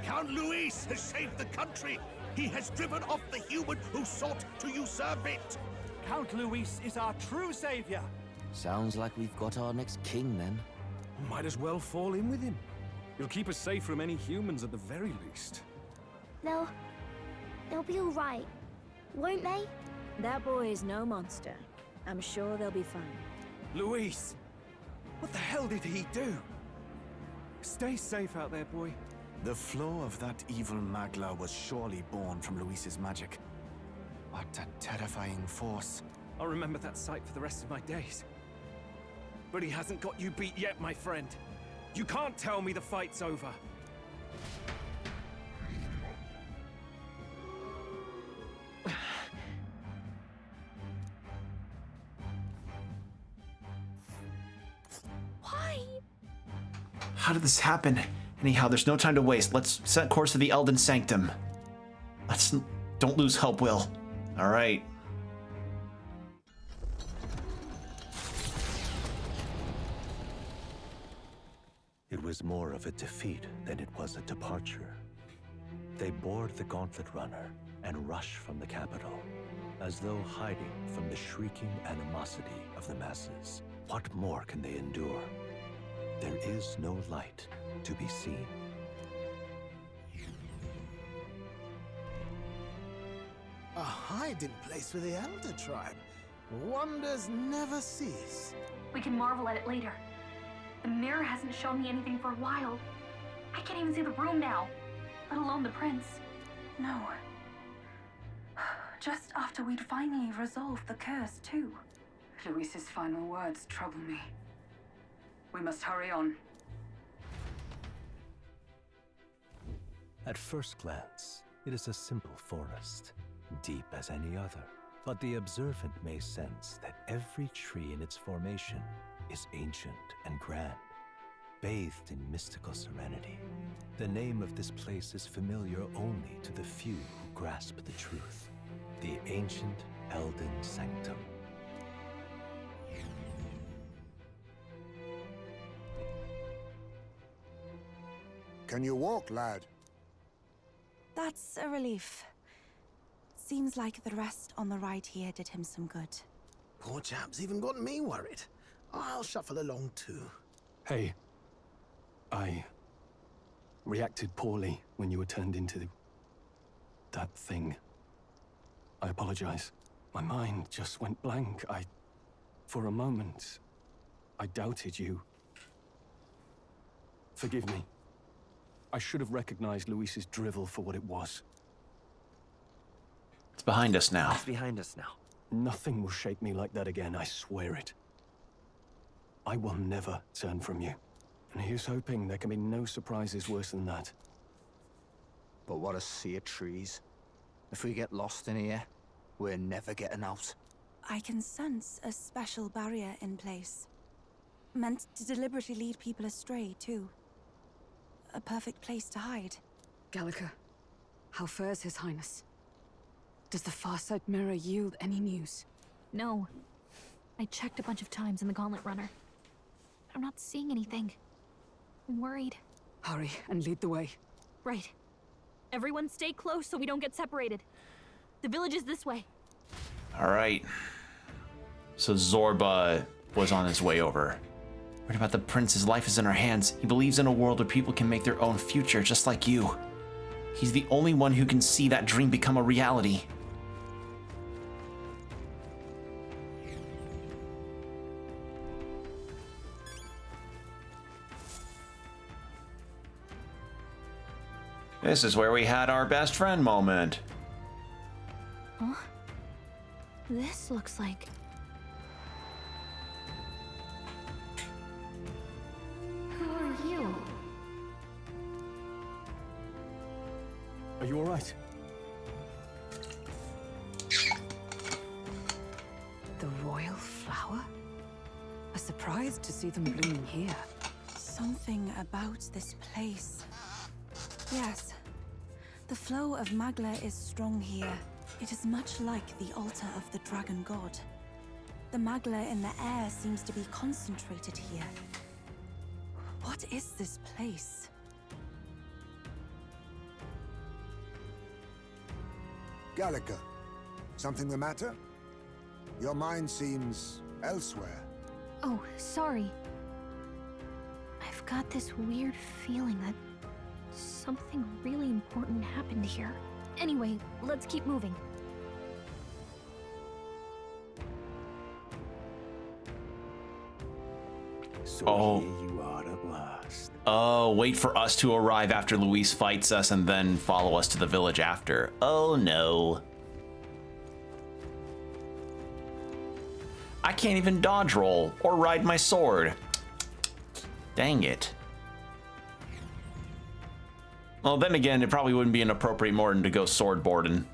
Count Luis has saved the country. He has driven off the human who sought to usurp it.
Count Luis is our true savior.
Sounds like we've got our next king, then.
Might as well fall in with him. He'll keep us safe from any humans at the very least.
They'll be all right, won't they?
That boy is no monster. I'm sure they'll be fine.
Luis! What the hell did he do? Stay safe out there, boy.
The flow of that evil Magla was surely born from Luis's magic. What a terrifying force.
I'll remember that sight for the rest of my days.
But he hasn't got you beat yet, my friend. You can't tell me the fight's over.
Why?
How did this happen? Anyhow, there's no time to waste. Let's set course to the Elden Sanctum. Don't lose hope, Will. All right.
It was more of a defeat than it was a departure. They board the gauntlet runner and rush from the capital, as though hiding from the shrieking animosity of the masses. What more can they endure? There is no light to be seen.
A hiding place for the Elder Tribe. Wonders never cease.
We can marvel at it later. The mirror hasn't shown me anything for a while. I can't even see the room now, let alone the prince.
No. Just after we'd finally resolved the curse, too.
Luis's final words trouble me. We must hurry on.
At first glance, it is a simple forest, deep as any other. But the observant may sense that every tree in its formation is ancient and grand, bathed in mystical serenity. The name of this place is familiar only to the few who grasp the truth. The ancient Elden Sanctum.
Can you walk, lad?
That's a relief. Seems like the rest on the ride here did him some good.
Poor chap's even got me worried. I'll shuffle along too.
Hey, I reacted poorly when you were turned into that thing. I apologize. My mind just went blank. For a moment, I doubted you. Forgive me. I should have recognized Luis's drivel for what it was.
It's behind us now.
It's behind us now.
Nothing will shake me like that again, I swear it. I will never turn from you. And here's hoping there can be no surprises worse than that.
But what a sea of trees. If we get lost in here, we're never getting out.
I can sense a special barrier in place. Meant to deliberately lead people astray, too. A perfect place to hide.
Gallica, how fares His Highness? Does the Farsight mirror yield any news?
No. I checked a bunch of times in the Gauntlet Runner. I'm not seeing anything. I'm worried.
Hurry and lead the way.
Right. Everyone stay close so we don't get separated. The village is this way.
All right. So Zorba was on his way over. What about the prince's life is in our hands? He believes in a world where people can make their own future, just like you. He's the only one who can see that dream become a reality. This is where we had our best friend moment.
Huh? This looks like... Who are you?
Are you all right?
The royal flower? A surprise to see them blooming here.
Something about this place. Yes. The flow of Magla is strong here. It is much like the altar of the dragon god. The Magla in the air seems to be concentrated here. What is this place?
Gallica, something the matter? Your mind seems elsewhere.
Oh, sorry. I've got this weird feeling that something really important happened here. Anyway, let's keep moving.
So here you are at last.
Oh, wait for us to arrive after Luis fights us and then follow us to the village after. Oh no. I can't even dodge roll or ride my sword. Dang it. Well, then again, it probably wouldn't be an appropriate more than to go swordboarding.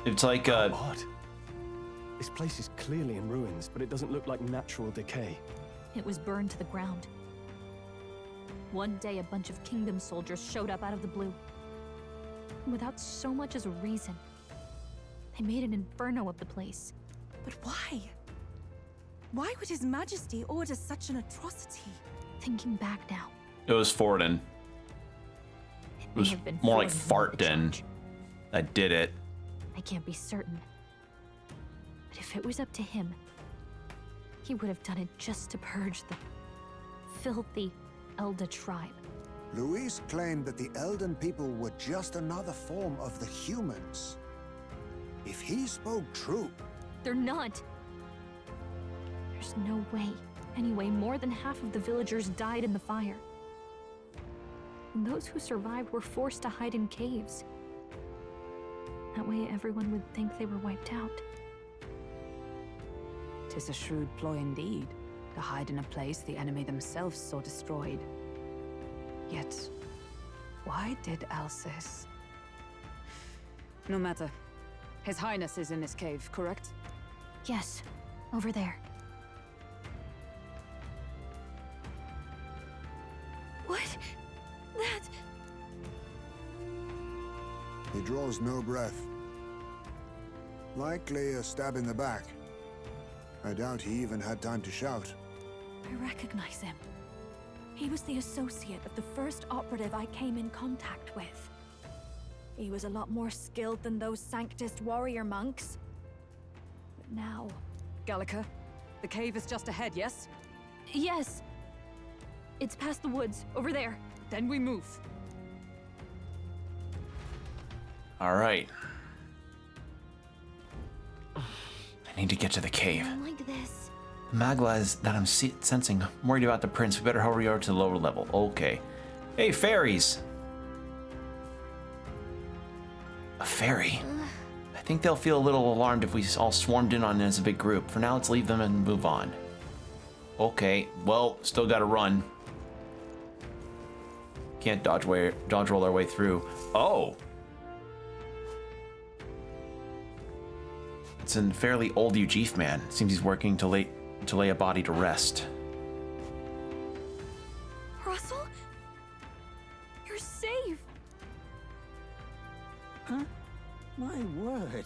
It's like
Odd. This place is clearly in ruins, but it doesn't look like natural decay.
It was burned to the ground. One day, a bunch of kingdom soldiers showed up out of the blue. Without so much as a reason. They made an inferno of the place.
But why? Why would His Majesty order such an atrocity?
Thinking back now.
It was Forden. It was more like Fartden that did it.
I can't be certain. But if it was up to him, he would have done it just to purge the filthy Elda tribe.
Luis claimed that the Elden people were just another form of the humans. If he spoke true...
They're not. There's no way. Anyway, more than half of the villagers died in the fire. And those who survived were forced to hide in caves. That way everyone would think they were wiped out.
'Tis a shrewd ploy indeed, to hide in a place the enemy themselves saw destroyed. Yet, why did Alcis? No matter. His Highness is in this cave, correct?
Yes, over there.
What? That...
He draws no breath. Likely a stab in the back. I doubt he even had time to shout.
I recognize him. He was the associate of the first operative I came in contact with. He was a lot more skilled than those Sanctist warrior monks. But now...
Gallica, the cave is just ahead, yes?
Yes. It's past the woods, over there.
Then we move.
All right. I need to get to the cave.
I like this.
Magla is that I'm sensing. I'm worried about the prince. We better hurry over to the lower level. Okay. Hey, fairies. A fairy? I think they'll feel a little alarmed if we all swarmed in on it as a big group. For now, let's leave them and move on. Okay, well, still gotta run. Can't dodge roll our way through. Oh! It's a fairly old Ujif man. Seems he's working to lay a body to rest.
Russell? You're safe!
Huh? My word.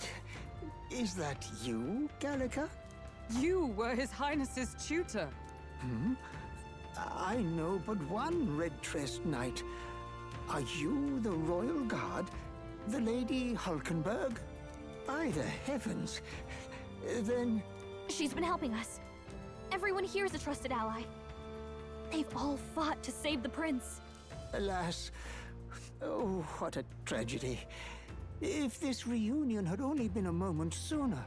Is that you, Gallica?
You were His Highness's tutor.
Hmm? I know but one red-tressed knight. Are you the royal guard? The Lady Hulkenberg? By the heavens. Then...
She's been helping us. Everyone here is a trusted ally. They've all fought to save the prince.
Alas. Oh, what a tragedy. If this reunion had only been a moment sooner.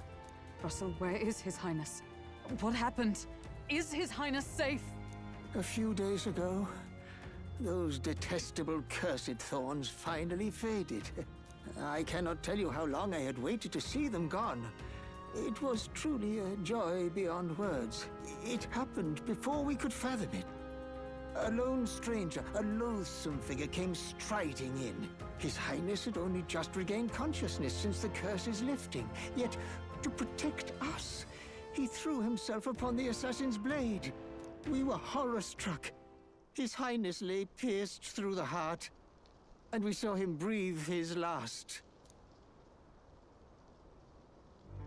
Russell, where is His Highness? What happened? Is His Highness safe?
A few days ago, those detestable cursed thorns finally faded. I cannot tell you how long I had waited to see them gone. It was truly a joy beyond words. It happened before we could fathom it. A lone stranger, a loathsome figure came striding in. His Highness had only just regained consciousness since the curse's lifting. Yet, to protect us, he threw himself upon the assassin's blade. We were horror-struck. His Highness lay pierced through the heart, and we saw him breathe his last.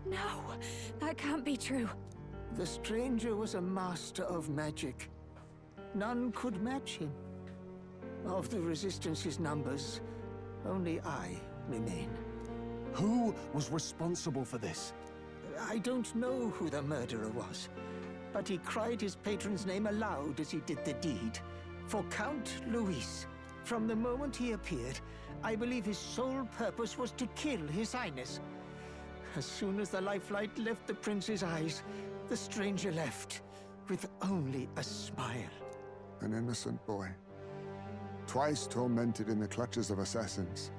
No, that can't be true.
The stranger was a master of magic. None could match him. Of the Resistance's numbers, only I remain.
Who was responsible for this?
I don't know who the murderer was, but he cried his patron's name aloud as he did the deed. For Count Luis, from the moment he appeared, I believe his sole purpose was to kill His Highness. As soon as the lifelight left the prince's eyes, the stranger left, with only a smile.
An innocent boy. Twice tormented in the clutches of assassins.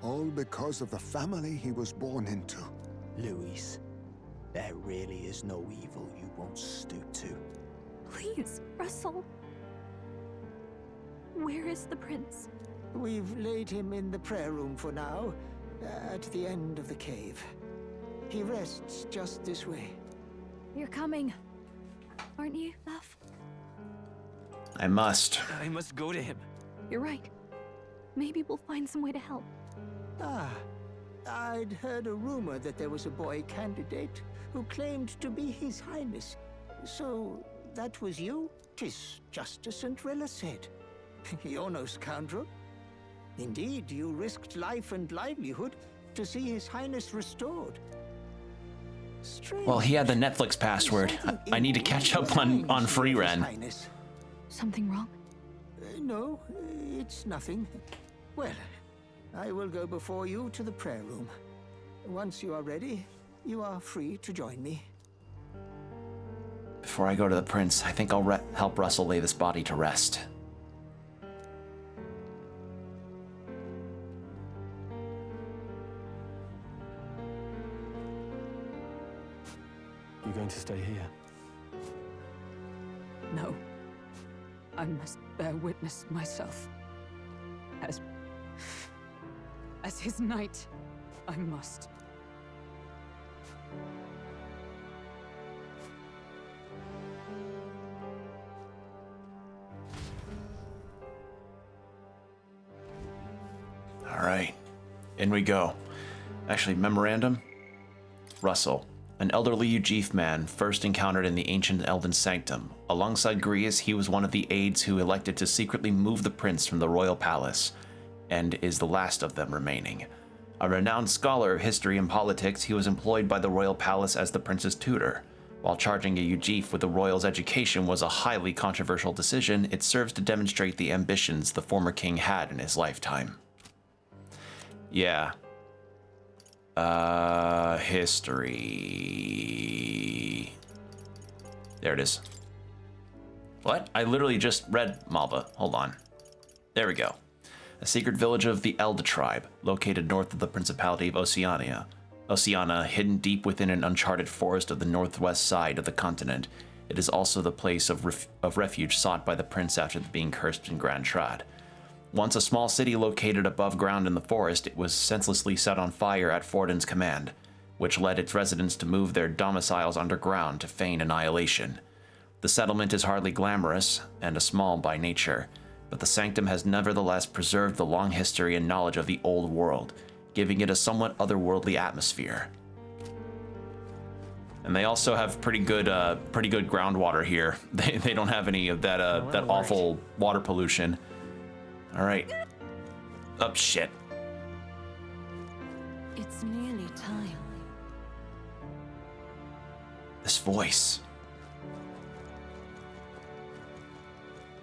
All because of the family he was born into.
Luis, there really is no evil you won't stoop to.
Please, Russell. Where is the prince?
We've laid him in the prayer room for now, at the end of the cave. He rests just this way.
You're coming, aren't you, love?
I must.
I must go to him.
You're right. Maybe we'll find some way to help.
Ah, I'd heard a rumor that there was a boy candidate who claimed to be His Highness. So, that was you? 'Tis just as Cinderella said. You're no scoundrel. Indeed, you risked life and livelihood to see His Highness restored. Strange.
Well, he had the Netflix password. I need to catch up on Free Ren.
Something wrong?
No, it's nothing. Well, I will go before you to the prayer room. Once you are ready, you are free to join me.
Before I go to the prince, I think I'll help Russell lay this body to rest.
You going to stay here?
No. I must bear witness myself. As his knight, I must.
All right, in we go. Actually, memorandum. Russell, an elderly Ujif man first encountered in the ancient Elden Sanctum. Alongside Grius, he was one of the aides who elected to secretly move the prince from the royal palace, and is the last of them remaining. A renowned scholar of history and politics, he was employed by the royal palace as the prince's tutor. While charging a Ujif with the royal's education was a highly controversial decision, it serves to demonstrate the ambitions the former king had in his lifetime. Yeah. History. There it is. What? I literally just read Malva. Hold on. There we go. A secret village of the Elda tribe, located north of the Principality of Oceania. Oceania, hidden deep within an uncharted forest of the northwest side of the continent. It is also the place of refuge sought by the prince after being cursed in Grand Trad. Once a small city located above ground in the forest, it was senselessly set on fire at Forden's command, which led its residents to move their domiciles underground to feign annihilation. The settlement is hardly glamorous and small by nature, but the Sanctum has nevertheless preserved the long history and knowledge of the old world, giving it a somewhat otherworldly atmosphere. And they also have pretty good groundwater here. They don't have any of that that awful water pollution. All right. Oh shit.
It's nearly time.
This voice.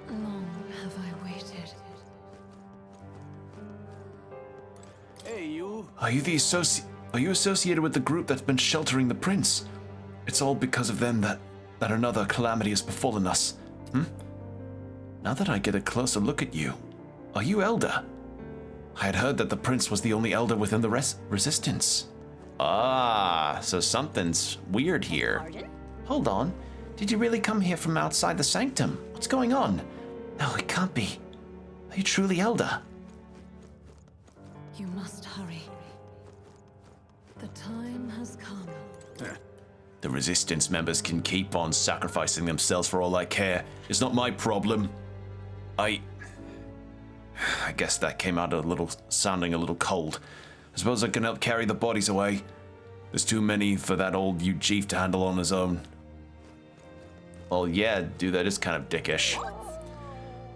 Long have I waited.
Hey, you.
Are you associated with the group that's been sheltering the prince? It's all because of them that another calamity has befallen us. Now that I get a closer look at you, are you Elder? I had heard that the prince was the only Elder within the resistance. Ah, so something's weird here.
Pardon?
Hold on. Did you really come here from outside the Sanctum? What's going on? No, it can't be. Are you truly Elder?
You must hurry. The time has come.
The Resistance members can keep on sacrificing themselves for all I care. It's not my problem. I guess that came out sounding a little cold. I suppose I can help carry the bodies away. There's too many for that old Ujif to handle on his own. Well, yeah, dude, that is kind of dickish.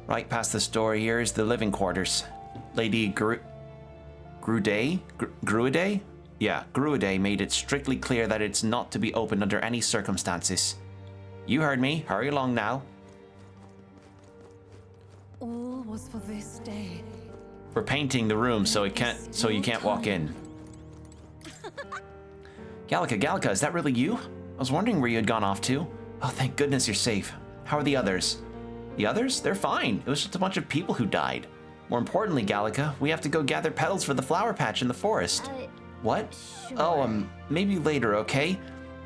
Right past this door here is the living quarters. Lady Gruidae? Yeah, Gruidae made it strictly clear that it's not to be opened under any circumstances. You heard me. Hurry along now.
All was for this day.
We're painting the room so you can't walk in. Gallica, is that really you? I was wondering where you had gone off to. Oh, thank goodness you're safe. How are the others? The others? They're fine. It was just a bunch of people who died. More importantly, Gallica, we have to go gather petals for the flower patch in the forest. What?
Sure.
Oh, maybe later, okay?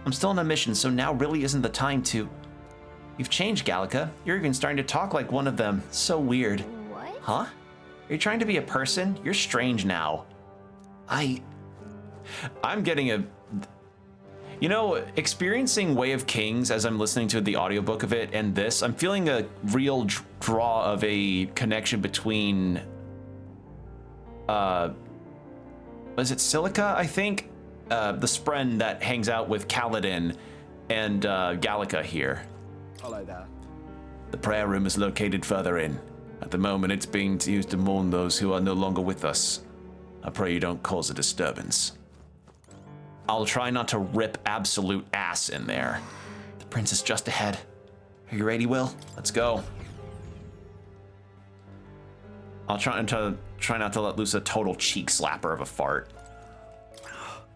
I'm still on a mission, so now really isn't the time to... You've changed, Gallica. You're even starting to talk like one of them. So weird.
What?
Huh? Are you trying to be a person? You're strange now. I'm getting a... You know, experiencing Way of Kings as I'm listening to the audiobook of it and this, I'm feeling a real draw of a connection between... Was it Silica, I think? The Spren that hangs out with Kaladin and Gallica here.
Hello there.
The prayer room is located further in. At the moment, it's being used to mourn those who are no longer with us. I pray you don't cause a disturbance. I'll try not to rip absolute ass in there. The prince is just ahead. Are you ready, Will? Let's go. I'll try not to let loose a total cheek slapper of a fart.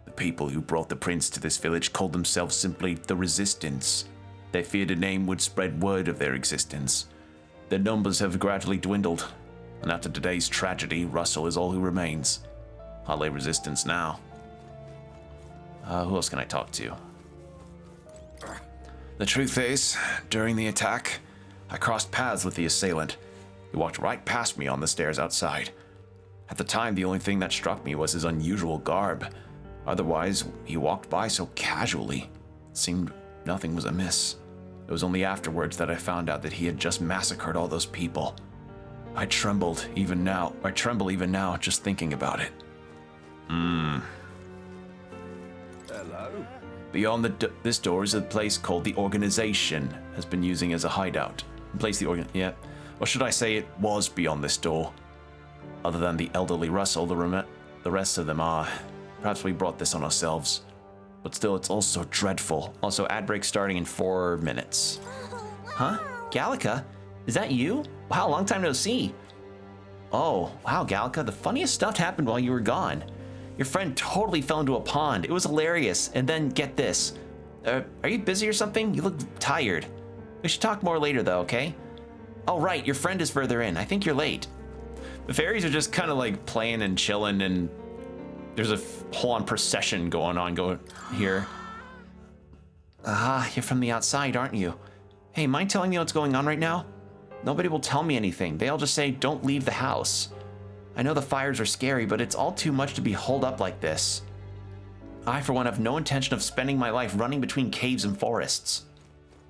The people who brought the prince to this village called themselves simply the Resistance. They feared a name would spread word of their existence. Their numbers have gradually dwindled, and after today's tragedy, Russell is all who remains. I'll lay resistance now. Who else can I talk to? The truth is, during the attack, I crossed paths with the assailant. He walked right past me on the stairs outside. At the time, the only thing that struck me was his unusual garb. Otherwise, he walked by so casually. It seemed nothing was amiss. It was only afterwards that I found out that he had just massacred all those people. I tremble even now just thinking about it.
Hello.
Beyond this door is a place called the Organization, has been using as a hideout. Or should I say it was beyond this door? Other than the elderly Russell, the rest of them are. Perhaps we brought this on ourselves. But still, it's all so dreadful. Also, ad break starting in 4 minutes. Huh? Gallica? Is that you? Wow, long time no see. Oh, wow, Gallica, the funniest stuff happened while you were gone. Your friend totally fell into a pond. It was hilarious. And then, get this. Are you busy or something? You look tired. We should talk more later, though, okay? Oh, right, your friend is further in. I think you're late. The fairies are just kind of like playing and chilling, and there's a whole-on procession going on here. You're from the outside, aren't you? Hey, mind telling me what's going on right now? Nobody will tell me anything. They all just say, don't leave the house. I know the fires are scary, but it's all too much to be holed up like this. I, for one, have no intention of spending my life running between caves and forests.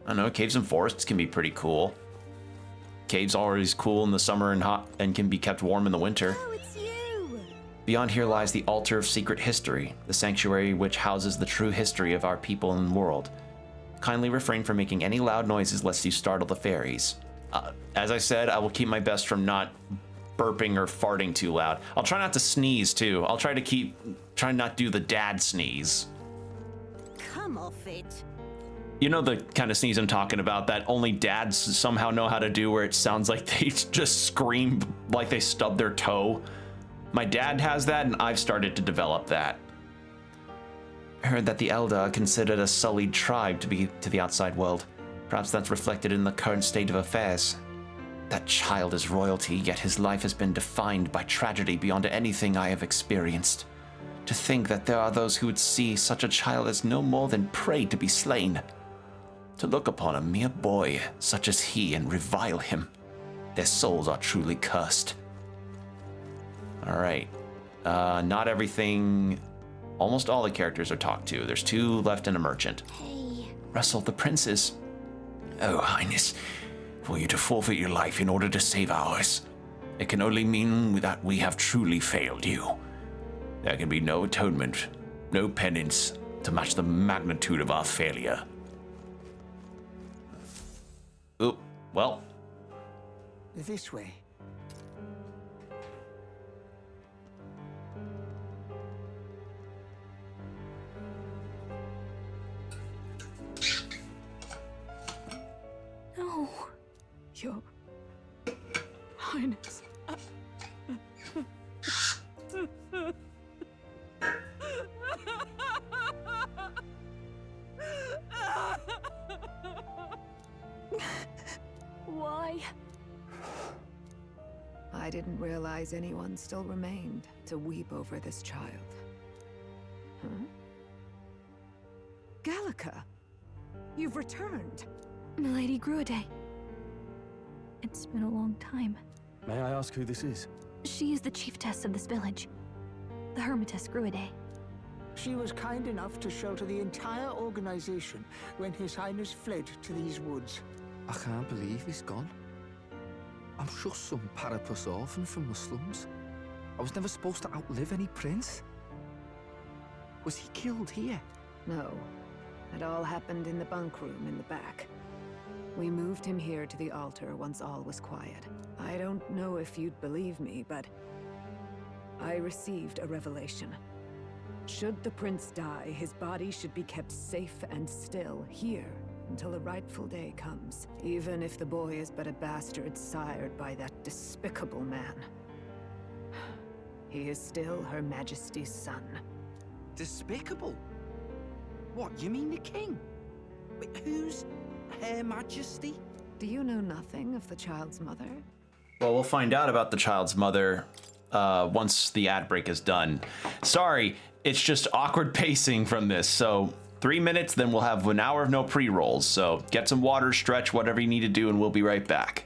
I don't know, caves and forests can be pretty cool. Caves are always cool in the summer and hot and can be kept warm in the winter.
Oh, it's you!
Beyond here lies the Altar of Secret History, the sanctuary which houses the true history of our people and world. Kindly refrain from making any loud noises lest you startle the fairies. As I said, I will keep my best from not burping or farting too loud. I'll try not to sneeze too. I'll try not do the dad sneeze.
Come off it.
You know the kind of sneeze I'm talking about that only dads somehow know how to do, where it sounds like they just scream like they stubbed their toe. My dad has that, and I've started to develop that. I heard that the Elder considered a sullied tribe to the outside world. Perhaps that's reflected in the current state of affairs. That child is royalty, yet his life has been defined by tragedy beyond anything I have experienced. To think that there are those who would see such a child as no more than prey to be slain. To look upon a mere boy such as he and revile him. Their souls are truly cursed. Alright. Not everything... Almost all the characters are talked to. There's 2 left and a merchant.
Hey.
Russell, the princes. Oh, Highness. For you to forfeit your life in order to save ours. It can only mean that we have truly failed you. There can be no atonement, no penance to match the magnitude of our failure. Oh, well.
This way.
No. Your Highness.
Why?
I didn't realize anyone still remained to weep over this child. Huh? Gallica, you've returned.
Milady Gruade. It's been a long time.
May I ask who this is?
She is the chiefess of this village. The Hermitess Gruade.
She was kind enough to shelter the entire organization when His Highness fled to these woods.
I can't believe he's gone. I'm just some parapus orphan from the slums. I was never supposed to outlive any prince. Was he killed here?
No. It all happened in the bunk room in the back. We moved him here to the altar once all was quiet. I don't know if you'd believe me, but I received a revelation. Should the prince die, his body should be kept safe and still here until the rightful day comes, even if the boy is but a bastard sired by that despicable man. He is still Her Majesty's son.
Despicable? What, you mean the king? Wait, who's Her Majesty?
Do you know nothing of the child's mother?
Well, we'll find out about the child's mother once the ad break is done. Sorry, it's just awkward pacing from this. So 3 minutes, then we'll have an hour of no pre-rolls. So get some water, stretch, whatever you need to do, and we'll be right back.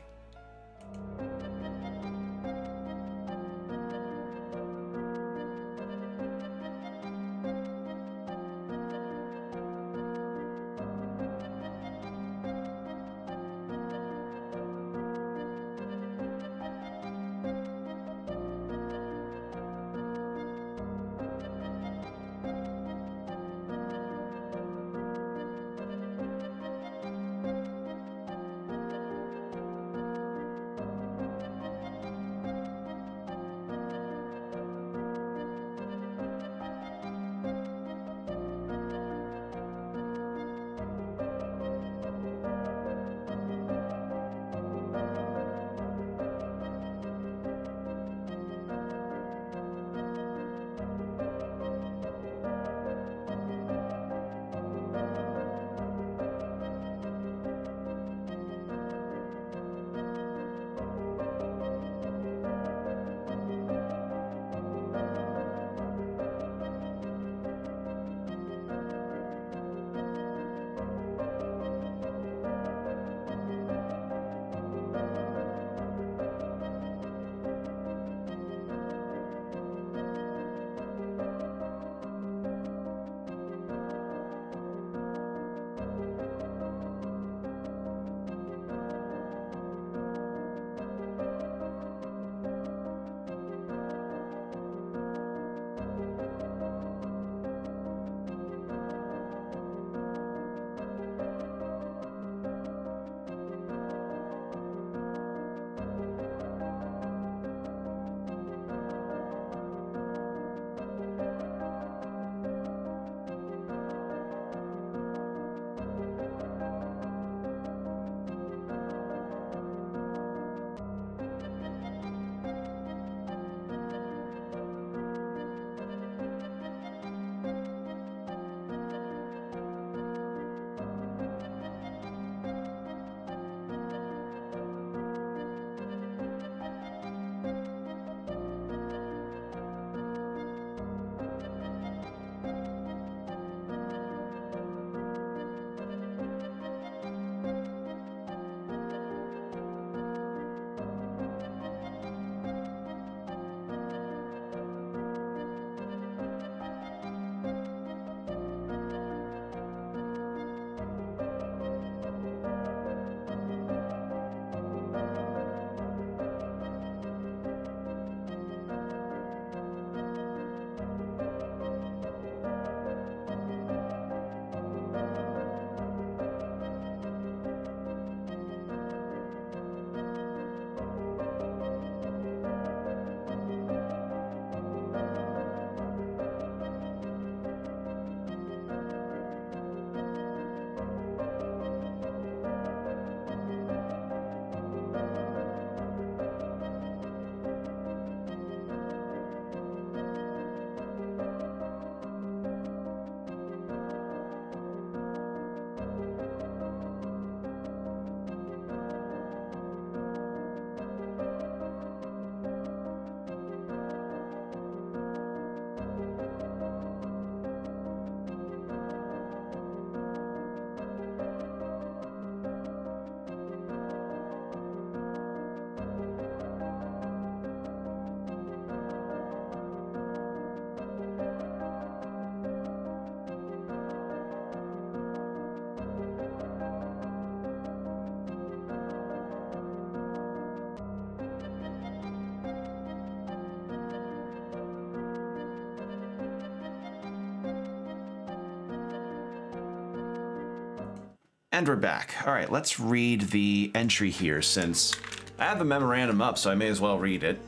And we're back. All right, let's read the entry here since I have the memorandum up, so I may as well read it.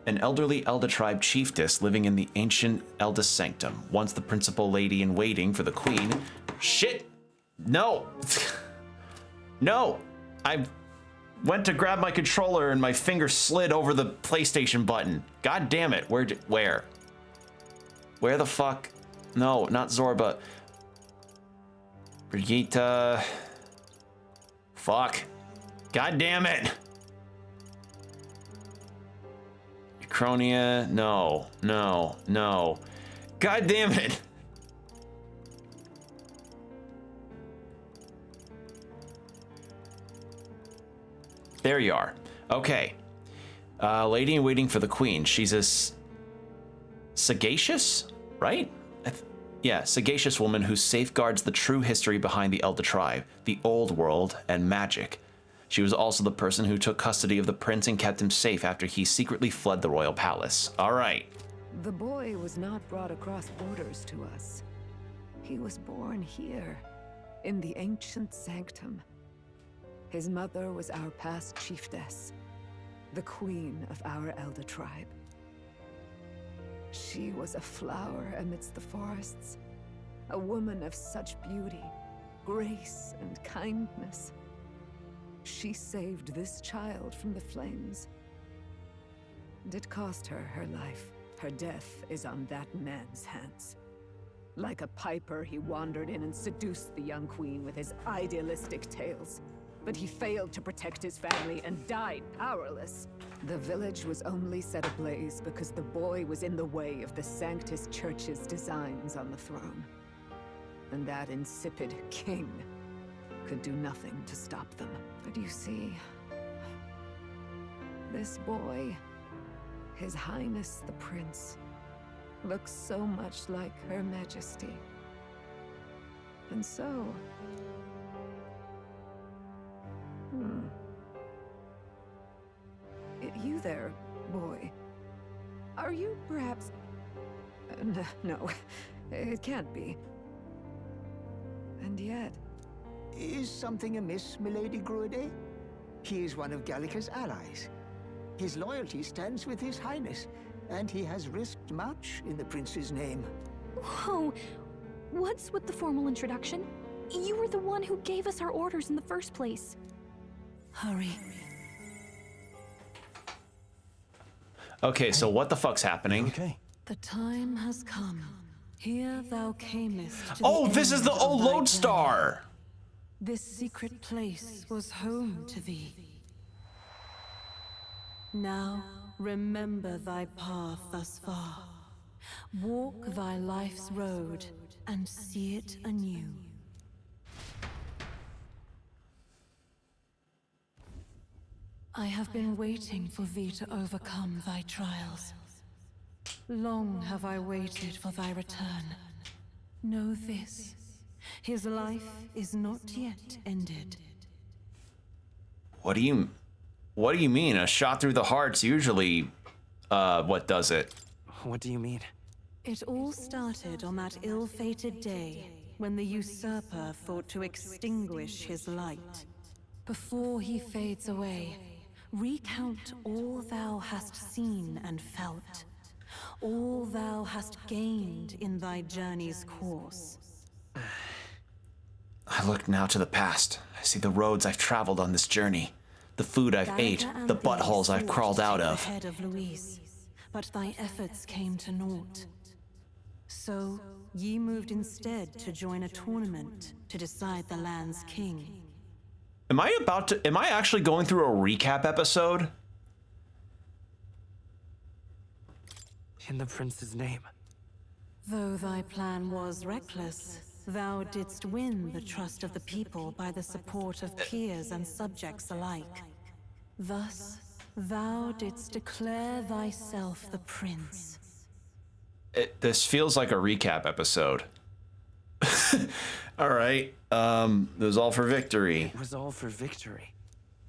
An elderly Elder tribe chiefess living in the ancient Eldest Sanctum, once the principal lady in waiting for the queen. Shit! No! No! I went to grab my controller and my finger slid over the PlayStation button. God damn it. Where? Where the fuck? No, not Zorba. Brigitte. Fuck. God damn it. Cronia. No, no, no. God damn it. There you are. Okay. Lady in waiting for the queen. She's a sagacious, right? Yeah, sagacious woman who safeguards the true history behind the Elder tribe, the old world, and magic. She was also the person who took custody of the prince and kept him safe after he secretly fled the royal palace. All right.
The boy was not brought across borders to us. He was born here, in the ancient sanctum. His mother was our past chiefess, the queen of our Elder tribe. She was a flower amidst the forests, a woman of such beauty, grace, and kindness. She saved this child from the flames. And it cost her her life. Her death is on that man's hands. Like a piper, he wandered in and seduced the young queen with his idealistic tales. But he failed to protect his family and died powerless. The village was only set ablaze because the boy was in the way of the Sanctus Church's designs on the throne. And that insipid king could do nothing to stop them. But you see, this boy, His Highness the Prince, looks so much like Her Majesty. And so... You there, boy. Are you perhaps... No, it can't be. And yet...
Is something amiss, milady Gruide? He is one of Gallica's allies. His loyalty stands with His Highness, and he has risked much in the prince's name.
Whoa! What's with the formal introduction? You were the one who gave us our orders in the first place.
Hurry.
Okay, so what the fuck's happening?
Okay.
The time has come. Here thou camest to
Oh,
the
this is
end
the
of thy
Lodestar!
This secret place was home to thee. Now, remember thy path thus far. Walk thy life's road and see it anew. I have been waiting for thee to overcome thy trials. Long have I waited for thy return. Know this, his life is not yet ended.
What do you mean? A shot through the heart's usually, what does it?
What do you mean?
It all started on that ill-fated day when the usurper thought to extinguish his light. Before he fades away, recount all thou hast seen and felt, all thou hast gained in thy journey's course.
I look now to the past. I see the roads I've traveled on this journey, the food I've ate, the buttholes I've crawled out of.
Head of Luis, but thy efforts came to naught. So ye moved instead to join a tournament to decide the land's king.
Am I actually going through a recap episode?
In the prince's name.
Though thy plan was reckless, thou didst win the trust of the people by the support of peers and subjects alike. Thus, thou didst declare thyself the prince.
This feels like a recap episode. All right. It was all for victory.
It was all for victory.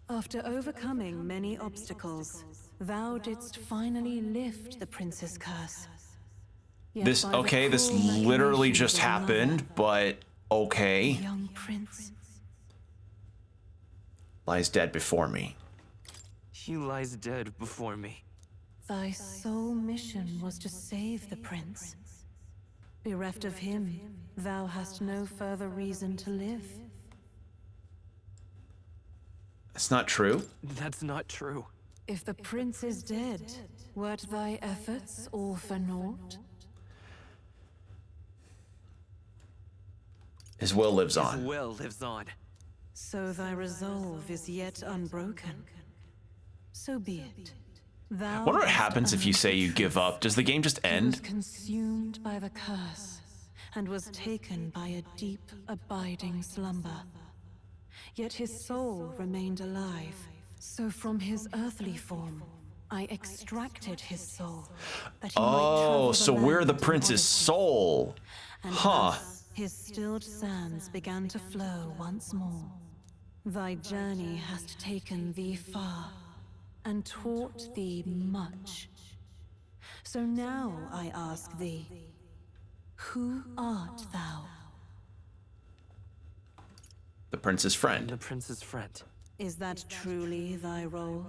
After overcoming many obstacles, thou didst finally lift the prince's curse. Yet
This
by the
okay, this
cruel
literally
machinations
just
of another,
happened, but okay.
the young prince
lies dead before me.
He lies dead before me.
Thy sole mission was to save the prince. Bereft of him, thou hast no further reason to live.
That's not true.
That's not true.
If the prince is dead, wert thy efforts all for naught?
His will lives
His
on.
will lives on.
So thy resolve is yet unbroken. So be it. Thou
I wonder what
hast
happens if you
earned
say
the
you give
truth.
up. Does the game just
He was
end?
consumed by the curse, and was taken by a deep, abiding slumber. Yet his soul remained alive. So from his earthly form, I extracted his soul, that he might travel
Oh,
the
so we're the
land
prince's soul.
and
Huh.
thus his stilled sands began to flow once more. Thy journey hast taken thee far, and taught thee much. So now I ask thee, who art thou?
The prince's friend.
The prince's friend.
Is that truly thy role?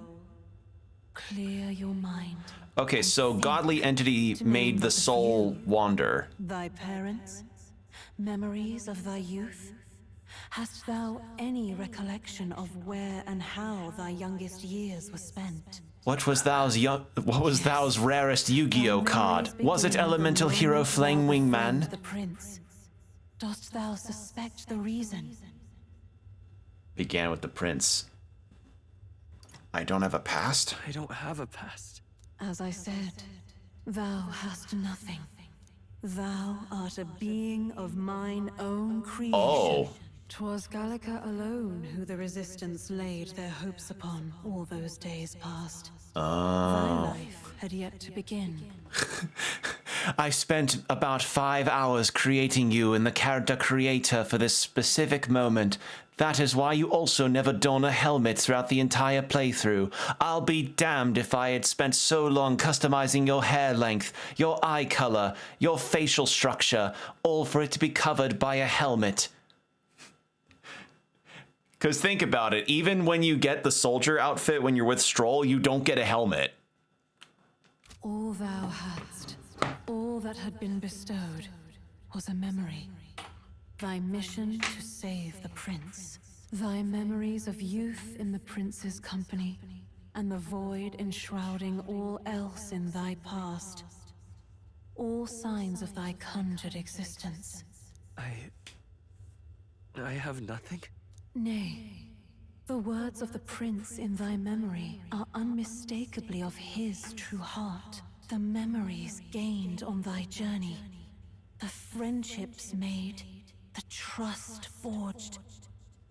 Clear your mind.
Okay, so godly entity made the soul wander.
Thy parents? Memories of thy youth? Hast thou any recollection of where and how thy youngest years were spent?
What was thou's rarest Yu-Gi-Oh card? Was it Elemental Hero Flangwing Man?
The prince. Dost thou suspect the reason?
Began with the prince. I don't have a past?
I don't have a past.
As I said, thou hast nothing. Thou art a being of mine own creation.
Oh.
'Twas Gallica alone who the Resistance laid their hopes upon all those days past. Thy life had yet to begin.
I spent about 5 hours creating you in the character creator for this specific moment. That is why you also never don a helmet throughout the entire playthrough. I'll be damned if I had spent so long customizing your hair length, your eye color, your facial structure, all for it to be covered by a helmet. Because think about it, even when you get the soldier outfit when you're with Stroll, you don't get a helmet.
All thou hadst, all that had been bestowed, was a memory. Thy mission to save the prince. Thy memories of youth in the prince's company, and the void enshrouding all else in thy past. All signs of thy conjured existence.
I have nothing?
Nay, the words of the prince in thy memory are unmistakably of his true heart. The memories gained on thy journey, the friendships made, the trust forged.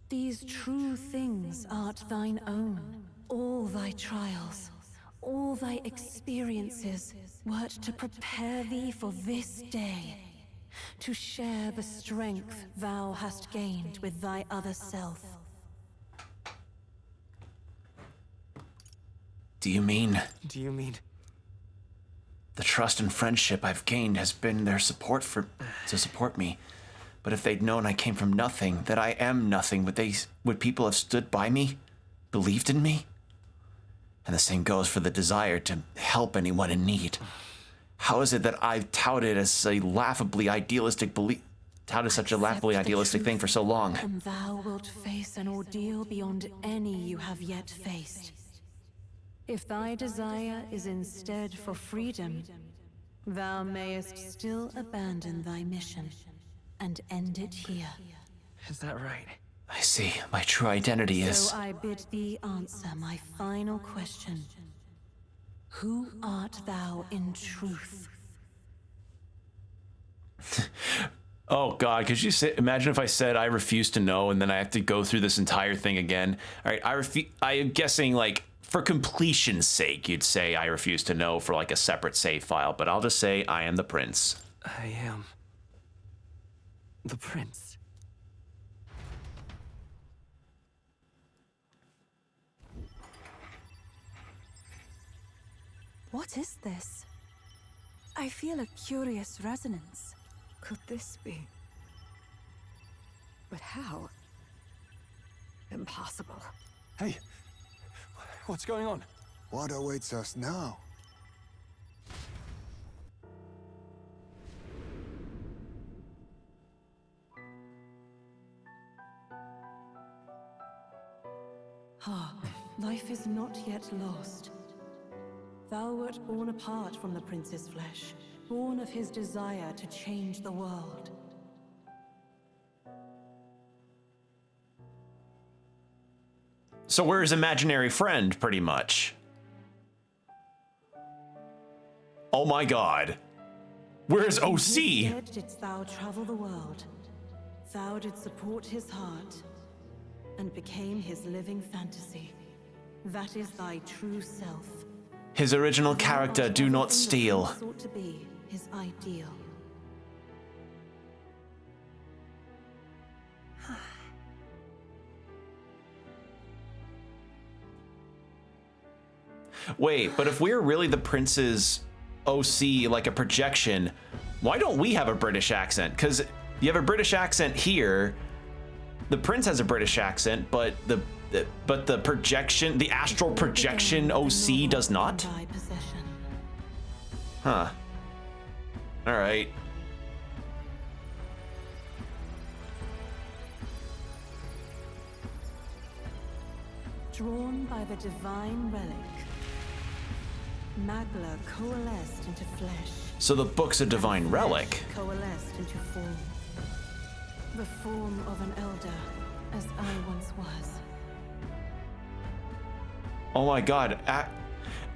These true things art thine own. All thy trials, all thy experiences wert to prepare thee for this day. To share the strength thou hast gained with thy other self.
Do you mean?
Do you mean?
The trust and friendship I've gained has been their support to support me. But if they'd known I came from nothing, that I am nothing, would people have stood by me? Believed in me? And the same goes for the desire to help anyone in need. How is it that I've touted such a laughably idealistic thing for so long?
And thou wilt face an ordeal beyond any you have yet faced. If thy desire is instead for freedom, thou mayest still abandon thy mission and end it here.
Is that right?
I see. My true identity is...
So I bid thee answer my final question. Who art thou in truth?
Oh God, could you imagine if I said I refuse to know and then I have to go through this entire thing again? All right, I'm guessing like for completion's sake, you'd say I refuse to know for like a separate save file, but I'll just say I am the prince.
I am the prince.
What is this? I feel a curious resonance.
Could this be? But how? Impossible.
Hey, what's going on?
What awaits us now?
Hark, life is not yet lost. Thou wert born apart from the prince's flesh, born of his desire to change the world.
So we're his imaginary friend, pretty much. Oh my god. Where's OC?
Instead didst thou travel the world. Thou didst support his heart, and became his living fantasy. That is thy true self.
His original character, do not steal.
Sought to be his ideal.
Wait, but if we're really the prince's OC, like a projection, why don't we have a British accent? Because you have a British accent here, the prince has a British accent, but the projection, the astral projection OC does not? Huh. Alright.
Drawn by the divine relic, Magla coalesced into flesh.
So the book's a divine relic.
Coalesced into form. The form of an elder, as I once was.
Oh my god.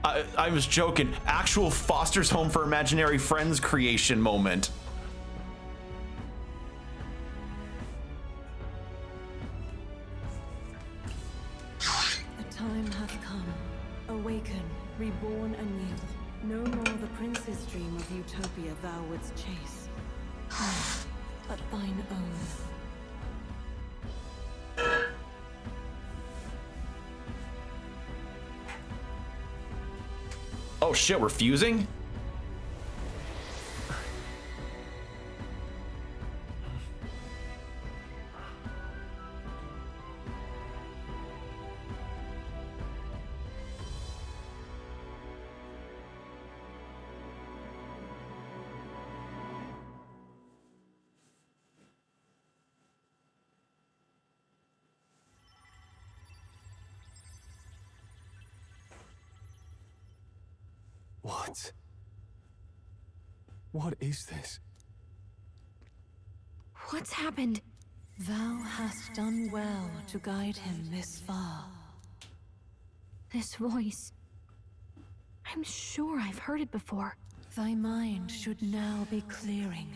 I was joking. Actual Foster's Home for Imaginary Friends creation moment.
The time hath come. Awaken, reborn anew. No more the prince's dream of utopia thou wouldst chase. But thine own.
Oh shit, we're fusing?
What? What is this?
What's happened?
Thou hast done well to guide him this far.
This voice. I'm sure I've heard it before.
Thy mind should now be clearing.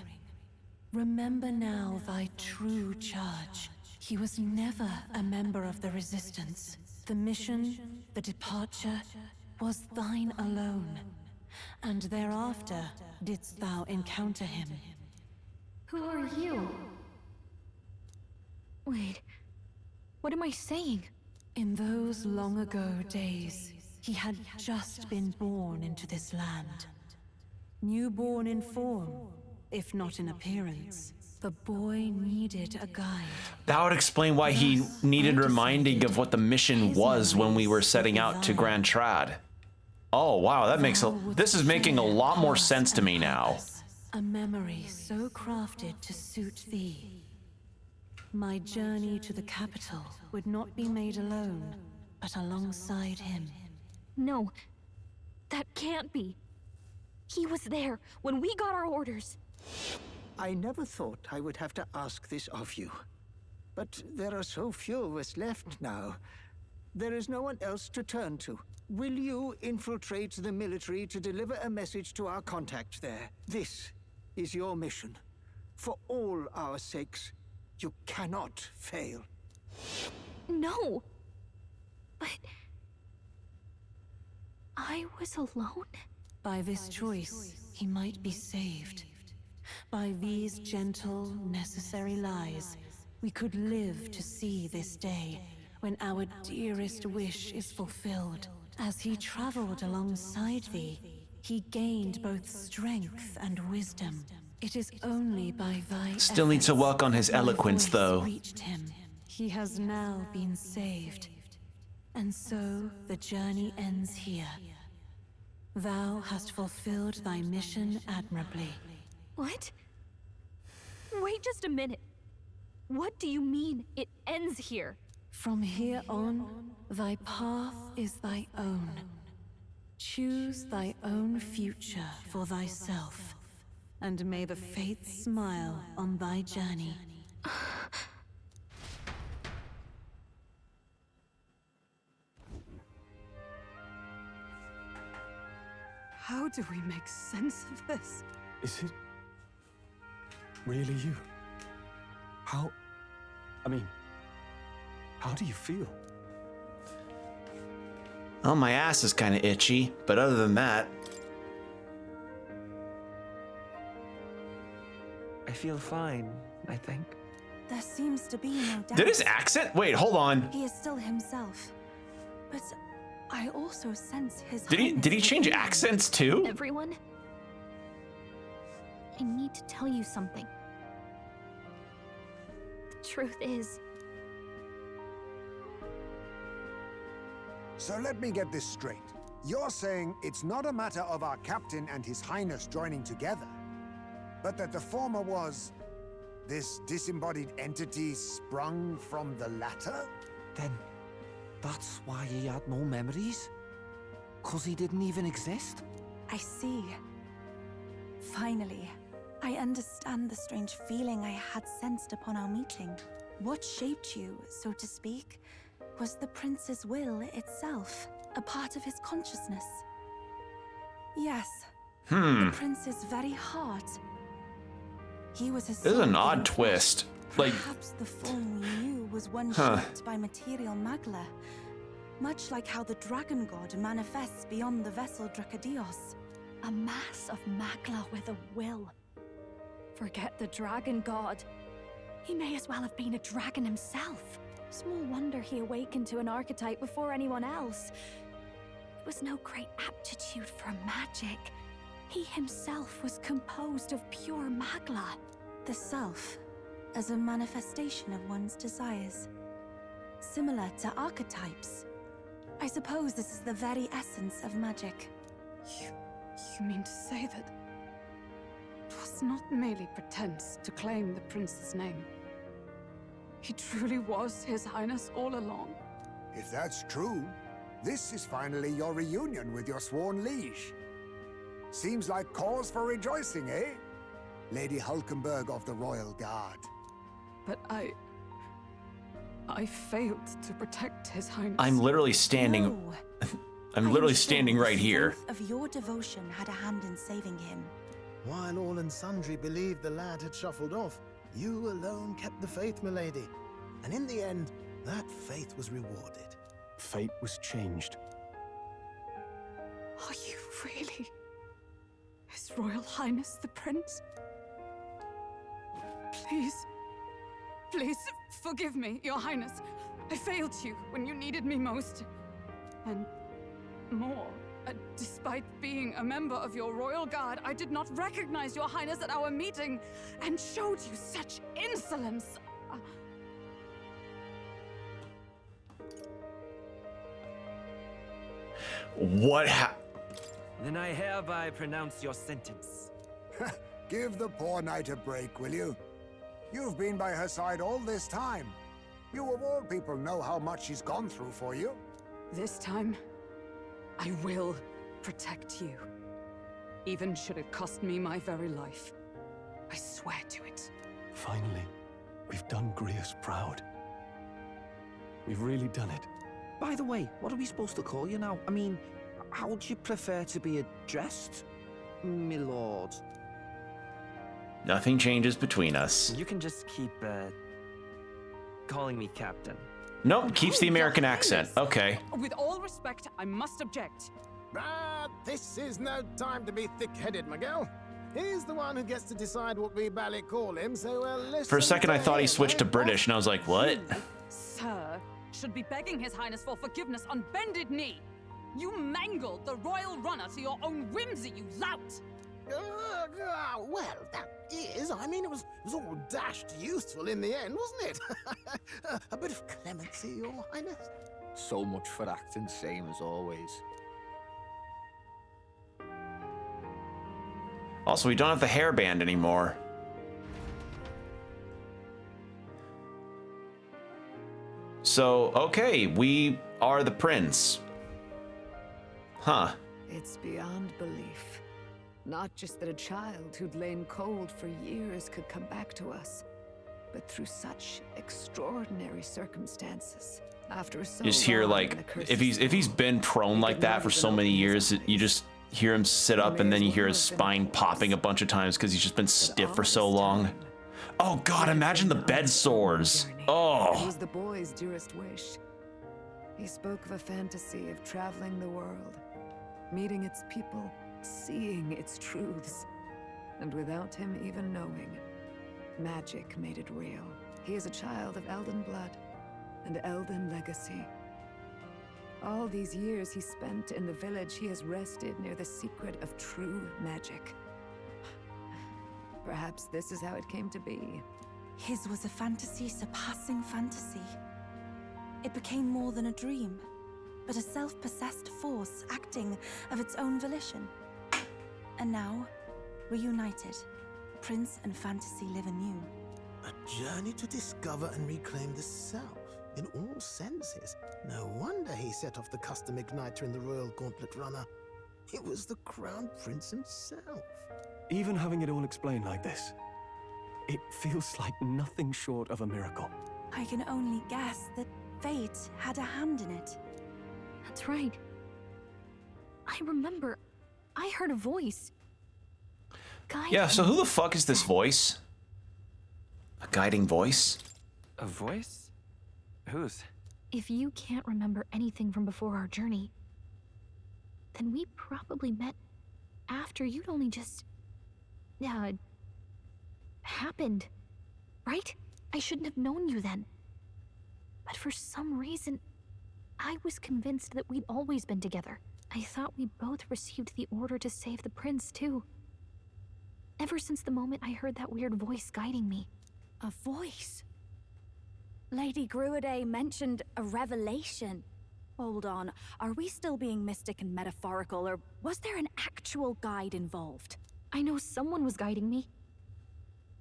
Remember now thy true charge. He was never a member of the Resistance. The mission, the departure, was thine alone. And thereafter didst thou encounter him.
Who are you? Wait, what am I saying?
In those long ago days, he had just been born into this land. Newborn in form, if not in appearance, the boy needed a guide.
That would explain why he needed reminding of what the mission was when we were setting out to Grand Trad. Oh wow, that makes this is making a lot more sense to me now.
A memory so crafted to suit thee. My journey to the capital would not be made alone, but alongside him.
No, that can't be. He was there when we got our orders.
I never thought I would have to ask this of you. But there are so few of us left now. There is no one else to turn to. Will you infiltrate the military to deliver a message to our contact there? This is your mission. For all our sakes, you cannot fail.
No. But I was alone?
By this choice, he might be saved. By these gentle, necessary lies, we could live to see this day when our dearest wish is fulfilled. As he traveled alongside thee, he gained both strength and wisdom. It is only by thy
Still needs to work on his eloquence, though.
Reached him. He has now been saved. And so the journey ends here. Thou hast fulfilled thy mission admirably.
What? Wait just a minute. What do you mean, it ends here?
From here on, thy path is thy own. Choose thy own future for thyself, and may the fates smile on thy journey.
How do we make sense of this?
Is it really you? How do you feel?
Oh, my ass is kind of itchy, but other than that...
I feel fine, I think.
There seems to be no doubt.
Did his accent? Wait, hold on.
He is still himself. But I also sense his
Did he change accents too?
Everyone? I need to tell you something. The truth is...
So let me get this straight. You're saying it's not a matter of our captain and his highness joining together, but that the former was this disembodied entity sprung from the latter?
Then that's why he had no memories? 'Cause he didn't even exist?
I see. Finally, I understand the strange feeling I had sensed upon our meeting. What shaped you, so to speak, was the prince's will itself, a part of his consciousness. Yes, the prince's very heart. He was his
This is an
soul
odd
within
twist. Like,
perhaps the form we knew was one shaped by material magla, much like how the dragon god manifests beyond the vessel Drakadios.
A mass of magla with a will. Forget the dragon god. He may as well have been a dragon himself. Small wonder he awakened to an archetype before anyone else. It was no great aptitude for magic. He himself was composed of pure magla.
The self, as a manifestation of one's desires. Similar to archetypes. I suppose this is the very essence of magic.
You mean to say that it was not merely pretense to claim the prince's name? He truly was His Highness all along?
If that's true, this is finally your reunion with your sworn liege. Seems like cause for rejoicing, eh? Lady Hulkenberg of the Royal Guard.
But I failed to protect His Highness.
I'm literally standing... I'm literally standing right here.
Of your devotion had a hand in saving him.
While all and sundry believed the lad had shuffled off, you alone kept the faith, milady. And in the end, that faith was rewarded.
Fate was changed.
Are you really His Royal Highness the Prince? Please, forgive me, Your Highness. I failed you when you needed me most. And more, despite being a member of your Royal Guard, I did not recognize Your Highness at our meeting and showed you such insolence.
What
Then I hereby pronounce your sentence.
Give the poor knight a break, will you? You've been by her side all this time. You of all people know how much she's gone through for you.
This time, I will protect you. Even should it cost me my very life. I swear to it.
Finally, we've done Grius proud. We've really done it.
By the way, what are we supposed to call you now? I mean, how would you prefer to be addressed, my lord?
Nothing changes between us.
You can just keep, calling me Captain.
Nope, keeps the American accent. Okay.
With all respect, I must object.
But this is no time to be thick-headed, Miguel. He's the one who gets to decide what we ballet call him, so listen.
For a second, I thought he
him,
switched to British, and I was like, what?
Sir, should be begging His Highness for forgiveness on bended knee. You mangled the royal runner to your own whimsy, you lout!
Well, that is. I mean, it was all dashed useful in the end, wasn't it? A bit of clemency, Your Highness.
So much for acting same as always.
Also, we don't have the hairband anymore. So, okay, we are the prince. Huh.
It's beyond belief. Not just that a child who'd lain cold for years could come back to us, but through such extraordinary circumstances. After so
You just hear
long,
like,
the curse
if he's been prone like that for so many years, you just hear him sit up and then you hear his spine popping a bunch of times because he's just been stiff for so long. Oh God, imagine the bed sores.
It
Oh.
was the boy's dearest wish. He spoke of a fantasy of traveling the world, meeting its people, seeing its truths. And without him even knowing, magic made it real. He is a child of Elden blood and Elden legacy. All these years he spent in the village, he has rested near the secret of true magic. Perhaps this is how it came to be.
His was a fantasy surpassing fantasy. It became more than a dream, but a self-possessed force acting of its own volition. And now, reunited, Prince and fantasy live anew.
A journey to discover and reclaim the self, in all senses. No wonder he set off the custom igniter in the Royal Gauntlet Runner. It was the Crown Prince himself.
Even having it all explained like this, it feels like nothing short of a miracle.
I can only guess that fate had a hand in it.
That's right. I remember. I heard a voice.
Yeah, so who the fuck is this voice? A guiding voice?
A voice? Whose?
If you can't remember anything from before our journey, then we probably met after you'd only just... happened, right? I shouldn't have known you then. But for some reason, I was convinced that we'd always been together. I thought we both received the order to save the prince, too. Ever since the moment I heard that weird voice guiding me.
A voice? Lady Gruaday mentioned a revelation. Hold on, are we still being mystic and metaphorical, or was there an actual guide involved?
I know someone was guiding me.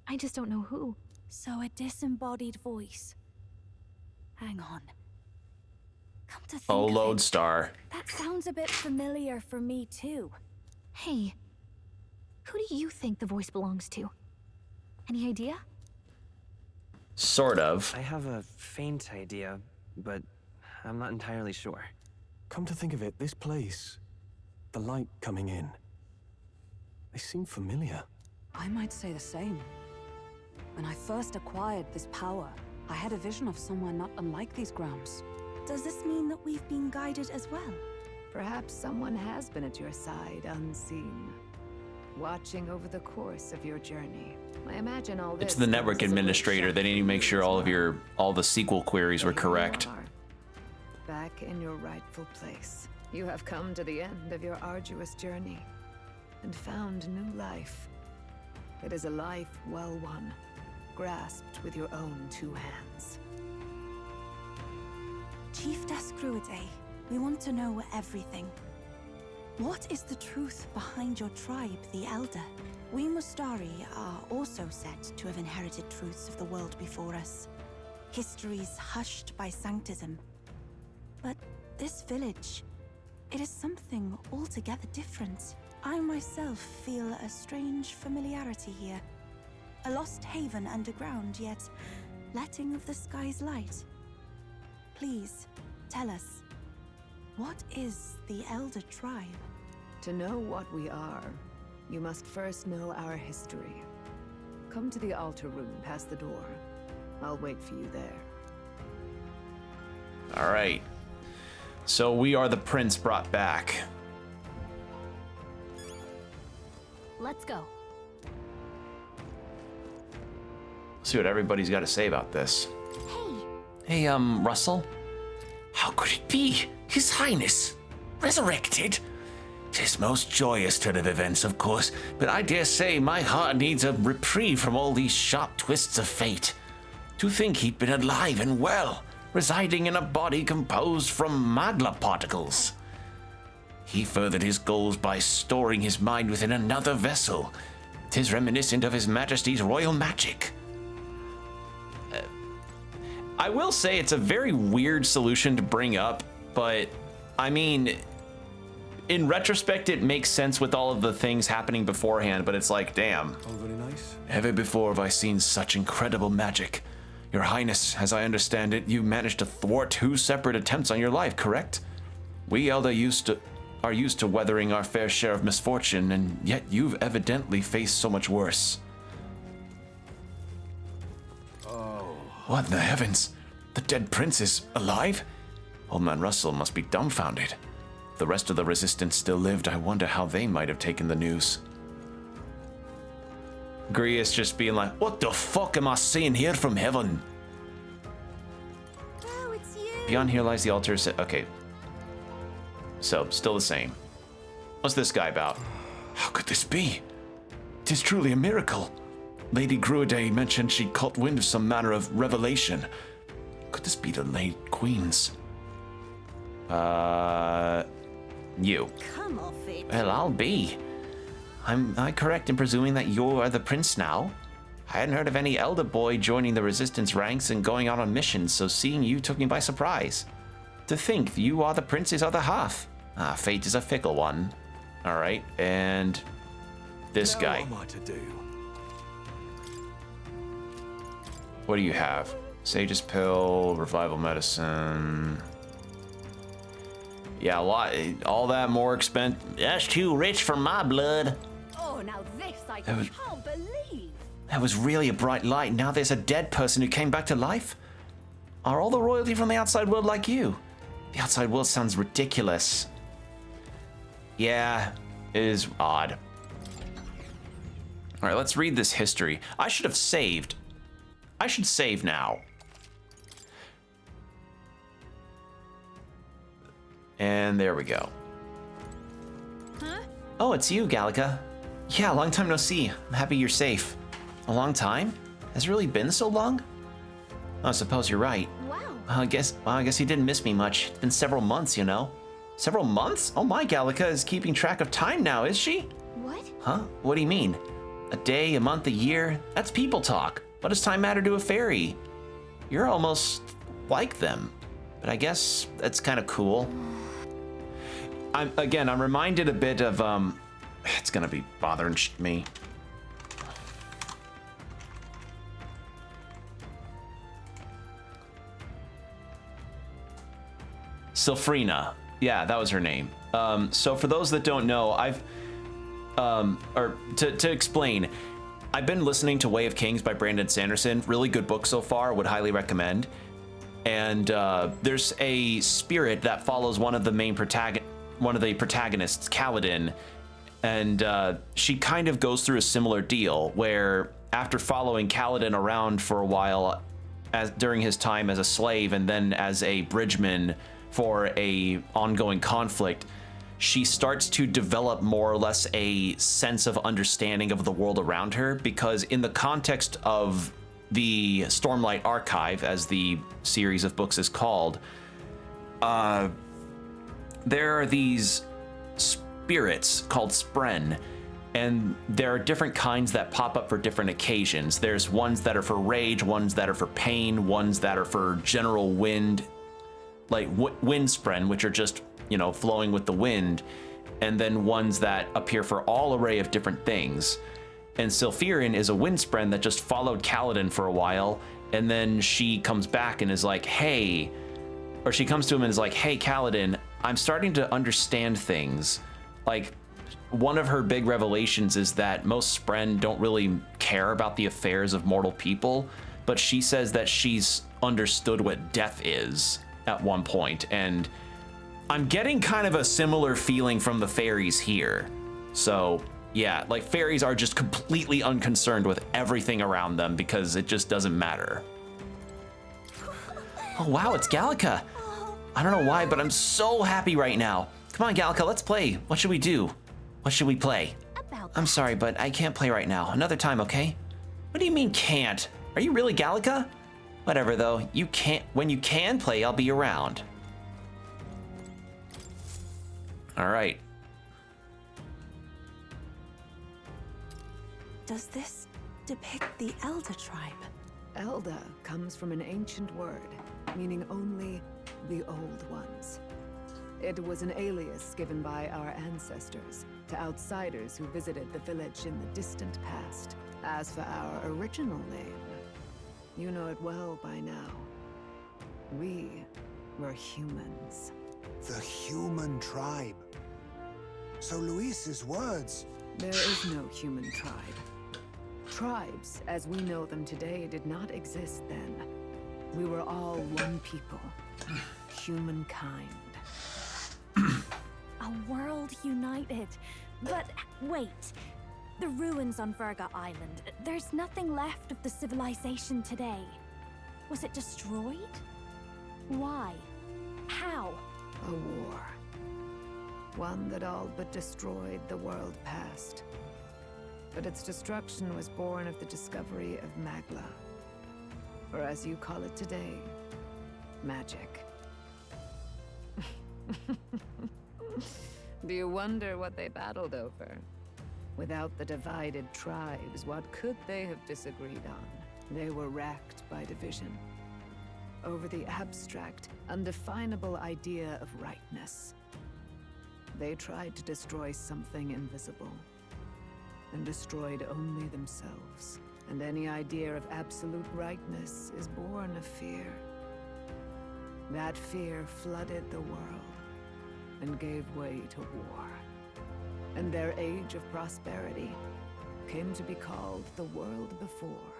I just don't know who.
So a disembodied voice. Hang on. Come to think
Oh,
of it,
Lodestar.
that sounds a bit familiar for me too.
Hey, who do you think the voice belongs to? Any idea?
Sort of.
I have a faint idea, but I'm not entirely sure.
Come to think of it, this place, the light coming in, they seem familiar.
I might say the same. When I first acquired this power, I had a vision of somewhere not unlike these grounds.
Does this mean that we've been guided as well?
Perhaps someone has been at your side unseen, watching over the course of your journey. I imagine all this.
It's the network administrator. They need to make sure all the SQL queries were correct.
Back in your rightful place. You have come to the end of your arduous journey and found new life. It is a life well won, grasped with your own two hands.
Chiefess Gruaday, we want to know everything. What is the truth behind your tribe, the Elder? We Mustari are also said to have inherited truths of the world before us. Histories hushed by sanctism. But this village, it is something altogether different. I myself feel a strange familiarity here. A lost haven underground, yet letting of the sky's light. Please, tell us, what is the Elder Tribe?
To know what we are, you must first know our history. Come to the altar room past the door. I'll wait for you there.
All right. So we are the prince brought back.
Let's go.
See what everybody's got to say about this. Hey, Russell?
How could it be? His Highness? Resurrected? 'Tis most joyous turn of events, of course, but I dare say my heart needs a reprieve from all these sharp twists of fate. To think he'd been alive and well, residing in a body composed from magla particles. He furthered his goals by storing his mind within another vessel. 'Tis reminiscent of His Majesty's royal magic.
I will say it's a very weird solution to bring up, but I mean, in retrospect, it makes sense with all of the things happening beforehand, but it's like, damn.
Oh, very nice.
Never before have I seen such incredible magic. Your Highness, as I understand it, you managed to thwart 2 separate attempts on your life, correct? We Elder are used to weathering our fair share of misfortune, and yet you've evidently faced so much worse.
Oh.
What in the heavens? The dead prince is alive? Old Man Russell must be dumbfounded. If the rest of the resistance still lived, I wonder how they might have taken the news.
Grievous just being like,
What the fuck am I seeing here from heaven?
Oh, it's you.
beyond here lies the altar. Okay. So, still the same. What's this guy about?
How could this be? 'Tis truly a miracle. Lady Gruaday mentioned she caught wind of some manner of revelation. Could this be the late Queen's?
You.
Come off it.
Well, I'll be. Am I correct in presuming that you are the prince now? I hadn't heard of any elder boy joining the resistance ranks and going out on missions, so seeing you took me by surprise. To think you are the prince's other half. Fate is a fickle one. All right, and this guy.
What am I to do?
What do you have? Sage's pill, revival medicine. Yeah, a lot. All that more expensive.
That's too rich for my blood.
Oh, now this I
That was-
can't believe.
That was really a bright light. Now there's a dead person who came back to life? Are all the royalty from the outside world like you? The outside world sounds ridiculous. Yeah, it is odd. All right, let's read this history. I should have saved. I should save now. And there we go.
Huh?
Oh, it's you, Gallica. Yeah, long time no see. I'm happy you're safe. A long time? Has it really been so long? I suppose you're right.
Wow.
I guess you didn't miss me much. It's been several months, you know. Several months? Oh my, Gallica is keeping track of time now, is she?
What?
Huh? What do you mean? A day, a month, a year? That's people talk. What does time matter to a fairy? You're almost like them. But I guess that's kind of cool. I'm reminded a bit of, it's gonna be bothering me. Sylphrina. Yeah, that was her name. So for those that don't know, to explain, I've been listening to Way of Kings by Brandon Sanderson. Really good book so far, would highly recommend. And there's a spirit that follows one of the protagonists, Kaladin, and she kind of goes through a similar deal where after following Kaladin around for a while during his time as a slave and then as a bridgeman for a ongoing conflict, she starts to develop more or less a sense of understanding of the world around her, because in the context of the Stormlight Archive, as the series of books is called, there are these spirits called Spren, and there are different kinds that pop up for different occasions. There's ones that are for rage, ones that are for pain, ones that are for general wind, like wind Spren, which are just, you know, flowing with the wind, and then ones that appear for all array of different things. And Sylphirin is a wind Spren that just followed Kaladin for a while, and then she comes back and is like, hey, or she comes to him and is like, hey, Kaladin, I'm starting to understand things. Like, one of her big revelations is that most Spren don't really care about the affairs of mortal people, but she says that she's understood what death is at one point, and I'm getting kind of a similar feeling from the fairies here. So yeah, like fairies are just completely unconcerned with everything around them because it just doesn't matter. Oh wow, it's Gallica. I don't know why, but I'm so happy right now. Come on, Gallica, let's play. What should we do? What should we play? I'm sorry, but I can't play right now. Another time, okay? What do you mean can't? Are you really Gallica? Whatever though, when you can play, I'll be around. All right.
Does this depict the Elder tribe?
Elder comes from an ancient word, meaning only the old ones. It was an alias given by our ancestors to outsiders who visited the village in the distant past. As for our original name, you know it well by now. We were humans.
The human tribe. So Luis's words...
There is no human tribe. Tribes, as we know them today, did not exist then. We were all one people. Humankind.
A world united. But wait. The ruins on Virga Island. There's nothing left of the civilization today. Was it destroyed? Why? How?
A war. One that all but destroyed the world past. But its destruction was born of the discovery of Magla. Or as you call it today, magic. Do you wonder what they battled over? Without the divided tribes, what could they have disagreed on? They were racked by division. Over the abstract, undefinable idea of rightness. They tried to destroy something invisible, and destroyed only themselves. And any idea of absolute rightness is born of fear. That fear flooded the world, and gave way to war. And their age of prosperity came to be called the world before.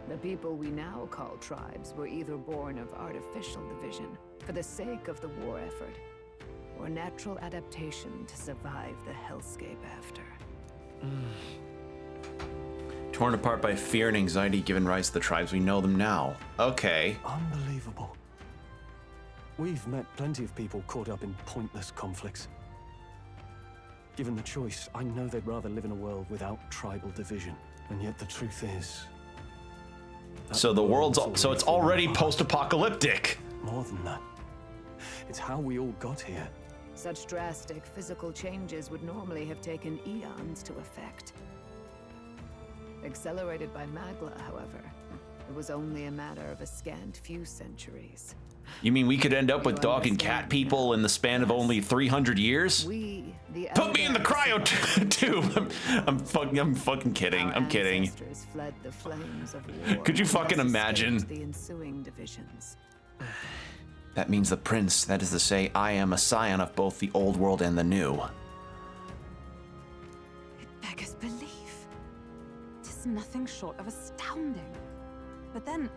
The people we now call tribes were either born of artificial division for the sake of the war effort, or natural adaptation to survive the hellscape after.
Torn apart by fear and anxiety given rise to the tribes we know them now. Okay.
Unbelievable. We've met plenty of people caught up in pointless conflicts. Given the choice, I know they'd rather live in a world without tribal division. And yet the truth is...
So the world's... So it's already post-apocalyptic.
More than that. It's how we all got here.
Such drastic physical changes would normally have taken eons to effect. Accelerated by Magla, however, it was only a matter of a scant few centuries.
You mean we could end up with dog and cat people in the span of only 300 years? Put me in the cryo tube! I'm fucking kidding. I'm kidding.
Fled the flames of war.
Could you fucking imagine?
The ensuing divisions.
That means the prince, that is to say, I am a scion of both the old world and the new.
It beggars belief. It is nothing short of astounding. But then,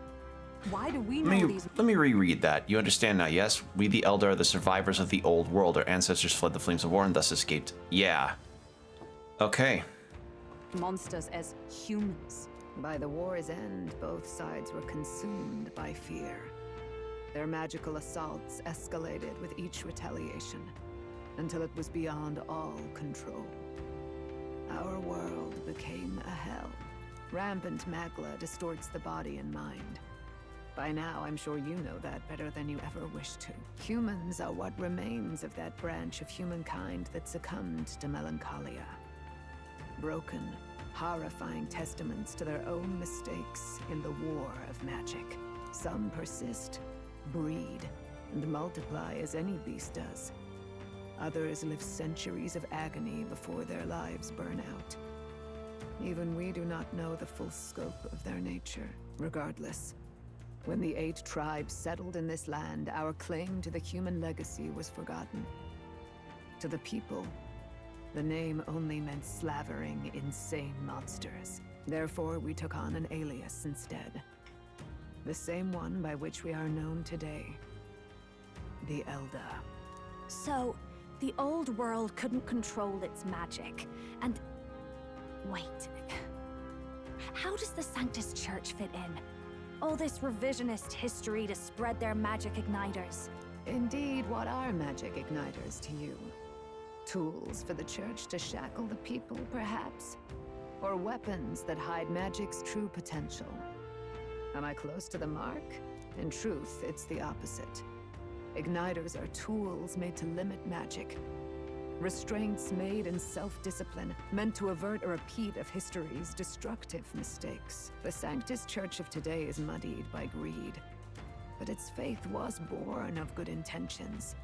why do we know these...
Let me reread that. You understand now, yes? We the Elder are the survivors of the old world. Our ancestors fled the flames of war and thus escaped. Yeah. Okay.
monsters as humans?
By the war's end, both sides were consumed by fear. Their magical assaults escalated with each retaliation, until it was beyond all control. Our world became a hell. Rampant Magla distorts the body and mind. By now, I'm sure you know that better than you ever wished to. Humans are what remains of that branch of humankind that succumbed to melancholia. Broken, horrifying testaments to their own mistakes in the war of magic. Some persist, breed, and multiply as any beast does. Others live centuries of agony before their lives burn out. Even we do not know the full scope of their nature. Regardless, when the 8 tribes settled in this land, our claim to the human legacy was forgotten. To the people, the name only meant slavering, insane monsters. Therefore, we took on an alias instead. The same one by which we are known today. The Elder.
So, the old world couldn't control its magic, and... Wait. How does the Sanctus Church fit in? All this revisionist history to spread their magic igniters.
Indeed, what are magic igniters to you? Tools for the Church to shackle the people, perhaps? Or weapons that hide magic's true potential? Am I close to the mark? In truth, it's the opposite. Igniters are tools made to limit magic. Restraints made in self-discipline, meant to avert a repeat of history's destructive mistakes. The Sanctus Church of today is muddied by greed, but its faith was born of good intentions.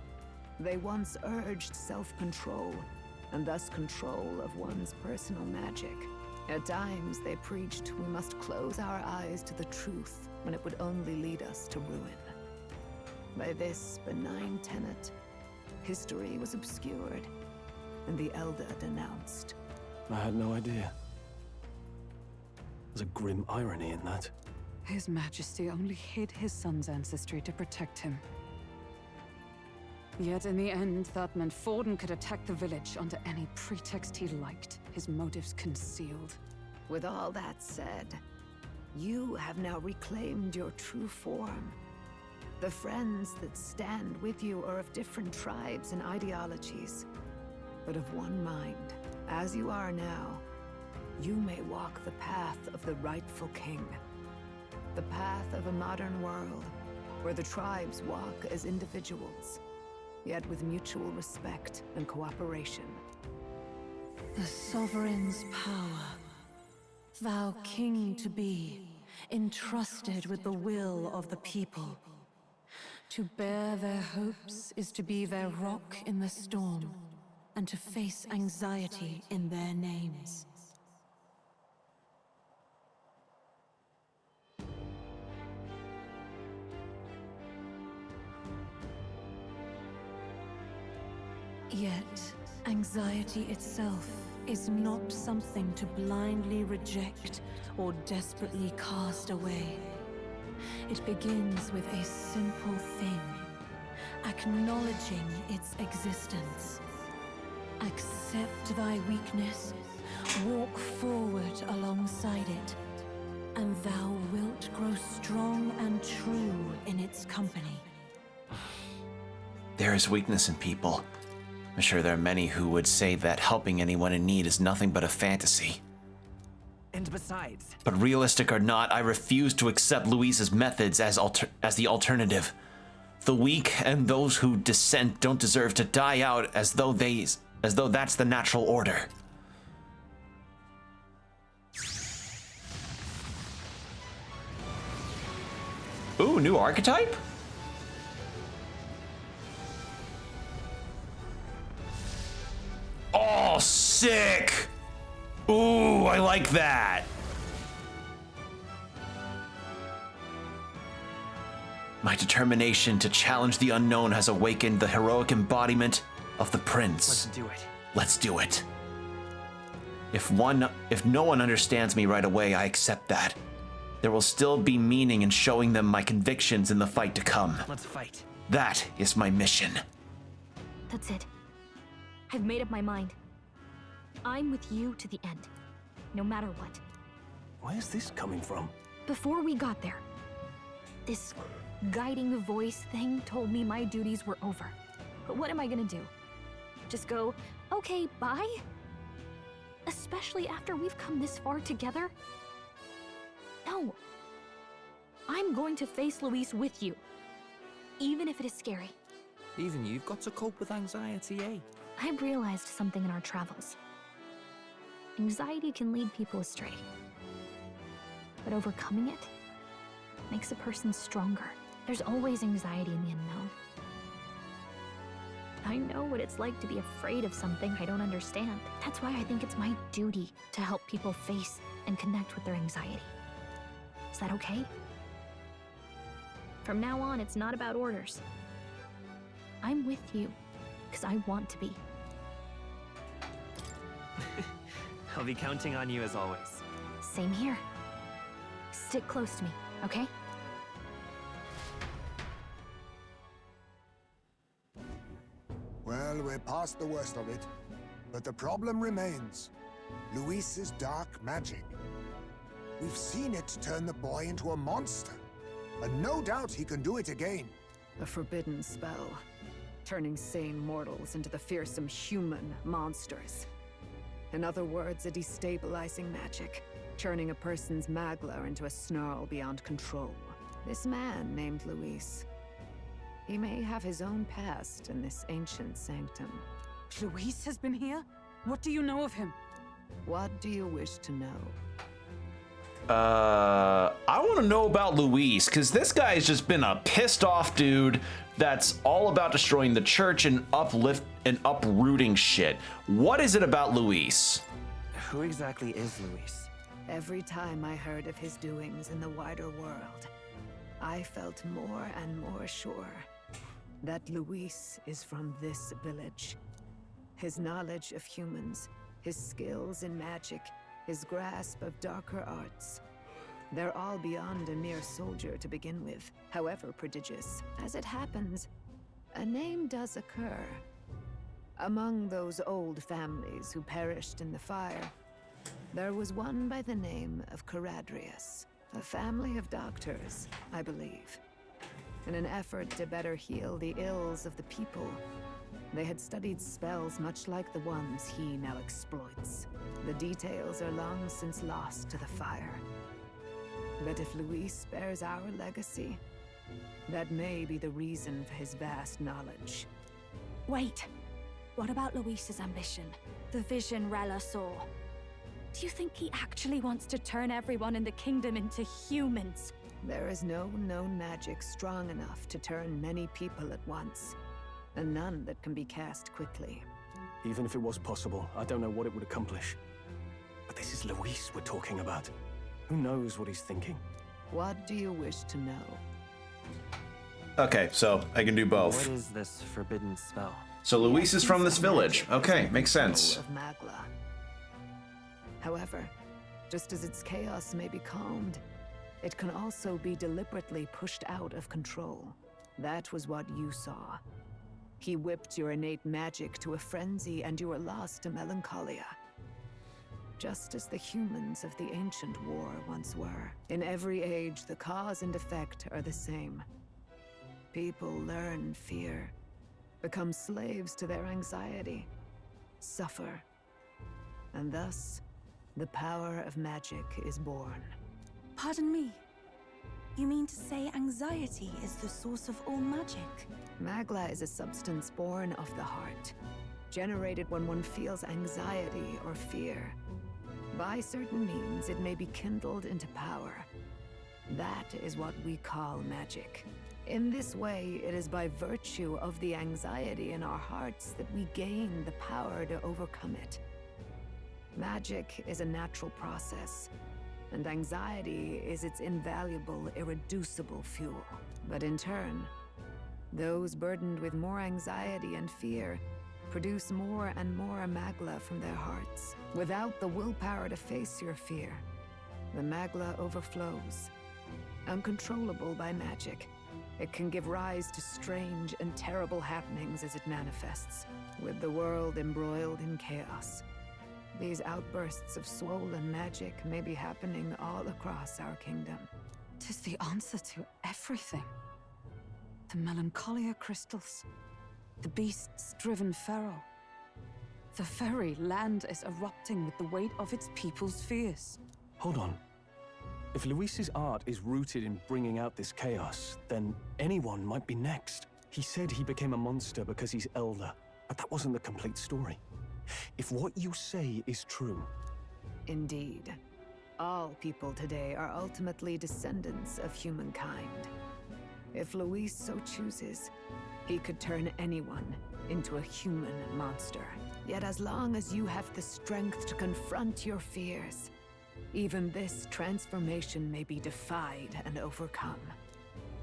They once urged self-control, and thus control of one's personal magic. At times, they preached we must close our eyes to the truth when it would only lead us to ruin. By this benign tenet, history was obscured, and the Elder denounced.
I had no idea. There's a grim irony in that.
His Majesty only hid his son's ancestry to protect him. Yet in the end, that meant Forden could attack the village under any pretext he liked, his motives concealed.
With all that said, you have now reclaimed your true form. The friends that stand with you are of different tribes and ideologies, but of one mind. As you are now, you may walk the path of the rightful king. The path of a modern world, where the tribes walk as individuals, yet with mutual respect and cooperation.
The sovereign's power, thou king to be, entrusted with the will of the people. To bear their hopes is to be their rock in the storm, and to face anxiety in their names. Yet, anxiety itself is not something to blindly reject or desperately cast away. It begins with a simple thing, acknowledging its existence. Accept thy weakness, walk forward alongside it, and thou wilt grow strong and true in its company.
There is weakness in people. I'm sure there are many who would say that helping anyone in need is nothing but a fantasy.
And besides...
But realistic or not, I refuse to accept Luis's methods as the alternative. The weak and those who dissent don't deserve to die out as though that's the natural order. Ooh, new archetype? Oh, sick! Ooh, I like that. My determination to challenge the unknown has awakened the heroic embodiment of the prince.
Let's do it.
Let's do it. If no one understands me right away, I accept that. There will still be meaning in showing them my convictions in the fight to come.
Let's fight.
That is my mission.
That's it. I've made up my mind. I'm with you to the end, no matter what.
Where's this coming from?
Before we got there, this guiding voice thing told me my duties were over. But what am I gonna do? Just go, okay, bye? Especially after we've come this far together? No. I'm going to face Luis with you, even if it is scary.
Even you've got to cope with anxiety, eh?
I've realized something in our travels. Anxiety can lead people astray. But overcoming it makes a person stronger. There's always anxiety in the unknown. I know what it's like to be afraid of something I don't understand. That's why I think it's my duty to help people face and connect with their anxiety. Is that okay? From now on, it's not about orders. I'm with you, because I want to be.
I'll be counting on you as always.
Same here. Stick close to me, okay?
Well, we're past the worst of it, but the problem remains. Luis's dark magic. We've seen it turn the boy into a monster, and no doubt he can do it again.
A forbidden spell, turning sane mortals into the fearsome human monsters. In other words, a destabilizing magic. churning a person's magla into a snarl beyond control. This man named Luis. He may have his own past in this ancient sanctum.
Luis has been here? What do you know of him?
What do you wish to know?
I want to know about Luis, because this guy's just been a pissed off dude that's all about destroying the church and uprooting shit. What is it about Luis?
Who exactly is Luis?
Every time I heard of his doings in the wider world, I felt more and more sure that Luis is from this village. His knowledge of humans, his skills in magic, his grasp of darker arts. They're all beyond a mere soldier to begin with, however prodigious. As it happens, a name does occur. Among those old families who perished in the fire, there was one by the name of Caradrius, a family of doctors, I believe. In an effort to better heal the ills of the people, they had studied spells much like the ones he now exploits. The details are long since lost to the fire. But if Luis bears our legacy, that may be the reason for his vast knowledge.
Wait, what about Luis's ambition? The vision Rella saw? Do you think he actually wants to turn everyone in the kingdom into humans?
There is no known magic strong enough to turn many people at once, and none that can be cast quickly.
Even if it was possible, I don't know what it would accomplish. But this is Luis we're talking about. Who knows what he's thinking?
What do you wish to know?
Okay, so I can do both.
What is this forbidden spell?
So Luis is from this village. Okay, makes sense.
Of Magla. However, just as its chaos may be calmed, it can also be deliberately pushed out of control. That was what you saw. He whipped your innate magic to a frenzy and you were lost to melancholia. Just as the humans of the ancient war once were. In every age, the cause and effect are the same. People learn fear, become slaves to their anxiety, suffer, and thus, the power of magic is born.
Pardon me. You mean to say anxiety is the source of all magic?
Magla is a substance born of the heart, generated when one feels anxiety or fear. By certain means, it may be kindled into power. That is what we call magic. In this way, it is by virtue of the anxiety in our hearts that we gain the power to overcome it. Magic is a natural process, and anxiety is its invaluable, irreducible fuel. But in turn, those burdened with more anxiety and fear produce more and more magla from their hearts. Without the willpower to face your fear, the magla overflows. Uncontrollable by magic, it can give rise to strange and terrible happenings as it manifests, with the world embroiled in chaos. These outbursts of swollen magic may be happening all across our kingdom.
'Tis the answer to everything. The melancholia crystals, the beasts driven feral. The very land is erupting with the weight of its people's fears.
Hold on. If Luis's art is rooted in bringing out this chaos, then anyone might be next. He said he became a monster because he's elder, but that wasn't the complete story. If what you say is true...
Indeed. All people today are ultimately descendants of humankind. If Luis so chooses, he could turn anyone into a human monster. Yet as long as you have the strength to confront your fears, even this transformation may be defied and overcome.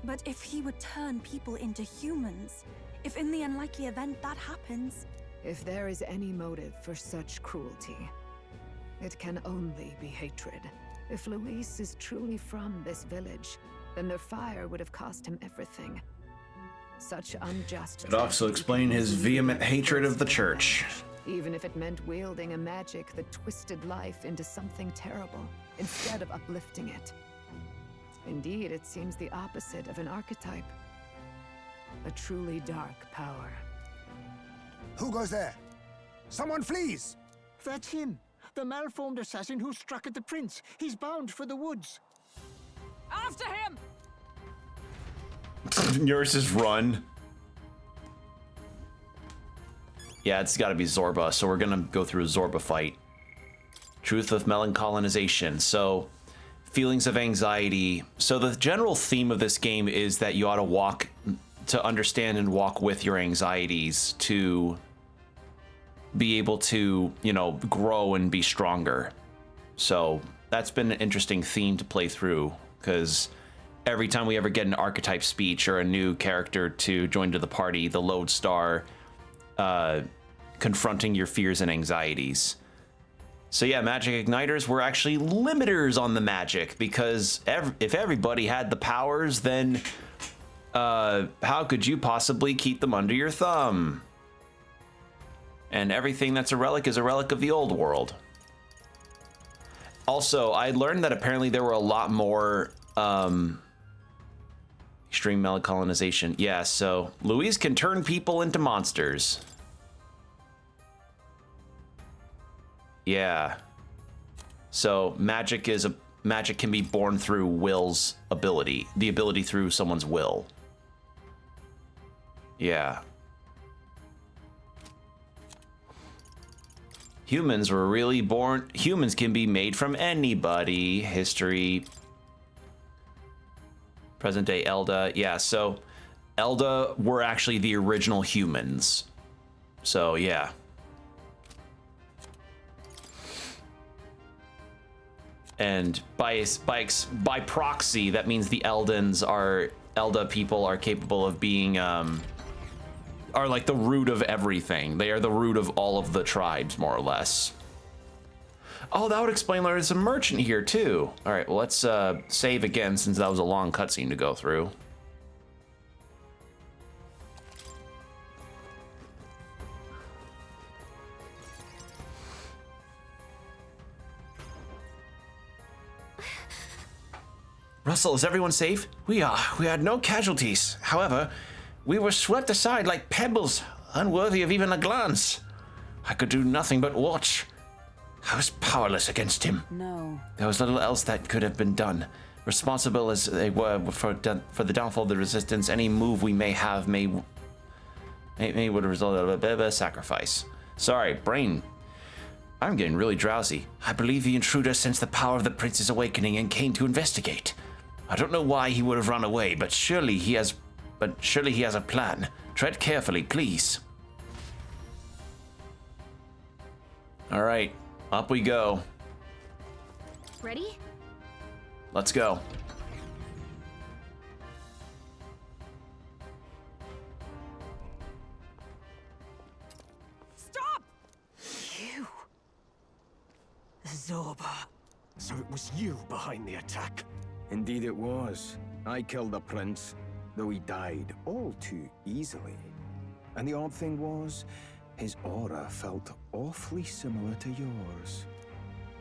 But if he would turn people into humans, if in the unlikely event that happens...
If there is any motive for such cruelty, it can only be hatred. If Luis is truly from this village, then their fire would have cost him everything. Such unjust...
Could also explain his vehement hatred of the church.
Even if it meant wielding a magic that twisted life into something terrible, instead of uplifting it. Indeed, it seems the opposite of an archetype. A truly dark power.
Who goes there? Someone flees!
That's him. The malformed assassin who struck at the prince. He's bound for the woods.
After him!
Yours is run. Yeah, it's got to be Zorba, so we're gonna go through a Zorba fight. Truth of melancholinization. So, feelings of anxiety. So the general theme of this game is that you ought to walk, to understand and walk with your anxieties to be able to, you know, grow and be stronger. So that's been an interesting theme to play through, because every time we ever get an archetype speech or a new character to join to the party, the lodestar confronting your fears and anxieties. So yeah, magic igniters were actually limiters on the magic, because if everybody had the powers, then how could you possibly keep them under your thumb? And everything that's a relic is a relic of the old world. Also, I learned that apparently there were a lot more extreme melancholinization. Yeah, so Louise can turn people into monsters. Yeah. So magic can be born through will's ability, the ability through someone's will. Yeah. Humans were really born. Humans can be made from anybody. History. Present day Elda. Yeah, so Elda were actually the original humans. So yeah. And by proxy, that means the Elda people are capable of being are like the root of everything. They are the root of all of the tribes, more or less. Oh, that would explain why there's a merchant here too. All right, well, let's save again, since that was a long cutscene to go through. Russell, is everyone safe? We had no casualties. However, we were swept aside like pebbles, unworthy of even a glance. I could do nothing but watch. I was powerless against him.
No.
There was little else that could have been done. Responsible as they were for the downfall of the resistance, any move we may have would result in a bit of a sacrifice. Sorry, brain. I'm getting really drowsy. I believe the intruder sensed the power of the prince's awakening and came to investigate. I don't know why he would have run away, but surely he has a plan. Tread carefully, please. All right, up we go.
Ready?
Let's go.
Stop! You. Zorba.
So it was you behind the attack?
Indeed it was. I killed the prince, though he died all too easily. And the odd thing was, his aura felt awfully similar to yours.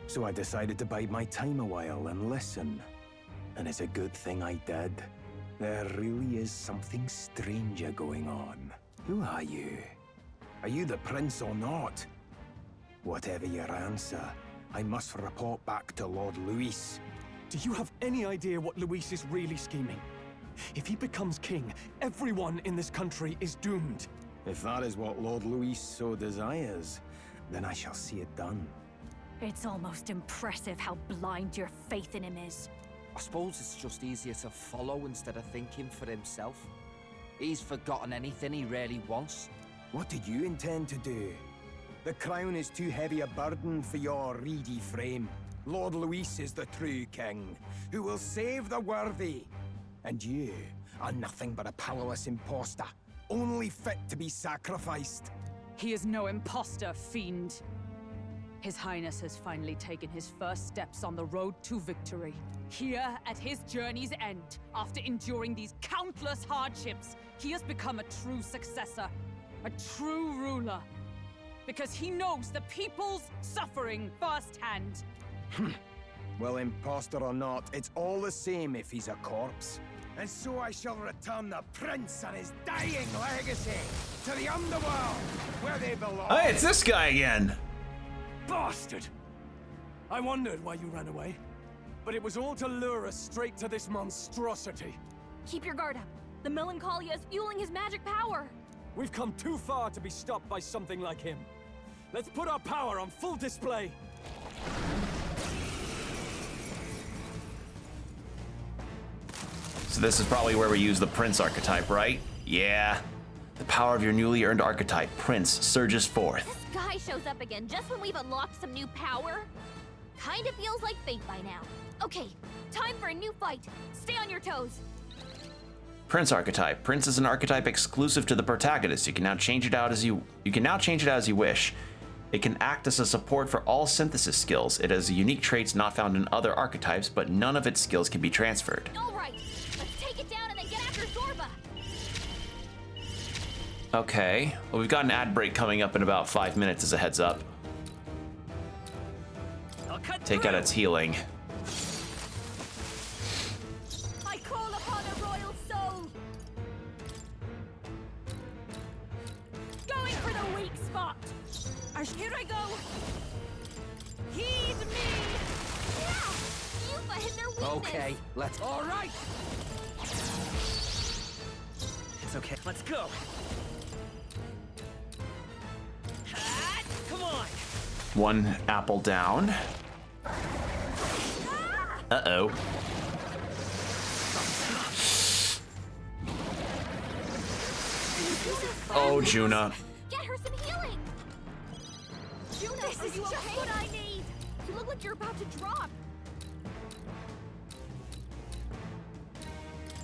So I decided to bide my time a while and listen. And it's a good thing I did. There really is something stranger going on. Who are you? Are you the prince or not? Whatever your answer, I must report back to Lord Luis.
Do you have any idea what Luis is really scheming? If he becomes king, everyone in this country is doomed.
If that is what Lord Luis so desires, then I shall see it done.
It's almost impressive how blind your faith in him is.
I suppose it's just easier to follow instead of thinking for himself. He's forgotten anything he really wants.
What did you intend to do? The crown is too heavy a burden for your reedy frame. Lord Luis is the true king, who will save the worthy. And you are nothing but a powerless imposter, only fit to be sacrificed.
He is no imposter, fiend. His Highness has finally taken his first steps on the road to victory. Here, at his journey's end, after enduring these countless hardships, he has become a true successor, a true ruler. Because he knows the people's suffering firsthand.
Well, imposter or not, it's all the same if he's a corpse. And so I shall return the prince and his dying legacy to the underworld, where they belong.
Hey, it's this guy again.
Bastard!
I wondered why you ran away. But it was all to lure us straight to this monstrosity.
Keep your guard up. The Melancholia is fueling his magic power.
We've come too far to be stopped by something like him. Let's put our power on full display.
So this is probably where we use the Prince archetype, right? Yeah. The power of your newly earned archetype, Prince, surges forth.
This guy shows up again just when we've unlocked some new power. Kinda feels like fate by now. Okay, time for a new fight. Stay on your toes.
Prince archetype. Prince is an archetype exclusive to the protagonist. You can now change it out as you wish. It can act as a support for all synthesis skills. It has unique traits not found in other archetypes, but none of its skills can be transferred.
All right, let's take it down and then get after Zorba.
Okay. Well, we've got an ad break coming up in about 5 minutes as a heads up. Take out its healing.
I call upon a royal soul.
Going for the weak spot. Here I go. Heed me.
Yeah, Yuffie hit their weakness.
Okay, let's...
All right.
It's okay. Let's go. Come on.
One apple down. Uh-oh. Oh, Juna.
Get her some healing. Juna,
This
are
is
you
just
okay?
what I need.
You look like you're about to drop.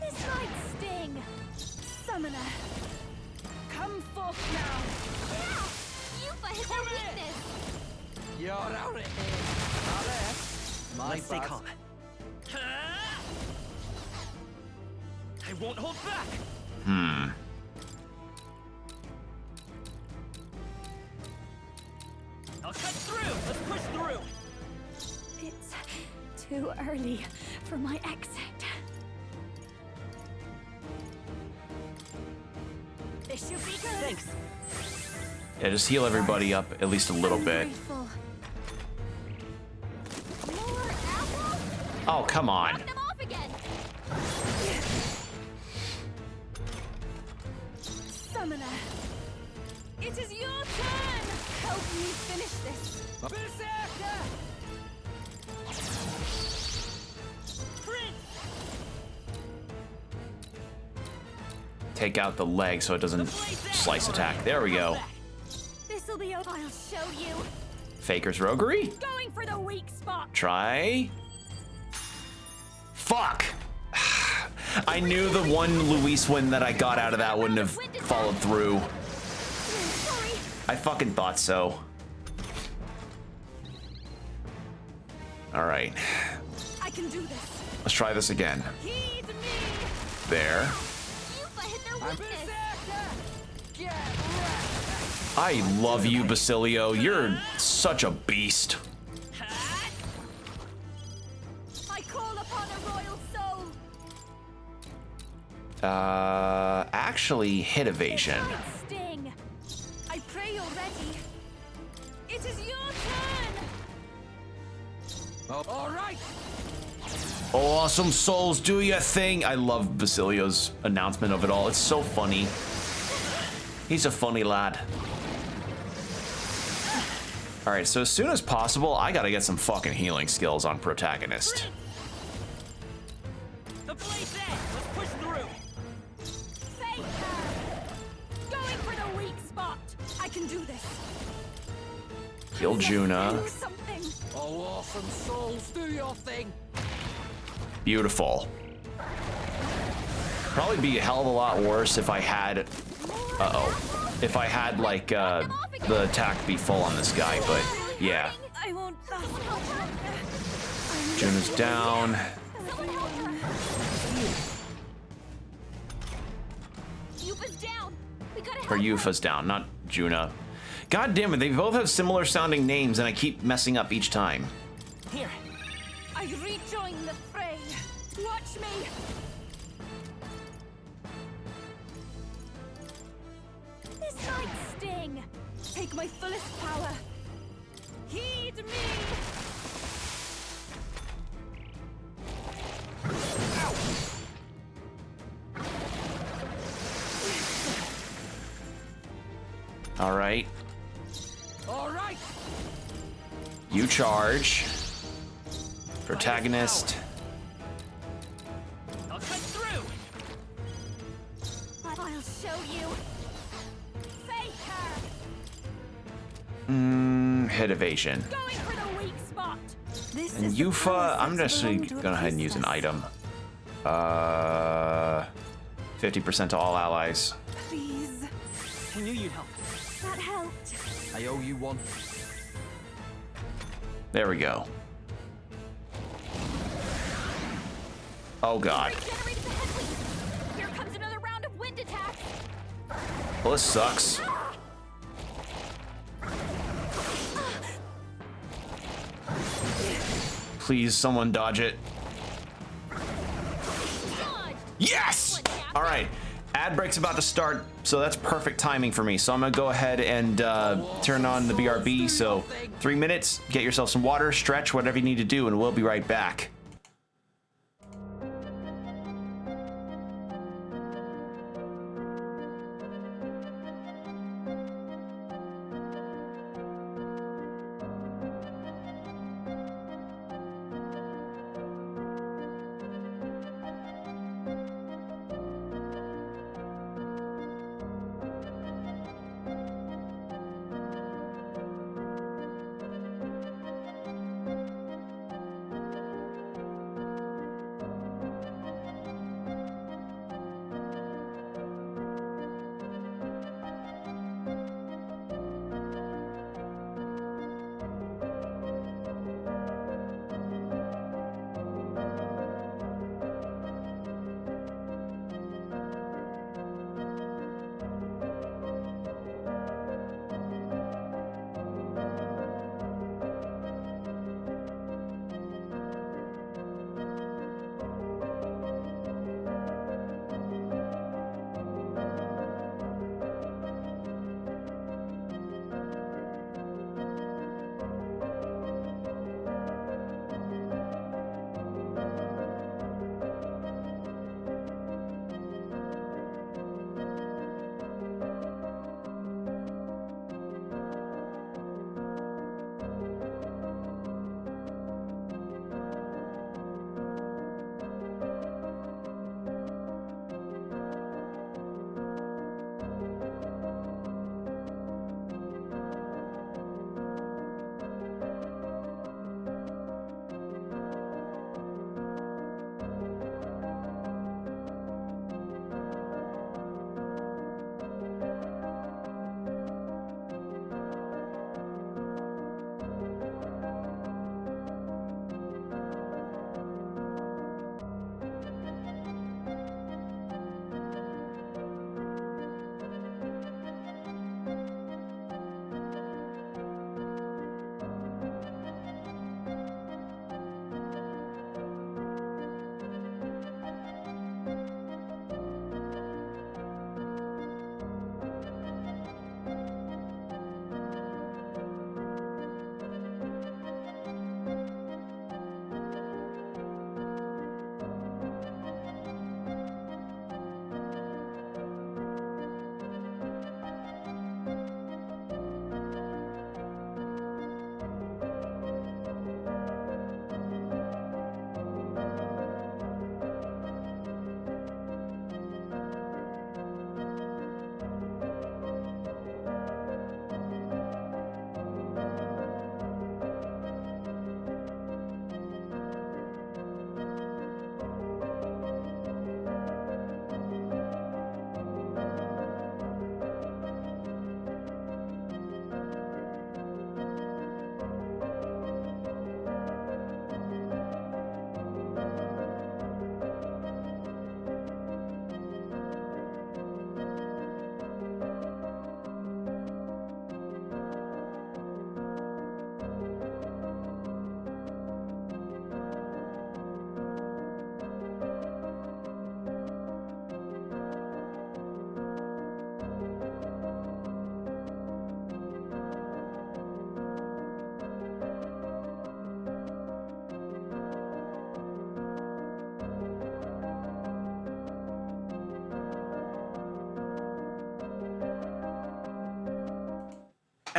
This might sting. Summoner, come forth now.
Yeah, Yuffie hit their weakness.
You're out of here. My
Let's stay
bad.
calm. I won't hold back. I'll cut through. Let's push through.
It's too early for my exit.
This should be good.
Thanks.
Yeah, just heal everybody up at least a little bit.
Grateful.
More apples?
Oh, come on.
Knock them off again.
Summoner, it is your turn. Help me finish this.
Berserker!
Take out the leg so it doesn't slice attack. There we go.
This'll be over. I'll show you.
Faker's Roguery.
Going for the weak spot.
Try. Fuck! I knew the one Luis win that I got out of that wouldn't have followed through. I fucking thought so. Alright.
I can do this.
Let's try this again.
Heed me.
There.
Yuffie hit their weakness.
I love you, Basilio. You're such a beast.
I call upon a royal soul.
Actually, hit evasion.
Sting. I pray you're ready. It is your turn.
All right.
Awesome souls, do your thing. I love Basilio's announcement of it all. It's so funny. He's a funny lad. All right, so as soon as possible, I gotta get some fucking healing skills on protagonist.
The blade's edge. Let's push through.
Going for the weak spot. I can do this.
Heal Juna.
Do something.
Oh, awesome souls, do your thing.
Beautiful. Probably be a hell of a lot worse if I had... If I had, like, the attack be full on this guy, but yeah.
I won't.
Juna's down.
Yuffie's down. We gotta help
Or Yufa's down, not Juna. God damn it, they both have similar sounding names and I keep messing up each time.
Here.
I rejoin the fray. Watch me. This might sting. Take my fullest power. Heed me.
All right.
All right.
You charge. Protagonist.
I'll cut through. I'll show you. Face her.
Hit evasion.
Going for the weak spot.
This
And
is the
Yufa,
palace
I'm
that
just
belonged to a
gonna go ahead and use an
princess.
item. 50% to all allies.
Please.
I knew you'd help.
That helped.
I owe you one.
There we go. Oh god.
Regenerated the headwind. Here comes another round of wind attacks.
Well, this sucks. Please, someone dodge it. Yes! All right. Ad break's about to start, so that's perfect timing for me. So I'm gonna go ahead and turn on the BRB. So 3 minutes, get yourself some water, stretch, whatever you need to do, and we'll be right back.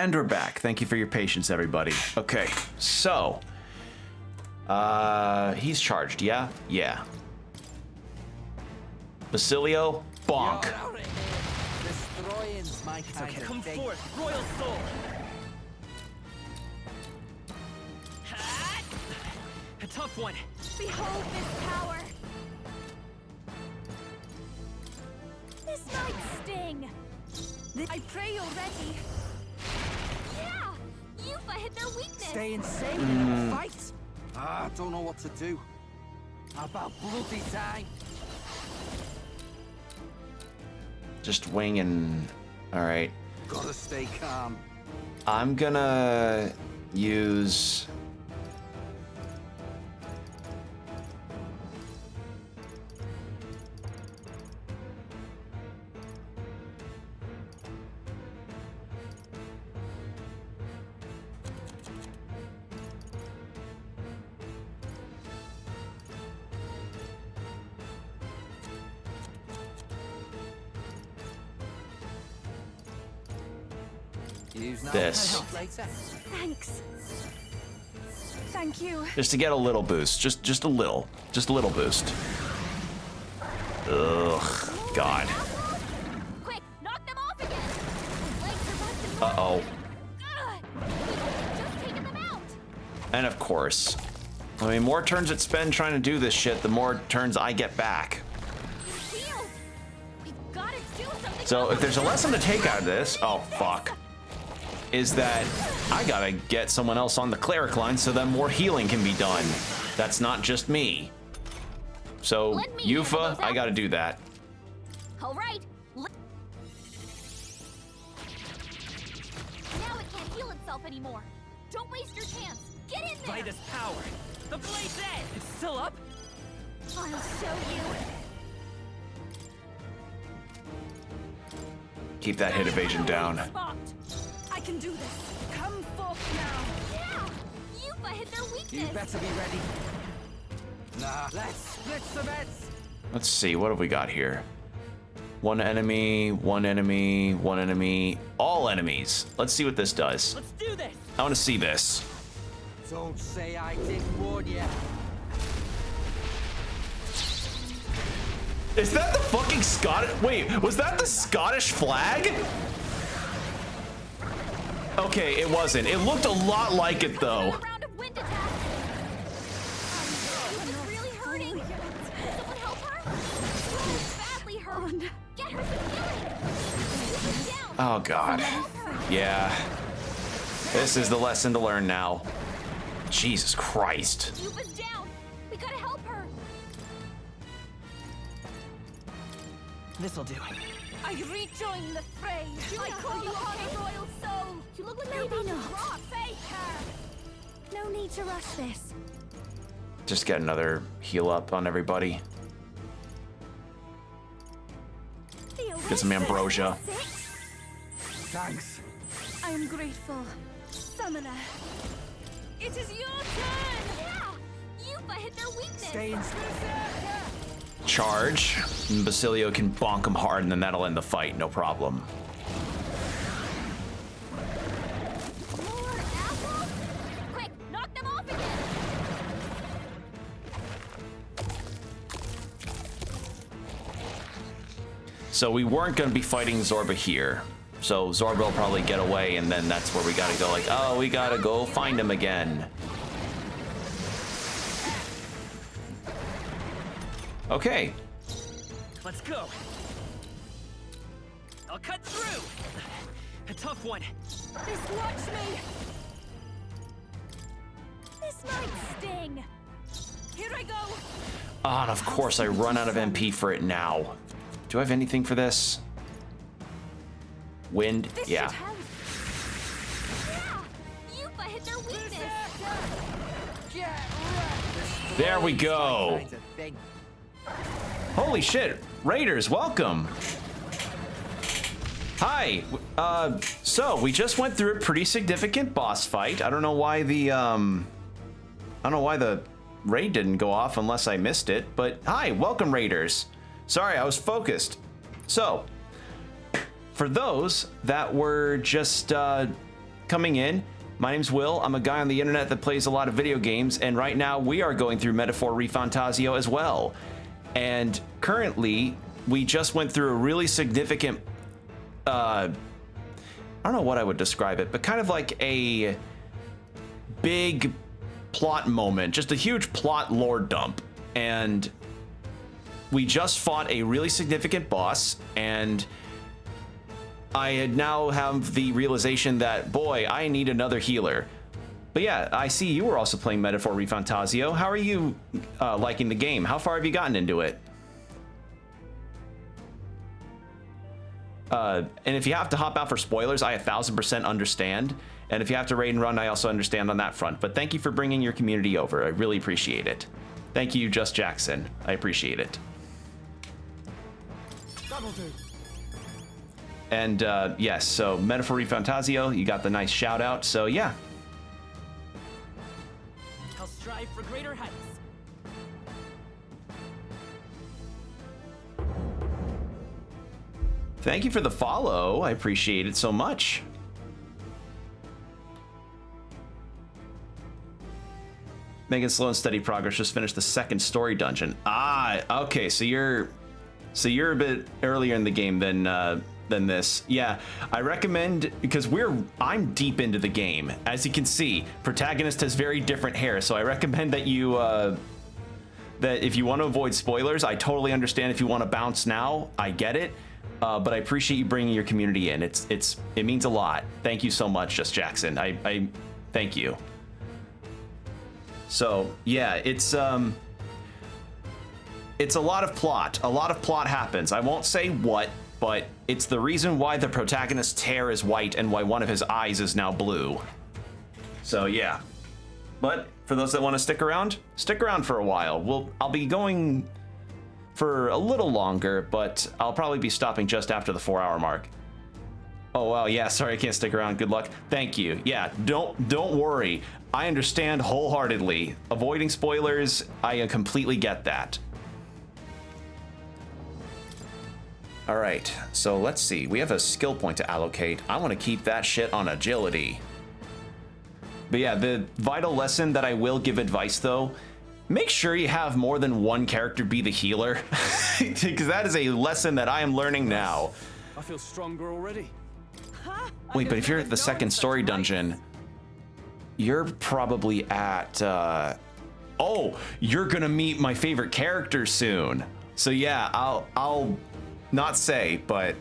And we're back. Thank you for your patience, everybody. Okay, so he's charged, yeah? Yeah. Basilio, bonk.
Destroying's my kind of
Come
thing.
forth, Royal Soul! A tough one.
Behold this power. This might sting.
I pray you're ready.
Yeah! Yuffie hit their weakness.
Stay insane in a fight? I don't know what to do. About bloody time.
Just winging. All right.
Gotta stay calm.
I'm gonna use. This.
Thanks. Thank you.
Just to get a little boost. Just a little boost. Ugh, God.
Quick, knock them off again.
Uh-oh.
Just taking them out.
And of course, I mean, more turns it spend trying to do this shit, the more turns I get back.
We've got to do something.
So if there's a lesson to take out of this, oh fuck, is that I gotta get someone else on the cleric line so that more healing can be done. That's not just me. So Yuffie, I gotta do that.
All right. Now it can't heal itself anymore. Don't waste your chance. Get in there.
By this power. The blade's edge. It's still up.
I'll show you.
Keep that hit evasion down.
I can do this. Come forth now.
Yeah. Yuffie hit their weakness.
You better be ready. Nah, let's split some heads.
Let's see, what have we got here? One enemy, one enemy, one enemy, all enemies. Let's see what this does.
Let's do this.
I want to see this.
Don't say I didn't warn you.
Is that the fucking Scottish? Wait, was that the Scottish flag? Okay, it wasn't. It looked a lot like it though.
Really hurting. Someone help her? She's badly hurt. Get her some healing. Down.
Oh God. Yeah. This is the lesson to learn now. Jesus Christ.
Yuffie's down. We gotta help her.
This'll do.
I rejoin the fray.
I call you on a royal soul. You look like
Maybe
you're about
not.
to drop. Fake her.
No need to rush this.
Just get another heal up on everybody. Get some ambrosia.
Thanks.
I am grateful. Summoner. It is your turn.
Yeah. Yuffie hit their weakness.
Stay in.
Charge. And Basilio can bonk him hard and then that'll end the fight, no problem.
More apples? Quick, knock them off again.
So we weren't going to be fighting Zorba here. So Zorba will probably get away and then that's where we got to go like, oh, we got to go find him again. Okay.
Let's go. I'll cut through. A tough one.
Just watch me.
This might sting.
Here I go.
Ah, and of course I run out of MP for it now. Do I have anything for this? Wind? Yeah.
Yeah. Yuffie hit their weakness.
There we go. Holy shit. Raiders, welcome. Hi. So we just went through a pretty significant boss fight. I don't know why the raid didn't go off unless I missed it, but hi, welcome Raiders. Sorry, I was focused. So, for those that were just coming in. My name's Will. I'm a guy on the internet that plays a lot of video games, and right now we are going through Metaphor ReFantazio as well. And currently, we just went through a really significant, I don't know what I would describe it, but kind of like a big plot moment, just a huge plot lore dump. And we just fought a really significant boss, and I now have the realization that, boy, I need another healer. But yeah, I see you were also playing Metaphor ReFantazio. How are you liking the game? How far have you gotten into it? And if you have to hop out for spoilers, I 1000% understand. And if you have to raid and run, I also understand on that front. But thank you for bringing your community over. I really appreciate it. Thank you, Just Jackson. I appreciate it.
That'll do.
And yes, so Metaphor ReFantazio, you got the nice shout out. So yeah.
I'll strive for greater heights.
Thank you for the follow. I appreciate it so much. Making slow and steady progress. Just finished the second story dungeon. Ah, okay. So you're a bit earlier in the game than this. Yeah, I recommend, because I'm deep into the game. As you can see, protagonist has very different hair, so I recommend that you that if you want to avoid spoilers, I totally understand if you want to bounce now. I get it, but I appreciate you bringing your community in. It means a lot. Thank you so much, Just Jackson. I thank you. So yeah, it's a lot of plot. A lot of plot happens. I won't say what, but it's the reason why the protagonist's hair is white and why one of his eyes is now blue. So yeah. But for those that want to stick around for a while. I'll be going for a little longer, but I'll probably be stopping just after the 4-hour mark. Oh wow, yeah, sorry I can't stick around. Good luck. Thank you. Yeah, don't worry. I understand wholeheartedly. Avoiding spoilers, I completely get that. All right, so let's see. We have a skill point to allocate. I want to keep that shit on agility. But yeah, the vital lesson that I will give advice though, make sure you have more than one character be the healer, because that is a lesson that I am learning now.
I feel stronger already.
Wait, but if you're at the second story dungeon, you're probably at, oh, you're gonna meet my favorite character soon. So yeah, I'll not say, but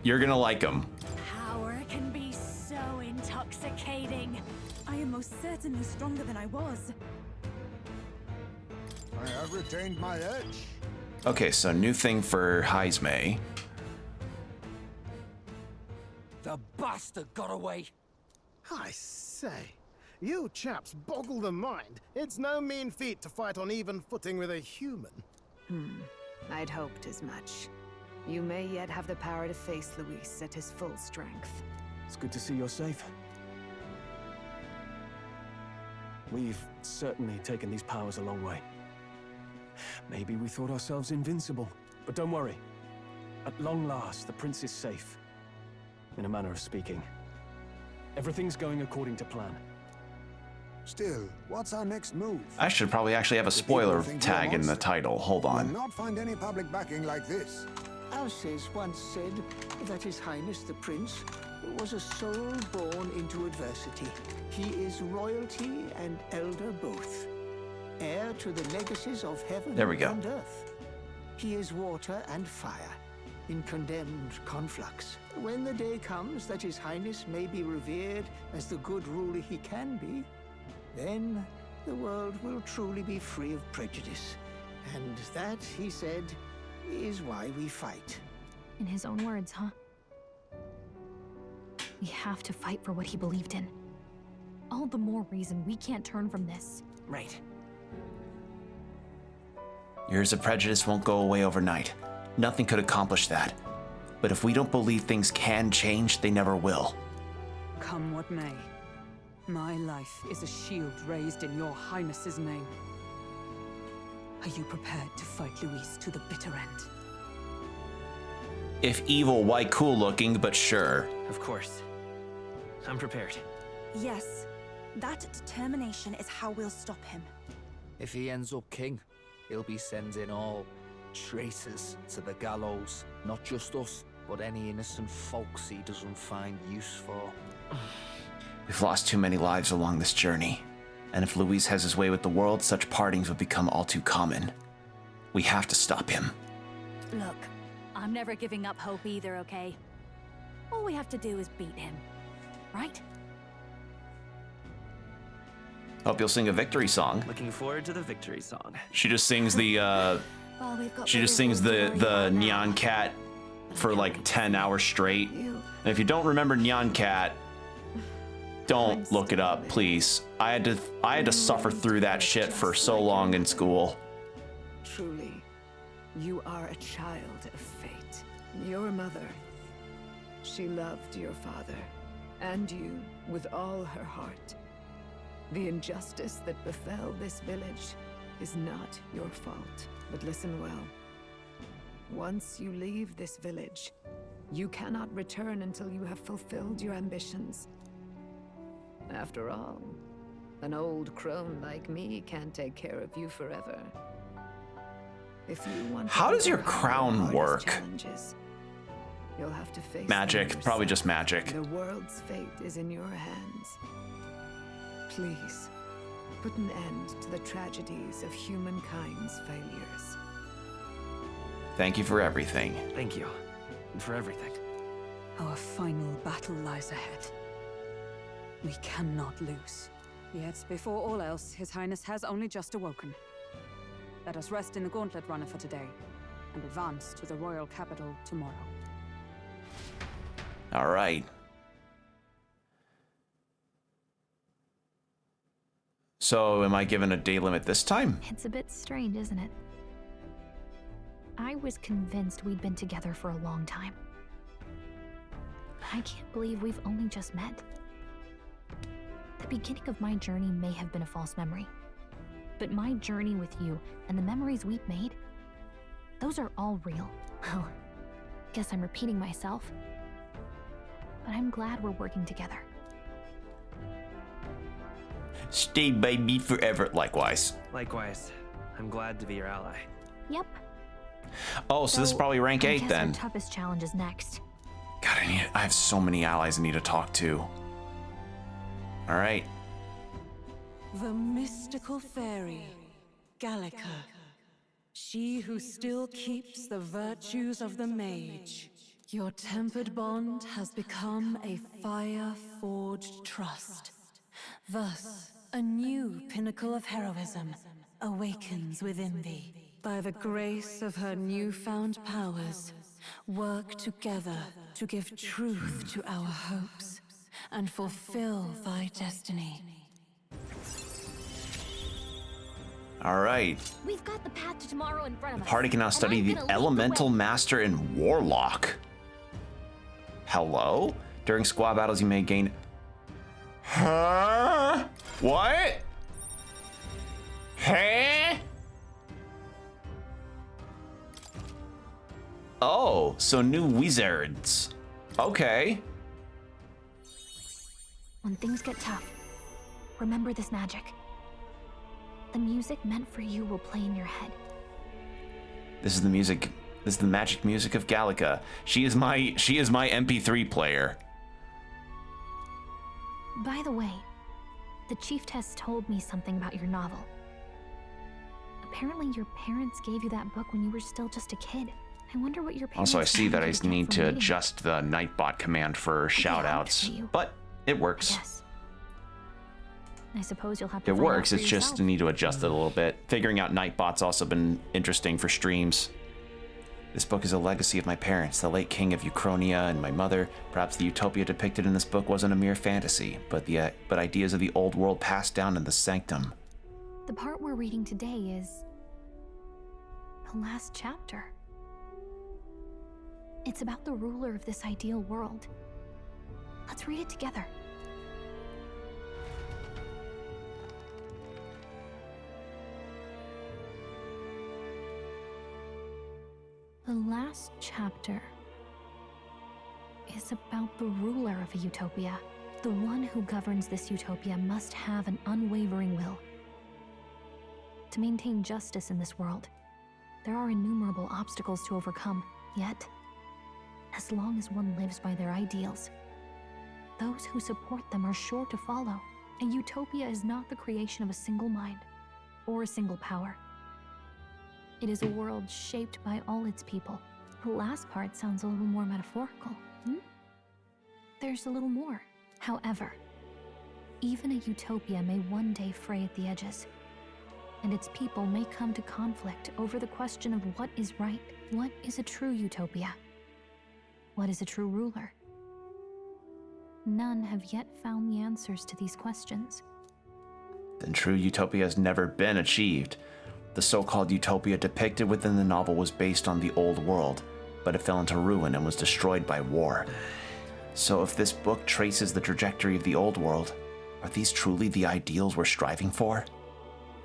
you're gonna like him.
Power can be so intoxicating.
I am most certainly stronger than I was.
I have retained my edge.
Okay, so new thing for Heismay.
The bastard got away.
I say, you chaps boggle the mind. It's no mean feat to fight on even footing with a human.
I'd hoped as much. You may yet have the power to face Luis at his full strength.
It's good to see you're safe. We've certainly taken these powers a long way. Maybe we thought ourselves invincible, but don't worry. At long last, the prince is safe. In a manner of speaking. Everything's going according to plan.
Still, what's our next move?
I should probably actually have a spoiler tag in the title. Hold on.
Will not find any public backing like this.
Alces once said that His Highness the Prince was a soul born into adversity. He is royalty and elder both, heir to the legacies of heaven and earth. He is water and fire, in condemned conflux. When the day comes that His Highness may be revered as the good ruler he can be, then the world will truly be free of prejudice. And that, he said, is why we fight.
In his own words, huh? We have to fight for what he believed in. All the more reason we can't turn from this.
Right.
Years of prejudice won't go away overnight. Nothing could accomplish that. But if we don't believe things can change, they never will.
Come what may. My life is a shield raised in your highness's name. Are you prepared to fight Luis to the bitter end?
If evil, why cool looking, but sure.
Of course. I'm prepared.
Yes, that determination is how we'll stop him.
If he ends up king, he'll be sending all traitors to the gallows. Not just us, but any innocent folks he doesn't find use for.
We've lost too many lives along this journey, and if Luis has his way with the world, such partings would become all too common. We have to stop him.
Look, I'm never giving up hope either, okay? All we have to do is beat him, right?
Hope you'll sing a victory song.
Looking forward to the victory song.
She just sings the Nyan Cat for like 10 hours straight. And if you don't remember Nyan Cat, don't look it up, please. I had to suffer through that shit for so long in school.
Truly, you are a child of fate. Your mother, she loved your father and you with all her heart. The injustice that befell this village is not your fault. But listen well. Once you leave this village, you cannot return until you have fulfilled your ambitions. After all, an old crone like me can't take care of you forever. If you want to
How does your
overcome
crown
the hardest
work?
challenges, you'll have to face
Magic,
them
probably
yourself.
just magic.
The world's fate is in your hands. Please, put an end to the tragedies of humankind's failures.
Thank you for everything.
Thank you. And for everything.
Our final battle lies ahead. We cannot lose. Yet, before all else, His Highness has only just awoken. Let us rest in the Gauntlet Runner for today, and advance to the royal capital tomorrow.
All right. So, am I given a day limit this time?
It's a bit strange, isn't it? I was convinced we'd been together for a long time. I can't believe we've only just met. The beginning of my journey may have been a false memory, but my journey with you and the memories we've made, those are all real. Well, guess I'm repeating myself, but I'm glad we're working together.
Stay by me forever. Likewise.
Likewise. I'm glad to be your ally.
Yep.
Oh, so this is probably rank 8 then.
Our toughest challenge is next.
God, I have so many allies I need to talk to. All right.
The mystical fairy, Gallica. She who still keeps the virtues of the mage. Your tempered bond has become a fire-forged trust. Thus, a new pinnacle of heroism awakens within thee. By the grace of her newfound powers, work together to give truth to our hopes and fulfill thy destiny.
All right.
We've got the path to tomorrow in front of
The
us.
party can now
and
study
I'm
the
gonna lead
Elemental
way.
Master and Warlock. Hello? During squad battles, you may gain... Huh? What? Huh? Oh, so new wizards. Okay.
When things get tough, remember this magic. The music meant for you will play in your head.
This is the music. This is the magic music of Gallica. She is my MP3 player.
By the way, the Chieftess told me something about your novel. Apparently your parents gave you that book when you were still just a kid. I wonder what your parents...
Also, I see that I
managed to get
need
from
to
reading it.
adjust the Nightbot command for shoutouts, but it works.
Yes. I suppose you'll have to
It
find out
works,
for
it's just
yourself.
I need to adjust it a little bit. Figuring out Nightbot's also been interesting for streams. This book is a legacy of my parents, the late king of Uchronia and my mother. Perhaps the utopia depicted in this book wasn't a mere fantasy, but ideas of the old world passed down in the sanctum.
The part we're reading today is the last chapter. It's about the ruler of this ideal world. Let's read it together. The last chapter is about the ruler of a utopia. The one who governs this utopia must have an unwavering will. To maintain justice in this world, there are innumerable obstacles to overcome, yet, as long as one lives by their ideals, those who support them are sure to follow. A utopia is not the creation of a single mind or a single power. It is a world shaped by all its people. The last part sounds a little more metaphorical. There's a little more. However, even a utopia may one day fray at the edges, and its people may come to conflict over the question of what is right. What is a true utopia? What is a true ruler? None have yet found the answers to these questions.
Then true utopia has never been achieved. The so-called utopia depicted within the novel was based on the old world, but it fell into ruin and was destroyed by war. So if this book traces the trajectory of the old world, are these truly the ideals we're striving for?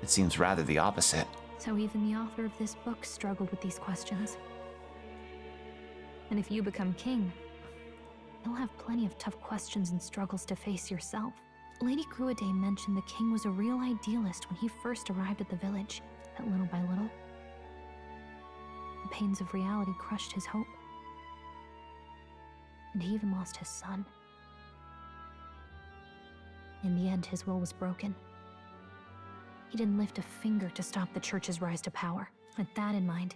It seems rather the opposite.
So even the author of this book struggled with these questions. And if you become king, you'll have plenty of tough questions and struggles to face yourself. Lady Gruaday mentioned the king was a real idealist when he first arrived at the village, that little by little, the pains of reality crushed his hope. And he even lost his son. In the end, his will was broken. He didn't lift a finger to stop the church's rise to power. With that in mind,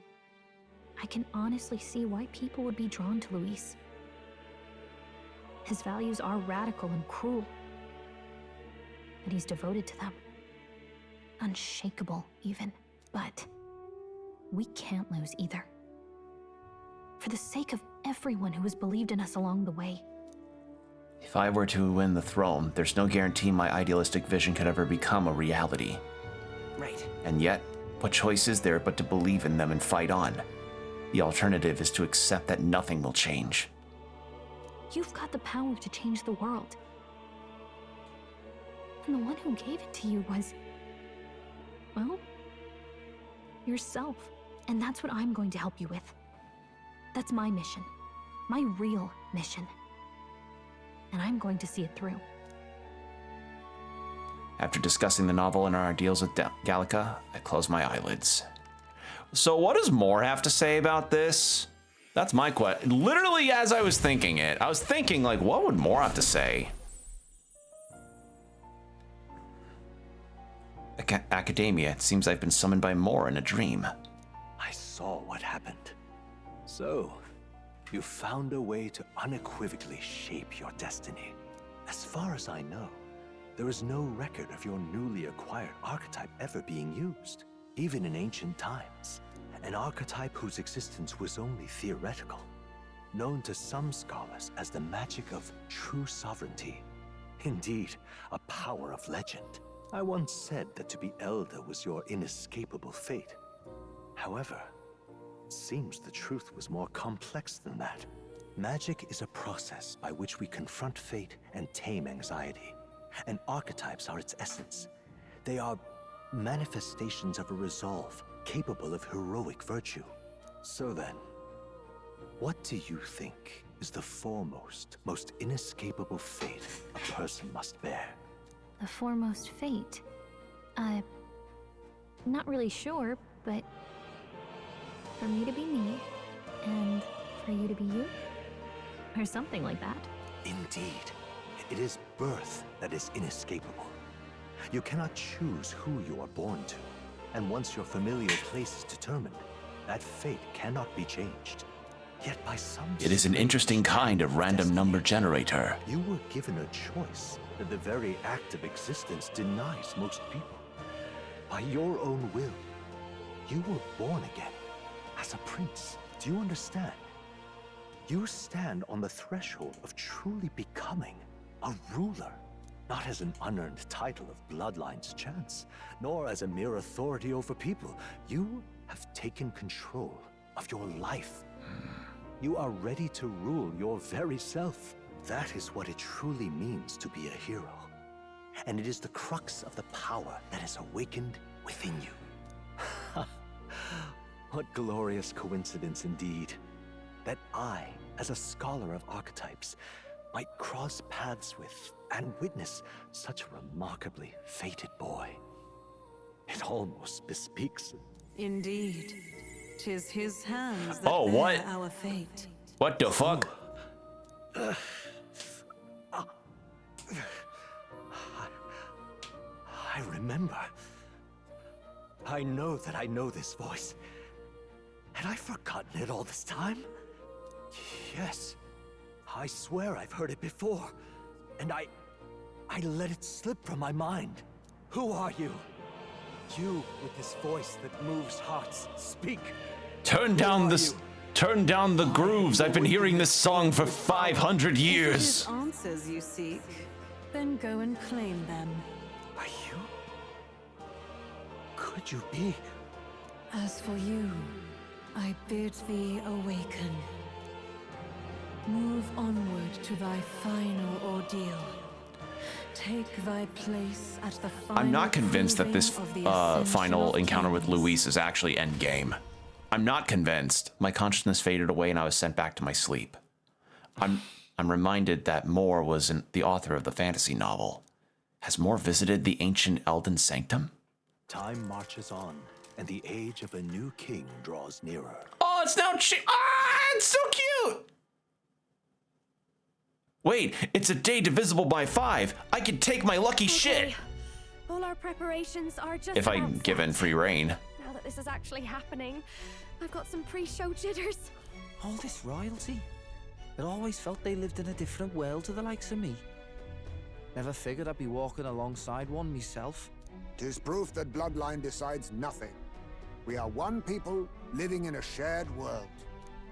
I can honestly see why people would be drawn to Luis. His values are radical and cruel, but he's devoted to them. Unshakable, even. But we can't lose either. For the sake of everyone who has believed in us along the way.
If I were to win the throne, there's no guarantee my idealistic vision could ever become a reality.
Right.
And yet, what choice is there but to believe in them and fight on? The alternative is to accept that nothing will change.
You've got the power to change the world. And the one who gave it to you was, well, yourself. And that's what I'm going to help you with. That's my mission. My real mission. And I'm going to see it through.
After discussing the novel and our ideals with Gallica, I close my eyelids. So what does Moore have to say about this? That's my question. Literally, as I was thinking it, I was thinking, like, what would Moore have to say? Academia, it seems I've been summoned by Moore in a dream.
I saw what happened. So, you found a way to unequivocally shape your destiny. As far as I know, there is no record of your newly acquired archetype ever being used, even in ancient times. An archetype whose existence was only theoretical, known to some scholars as the magic of true sovereignty. Indeed, a power of legend. I once said that to be elder was your inescapable fate. However, it seems the truth was more complex than that. Magic is a process by which we confront fate and tame anxiety. And archetypes are its essence. They are manifestations of a resolve capable of heroic virtue. So then, what do you think is the foremost, most inescapable fate a person must bear?
The foremost fate? Not really sure, but for me to be me, and for you to be you? Or something like that.
Indeed. It is birth that is inescapable. You cannot choose who you are born to, and once your familial place is determined, that fate cannot be changed. Yet by some...
It is an interesting kind of random number generator.
You were given a choice that the very act of existence denies most people. By your own will, you were born again as a prince. Do you understand? You stand on the threshold of truly becoming a ruler, not as an unearned title of bloodline's chance, nor as a mere authority over people. You have taken control of your life. You are ready to rule your very self. That is what it truly means to be a hero. And it is the crux of the power that is awakened within you. What glorious coincidence indeed, that I, as a scholar of archetypes, might cross paths with and witness such a remarkably fated boy. It almost bespeaks.
Indeed. 'Tis his hands that
Oh,
bear
what?
our fate.
What the fuck?
I remember. I know that I know this voice. Had I forgotten it all this time? Yes. I swear I've heard it before. And I let it slip from my mind. Who are you? You with this voice that moves hearts. Speak.
Turn down the grooves. I've been hearing this song for 500
If it
years.
is answers you seek, then go and claim them.
Are you? Could you be?
As for you, I bid thee awaken. Move onward to thy final ordeal. Take thy place at the final.
I'm not convinced that this
proving of the
final
ascension of
encounter with
kings.
Luis is actually endgame. I'm not convinced. My consciousness faded away and I was sent back to my sleep. I'm reminded that Moore was the author of the fantasy novel. Has Moore visited the ancient Elden Sanctum?
Time marches on, and the age of a new king draws nearer.
Oh, it's now it's so cute! Wait, it's a day divisible by 5. I can take my lucky shit!
All our preparations are just
If I'm
about
given
set.
free reign.
Now that this is actually happening, I've got some pre-show jitters.
All this royalty? I always felt they lived in a different world to the likes of me. Never figured I'd be walking alongside one myself.
'Tis proof that bloodline decides nothing. We are one people living in a shared world.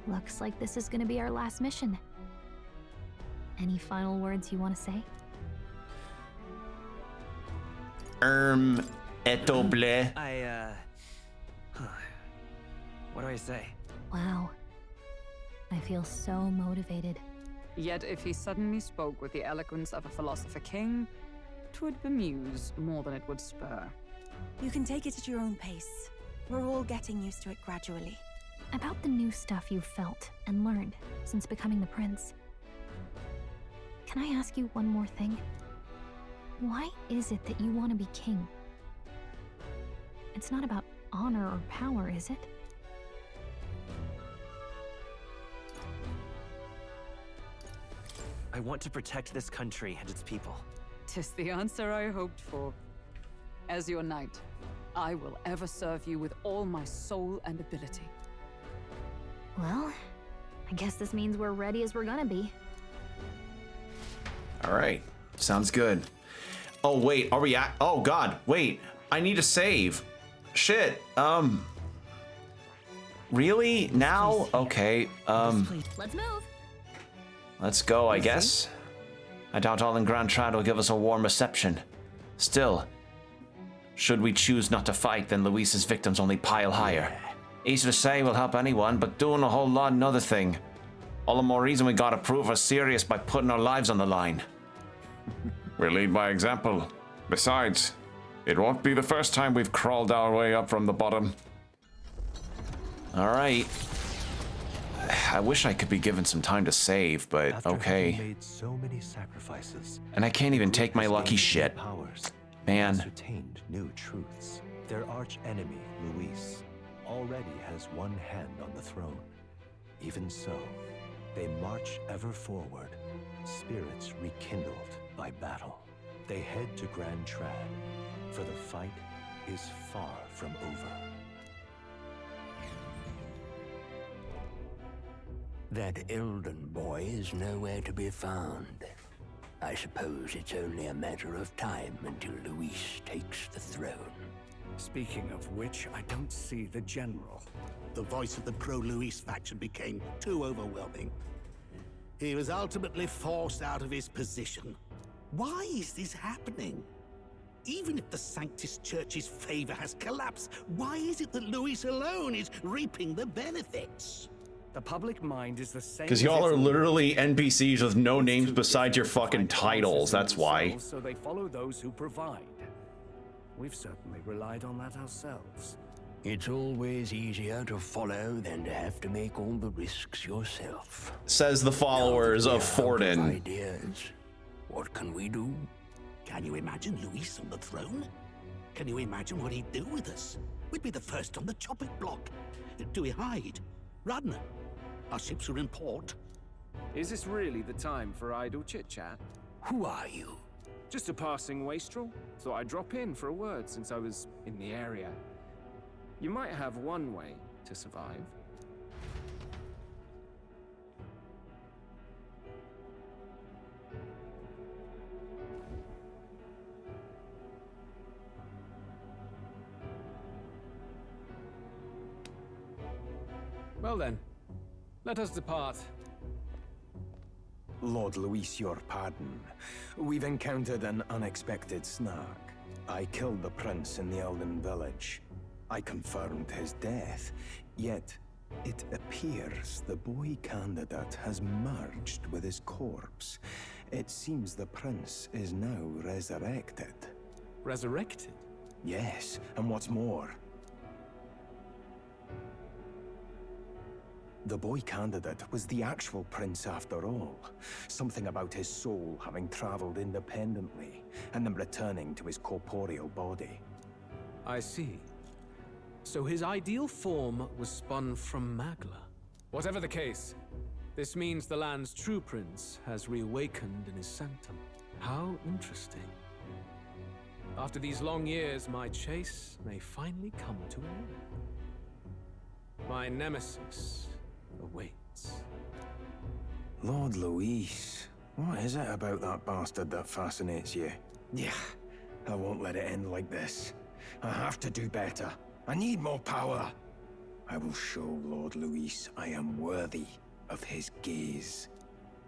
Looks like this is gonna be our last mission. Any final words you want to say?
Etoble.
What do I say?
Wow. I feel so motivated.
Yet if he suddenly spoke with the eloquence of a philosopher king, 'twould bemuse more than it would spur.
You can take it at your own pace. We're all getting used to it gradually.
About the new stuff you've felt and learned since becoming the prince. Can I ask you one more thing? Why is it that you want to be king? It's not about honor or power, is it?
I want to protect this country and its people.
'Tis the answer I hoped for. As your knight, I will ever serve you with all my soul and ability.
Well, I guess this means we're ready as we're gonna be.
All right, sounds good. Oh wait, are we at? Oh god, wait. I need to save. Shit. Really? Now? Okay.
Let's move.
Let's go, I guess. I doubt all in Grand Trad will give us a warm reception. Still, should we choose not to fight, then Luis's victims only pile higher. Easy to say will help anyone, but doing a whole lot another thing. All the more reason we gotta prove we're serious by putting our lives on the line.
We lead by example. Besides, it won't be the first time we've crawled our way up from the bottom.
All right. I wish I could be given some time to save, but
After having
okay.
made so many sacrifices,
And I can't even take my lucky shit.
powers,
Man.
ascertained new truths. Their arch enemy, Luis, already has one hand on the throne. Even so, they march ever forward, spirits rekindled by battle. They head to Grand Trad, for the fight is far from over.
That Elden boy is nowhere to be found. I suppose it's only a matter of time until Luis takes the throne.
Speaking of which, I don't see the general. The voice of the pro-Luis faction became too overwhelming. He was ultimately forced out of his position. Why is this happening? Even if the Sanctus Church's favor has collapsed, why is it that Luis alone is reaping the benefits?
The public mind is the same.
Because y'all are literally NPCs with no names besides your fucking titles, that's why.
So they follow those who provide. We've certainly relied on that ourselves.
It's always easier to follow than to have to make all the risks yourself.
Says the followers of Forden.
Ideas. What can we do?
Can you imagine Luis on the throne? Can you imagine what he'd do with us? We'd be the first on the chopping block. Do we hide? Run? Our ships are in port.
Is this really the time for idle chit-chat?
Who are you?
Just a passing wastrel. Thought I'd drop in for a word since I was in the area. You might have one way to survive. Well then, let us depart.
Lord Luis, your pardon. We've encountered an unexpected snag. I killed the prince in the Elden village. I confirmed his death, yet it appears the boy candidate has merged with his corpse. It seems the prince is now resurrected.
Resurrected?
Yes, and what's more, the boy candidate was the actual prince after all. Something about his soul having traveled independently, and then returning to his corporeal body.
I see. So his ideal form was spun from Magla. Whatever the case, this means the land's true prince has reawakened in his sanctum. How interesting. After these long years, my chase may finally come to an end. My nemesis awaits.
Lord Luis, what is it about that bastard that fascinates you? Yeah, I won't let it end like this. I have to do better. I need more power. I will show Lord Luis I am worthy of his gaze.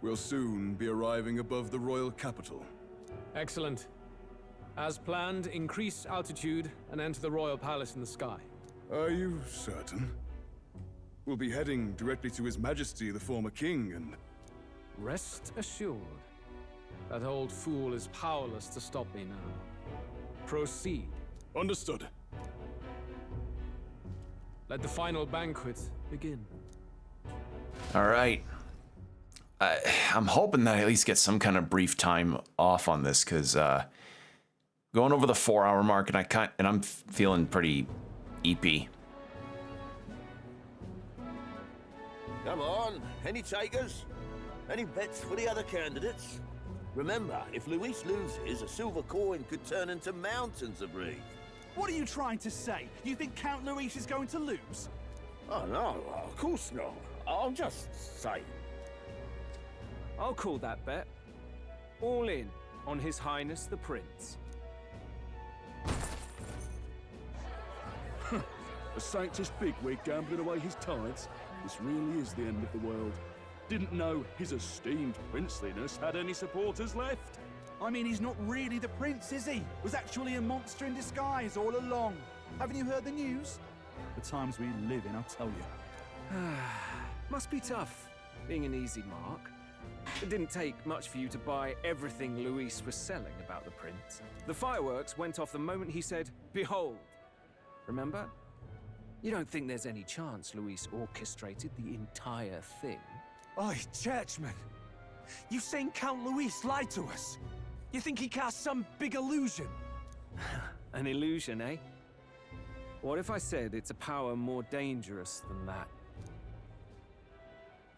We'll soon be arriving above the royal capital.
Excellent. As planned, increase altitude and enter the royal palace in the sky.
Are you certain? We'll be heading directly to His Majesty, the former king, and...
Rest assured. That old fool is powerless to stop me now. Proceed.
Understood.
Let the final banquet begin.
All right. I'm hoping that I at least get some kind of brief time off on this, because going over the 4-hour mark, and I'm feeling pretty eepy.
Come on, any takers? Any bets for the other candidates? Remember, if Luis loses, a silver coin could turn into mountains of wreath.
What are you trying to say? You think Count Luis is going to lose?
Oh no, of course not. I'm just saying.
I'll call that bet. All in on His Highness the Prince.
A sanctus bigwig gambling away his tithes? This really is the end of the world. Didn't know his esteemed princeliness had any supporters left.
I mean, he's not really the prince, is he? Was actually a monster in disguise all along. Haven't you heard the news? The times we live in, I'll tell you.
Must be tough, being an easy mark. It didn't take much for you to buy everything Luis was selling about the prince. The fireworks went off the moment he said, "Behold." Remember? You don't think there's any chance Luis orchestrated the entire thing?
Oi, churchman! You saying Count Luis lied to us? You think he cast some big illusion?
An illusion, eh? What if I said it's a power more dangerous than that?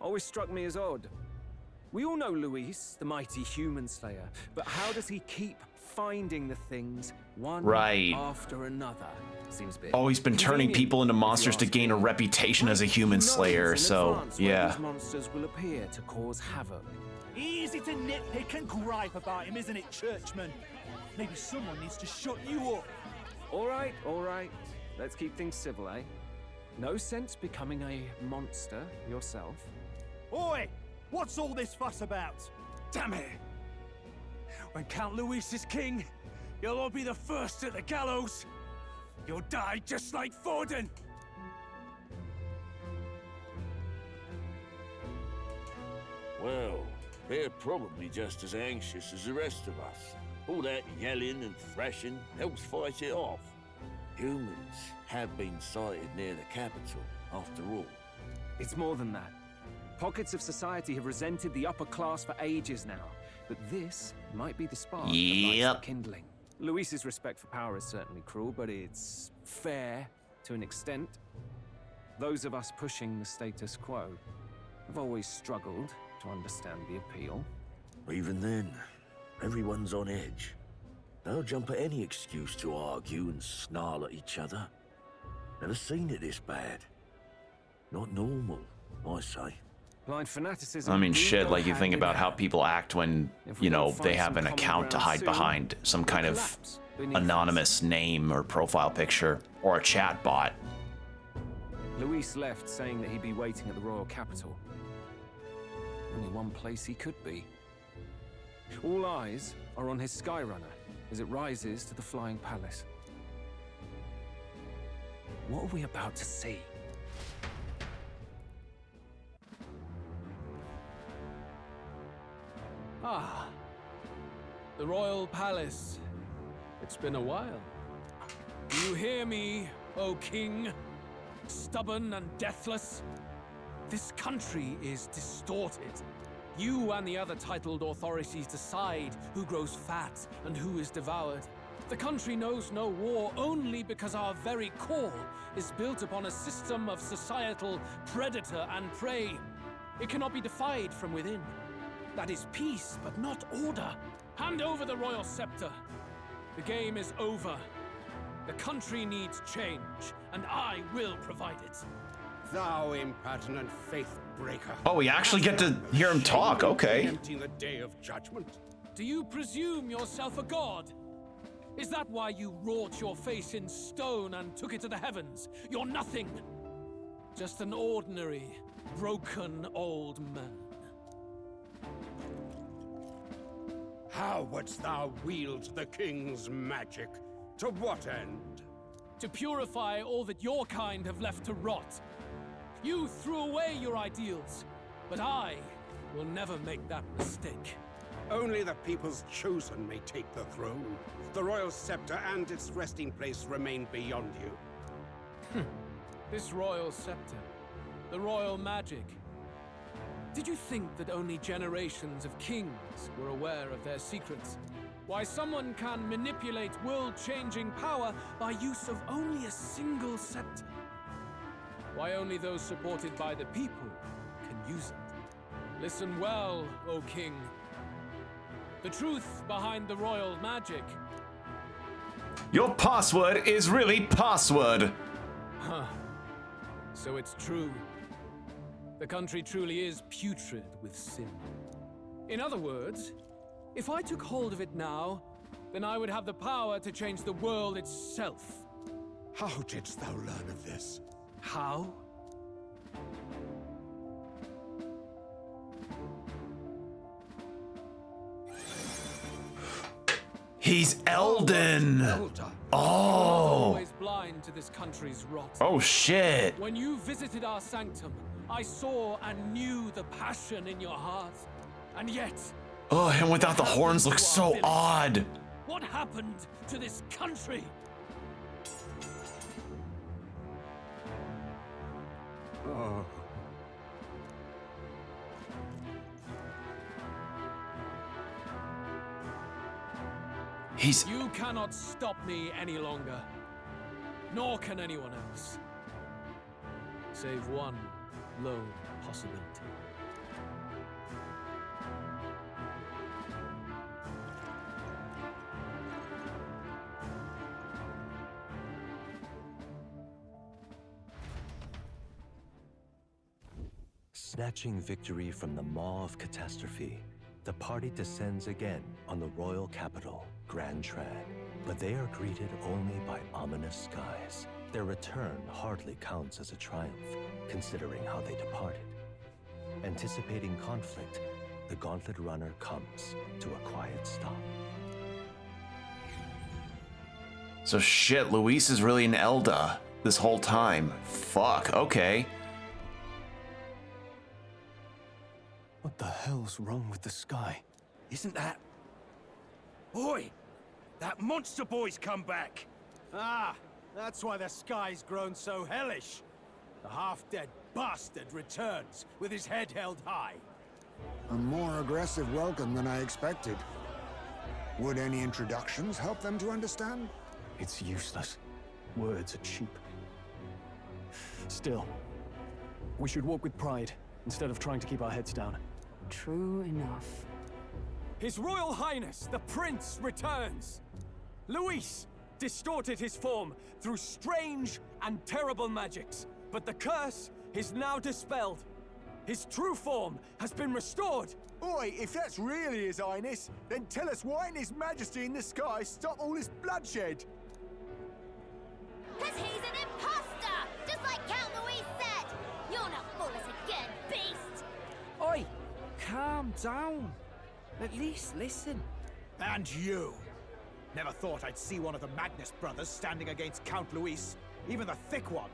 Always struck me as odd. We all know Luis, the mighty human slayer, but how does he keep finding the things one after another? Seems big.
Oh, he's been turning people into monsters to gain a reputation as a human slayer, so yeah.
These monsters will appear to cause havoc.
Easy to nitpick and gripe about him, isn't it, churchman? Maybe someone needs to shut you up.
All right. Let's keep things civil, eh? No sense becoming a monster yourself.
Oi! What's all this fuss about? Damn it! When Count Luis is king, you'll all be the first at the gallows. You'll die just like Forden.
Well, they're probably just as anxious as the rest of us. All that yelling and thrashing helps fight it off. Humans have been sighted near the capital, after all.
It's more than that. Pockets of society have resented the upper class for ages now.
But this might be the spark that lights the kindling. Luis's respect for power is certainly cruel, but it's fair to an extent. Those of us pushing the status quo have always struggled to understand the appeal.
Even then, everyone's on edge. They'll jump at any excuse to argue and snarl at each other. Never seen it this bad. Not normal, I say.
Blind fanaticism.
I mean, shit, like you think about how people act when, you know, they have an account to hide behind some kind of anonymous name or profile picture or a chat bot.
Luis left saying that he'd be waiting at the royal capital. Only one place he could be. All eyes are on his Skyrunner as it rises to the flying palace. What are we about to see?
Ah, the royal palace. It's been a while. Do you hear me, O king? Stubborn and deathless? This country is distorted. You and the other titled authorities decide who grows fat and who is devoured. The country knows no war only because our very core is built upon a system of societal predator and prey. It cannot be defied from within. That is peace, but not order. Hand over the royal scepter. The game is over. The country needs change, and I will provide it.
Thou impertinent faith breaker.
Oh, we actually get to hear him talk. Okay.
Emptying the day of judgment.
Do you presume yourself a god? Is that why you wrought your face in stone and took it to the heavens? You're nothing. Just an ordinary, broken old man.
How wouldst thou wield the king's magic? To what end?
To purify all that your kind have left to rot. You threw away your ideals, but I will never make that mistake.
Only the people's chosen may take the throne. The royal scepter and its resting place remain beyond you.
This royal scepter, the royal magic. Did you think that only generations of kings were aware of their secrets? Why someone can manipulate world-changing power by use of only a single scepter? Why only those supported by the people can use it? Listen well, O king. The truth behind the royal magic.
Your password is really password.
Huh. So it's true. The country truly is putrid with sin. In other words, if I took hold of it now, then I would have the power to change the world itself.
How didst thou learn of this?
How?
He's Elden. Oh.
Always blind to this country's rot.
Oh shit.
When you visited our sanctum, I saw and knew the passion in your heart. And yet...
Oh, him without the horns looks so odd.
What happened to this country?
Oh.
You cannot stop me any longer. Nor can anyone else. Save one lone possibility.
Snatching victory from the maw of catastrophe, the party descends again on the royal capital, Grand Trad. But they are greeted only by ominous skies. Their return hardly counts as a triumph, considering how they departed. Anticipating conflict, the Gauntlet Runner comes to a quiet stop.
So shit, Luis is really an Elda this whole time. Fuck, okay.
What the hell's wrong with the sky?
Isn't that... Oi! That monster boy's come back! Ah, that's why the sky's grown so hellish. The half-dead bastard returns with his head held high.
A more aggressive welcome than I expected. Would any introductions help them to understand?
It's useless. Words are cheap. Still, we should walk with pride instead of trying to keep our heads down.
True enough.
His Royal Highness, the Prince, returns! Luis distorted his form through strange and terrible magics, but the curse is now dispelled. His true form has been restored!
Oi, if that's really His Highness, then tell us why in His Majesty in the sky stop all this bloodshed?
Cause he's an imposter! Just like Count Luis said! You'll not fool us again, beast!
Oi! Calm down. At least listen.
And you! Never thought I'd see one of the Magnus brothers standing against Count Luis, even the thick one.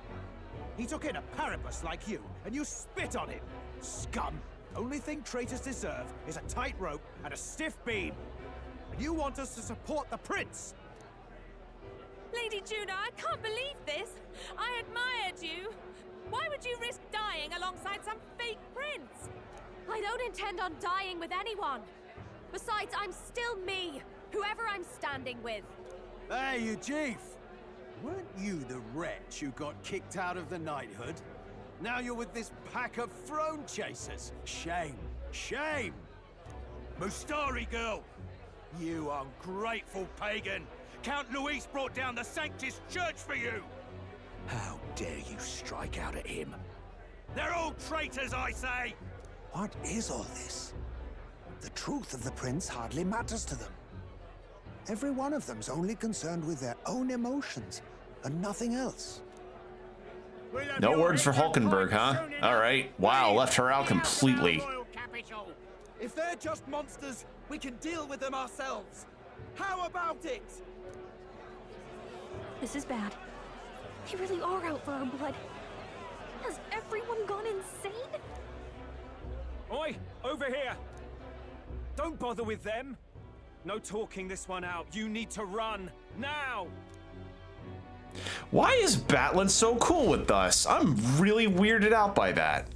He took in a Paribus like you, and you spit on him. Scum! Only thing traitors deserve is a tight rope and a stiff beam. And you want us to support the prince?
Lady Juna, I can't believe this. I admired you. Why would you risk dying alongside some fake prince?
I don't intend on dying with anyone. Besides, I'm still me, whoever I'm standing with.
Hey, you chief! Weren't you the wretch who got kicked out of the knighthood? Now you're with this pack of throne chasers. Shame. Shame! Mustari girl! You ungrateful pagan! Count Luis brought down the Sanctus Church for you! How dare you strike out at him? They're all traitors, I say!
What is all this? The truth of the prince hardly matters to them. Every one of them's only concerned with their own emotions and nothing else.
No words for Hulkenberg, huh? Alright. Wow, left her out completely.
If they're just monsters, we can deal with them ourselves. How about it?
This is bad. They really are out for our blood. Has everyone gone insane?
Oi, over here! Don't bother with them. No talking this one out. You need to run, now!
Why is Batlin so cool with us? I'm really weirded out by that.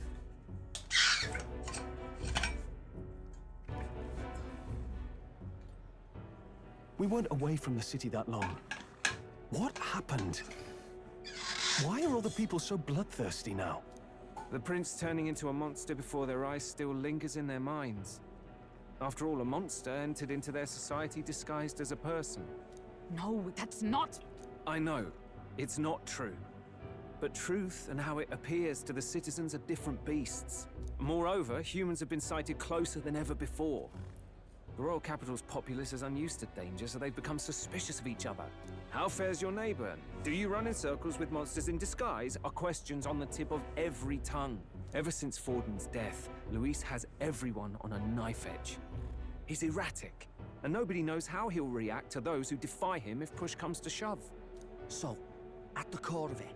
We weren't away from the city that long. What happened? Why are all the people so bloodthirsty now?
The prince turning into a monster before their eyes still lingers in their minds. After all, a monster entered into their society disguised as a person.
No, that's not...
I know, it's not true. But truth and how it appears to the citizens are different beasts. Moreover, humans have been sighted closer than ever before. The royal capital's populace is unused to danger, so they've become suspicious of each other. How fares your neighbor? Do you run in circles with monsters in disguise? Are questions on the tip of every tongue. Ever since Forden's death, Luis has everyone on a knife edge. He's erratic, and nobody knows how he'll react to those who defy him if push comes to shove.
So, at the core of it,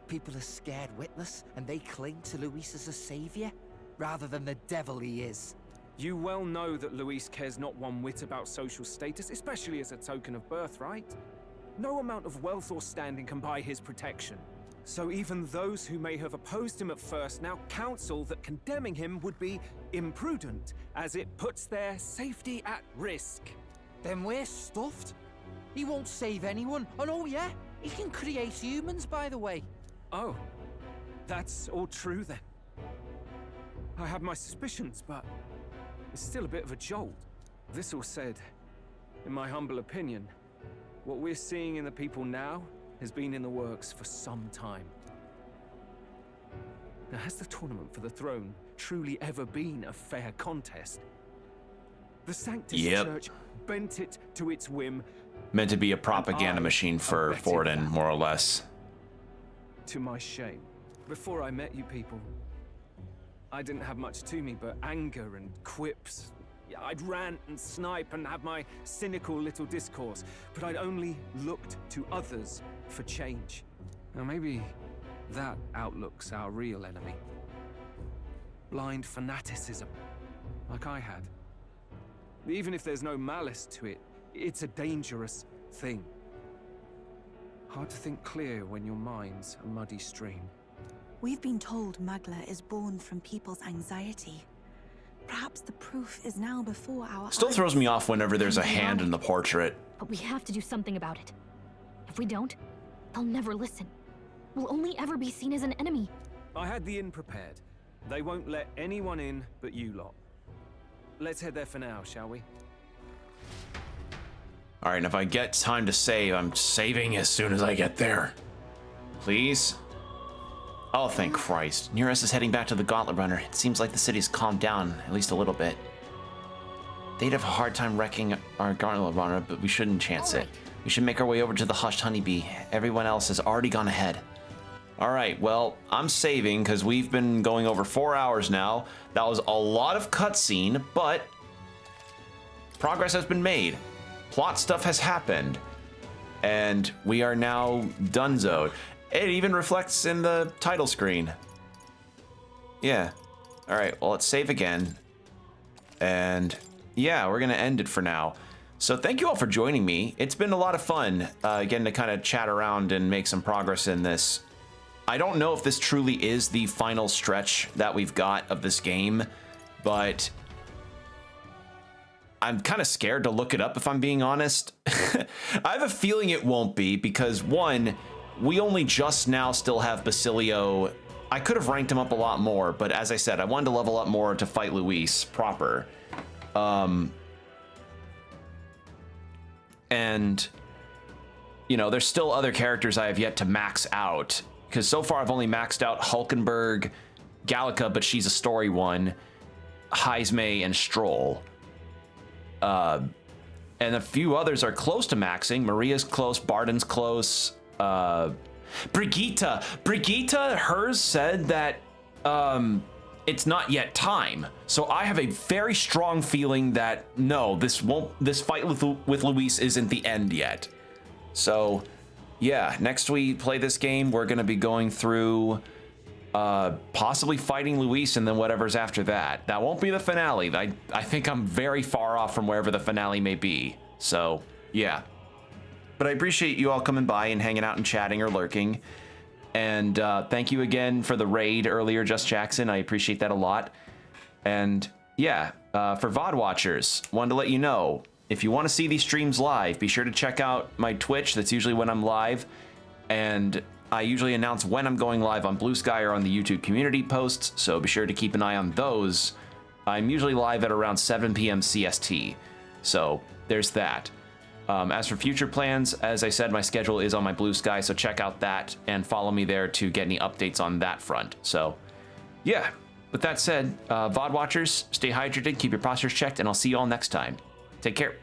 people are scared witless and they cling to Luis as a savior, rather than the devil he is.
You well know that Luis cares not one whit about social status, especially as a token of birthright. No amount of wealth or standing can buy his protection. So even those who may have opposed him at first now counsel that condemning him would be imprudent, as it puts their safety at risk.
Then we're stuffed. He won't save anyone, and oh yeah, he can create humans, by the way.
Oh, that's all true then. I have my suspicions, but it's still a bit of a jolt. This all said, in my humble opinion, what we're seeing in the people now has been in the works for some time. Now, has the tournament for the throne truly ever been a fair contest? The Sanctus Church bent it to its whim.
Meant to be a propaganda machine for Forden, more or less.
To my shame, before I met you people, I didn't have much to me but anger and quips. I'd rant and snipe and have my cynical little discourse, but I'd only looked to others for change. Now maybe that outlook's our real enemy. Blind fanaticism, like I had. Even if there's no malice to it, it's a dangerous thing. Hard to think clear when your mind's a muddy stream.
We've been told Magla is born from people's anxiety. Perhaps the proof is now before our
Still
eyes.
throws me off whenever there's a hand in the portrait.
But we have to do something about it. If we don't, they'll never listen. We'll only ever be seen as an enemy.
I had the inn prepared. They won't let anyone in but you lot. Let's head there for now, shall we?
All right, and if I get time to save, I'm saving as soon as I get there. Please? Oh, thank Christ. Nearest is heading back to the Gauntlet Runner. It seems like the city's calmed down, at least a little bit. They'd have a hard time wrecking our Gauntlet Runner, but we shouldn't chance it. We should make our way over to the Hushed Honeybee. Everyone else has already gone ahead. All right, well, I'm saving because we've been going over 4 hours now. That was a lot of cutscene, but progress has been made. Plot stuff has happened, and we are now donezoed. It even reflects in the title screen. Yeah. All right, well, let's save again. And yeah, we're gonna end it for now. So thank you all for joining me. It's been a lot of fun, getting to kind of chat around and make some progress in this. I don't know if this truly is the final stretch that we've got of this game, but I'm kind of scared to look it up if I'm being honest. I have a feeling it won't be because one, we only just now still have Basilio. I could have ranked him up a lot more, but as I said, I wanted to level up more to fight Luis proper. And, you know, there's still other characters I have yet to max out. Because so far I've only maxed out Hulkenberg, Gallica, but she's a story one, Heisme, and Stroll. And a few others are close to maxing. Maria's close, Barden's close. Brigitte, hers said that it's not yet time. So I have a very strong feeling that no, this fight with Luis isn't the end yet. So yeah, next we play this game, we're gonna be going through possibly fighting Luis and then whatever's after that. That won't be the finale. I think I'm very far off from wherever the finale may be. So yeah. But I appreciate you all coming by and hanging out and chatting or lurking. And thank you again for the raid earlier, Just Jackson. I appreciate that a lot. And yeah, for VOD watchers, wanted to let you know, if you want to see these streams live, be sure to check out my Twitch. That's usually when I'm live. And I usually announce when I'm going live on Blue Sky or on the YouTube community posts. So be sure to keep an eye on those. I'm usually live at around 7 p.m. CST. So there's that. As for future plans, as I said, my schedule is on my Blue Sky, so check out that and follow me there to get any updates on that front. So, yeah, with that said, VOD watchers, stay hydrated, keep your postures checked, and I'll see you all next time. Take care.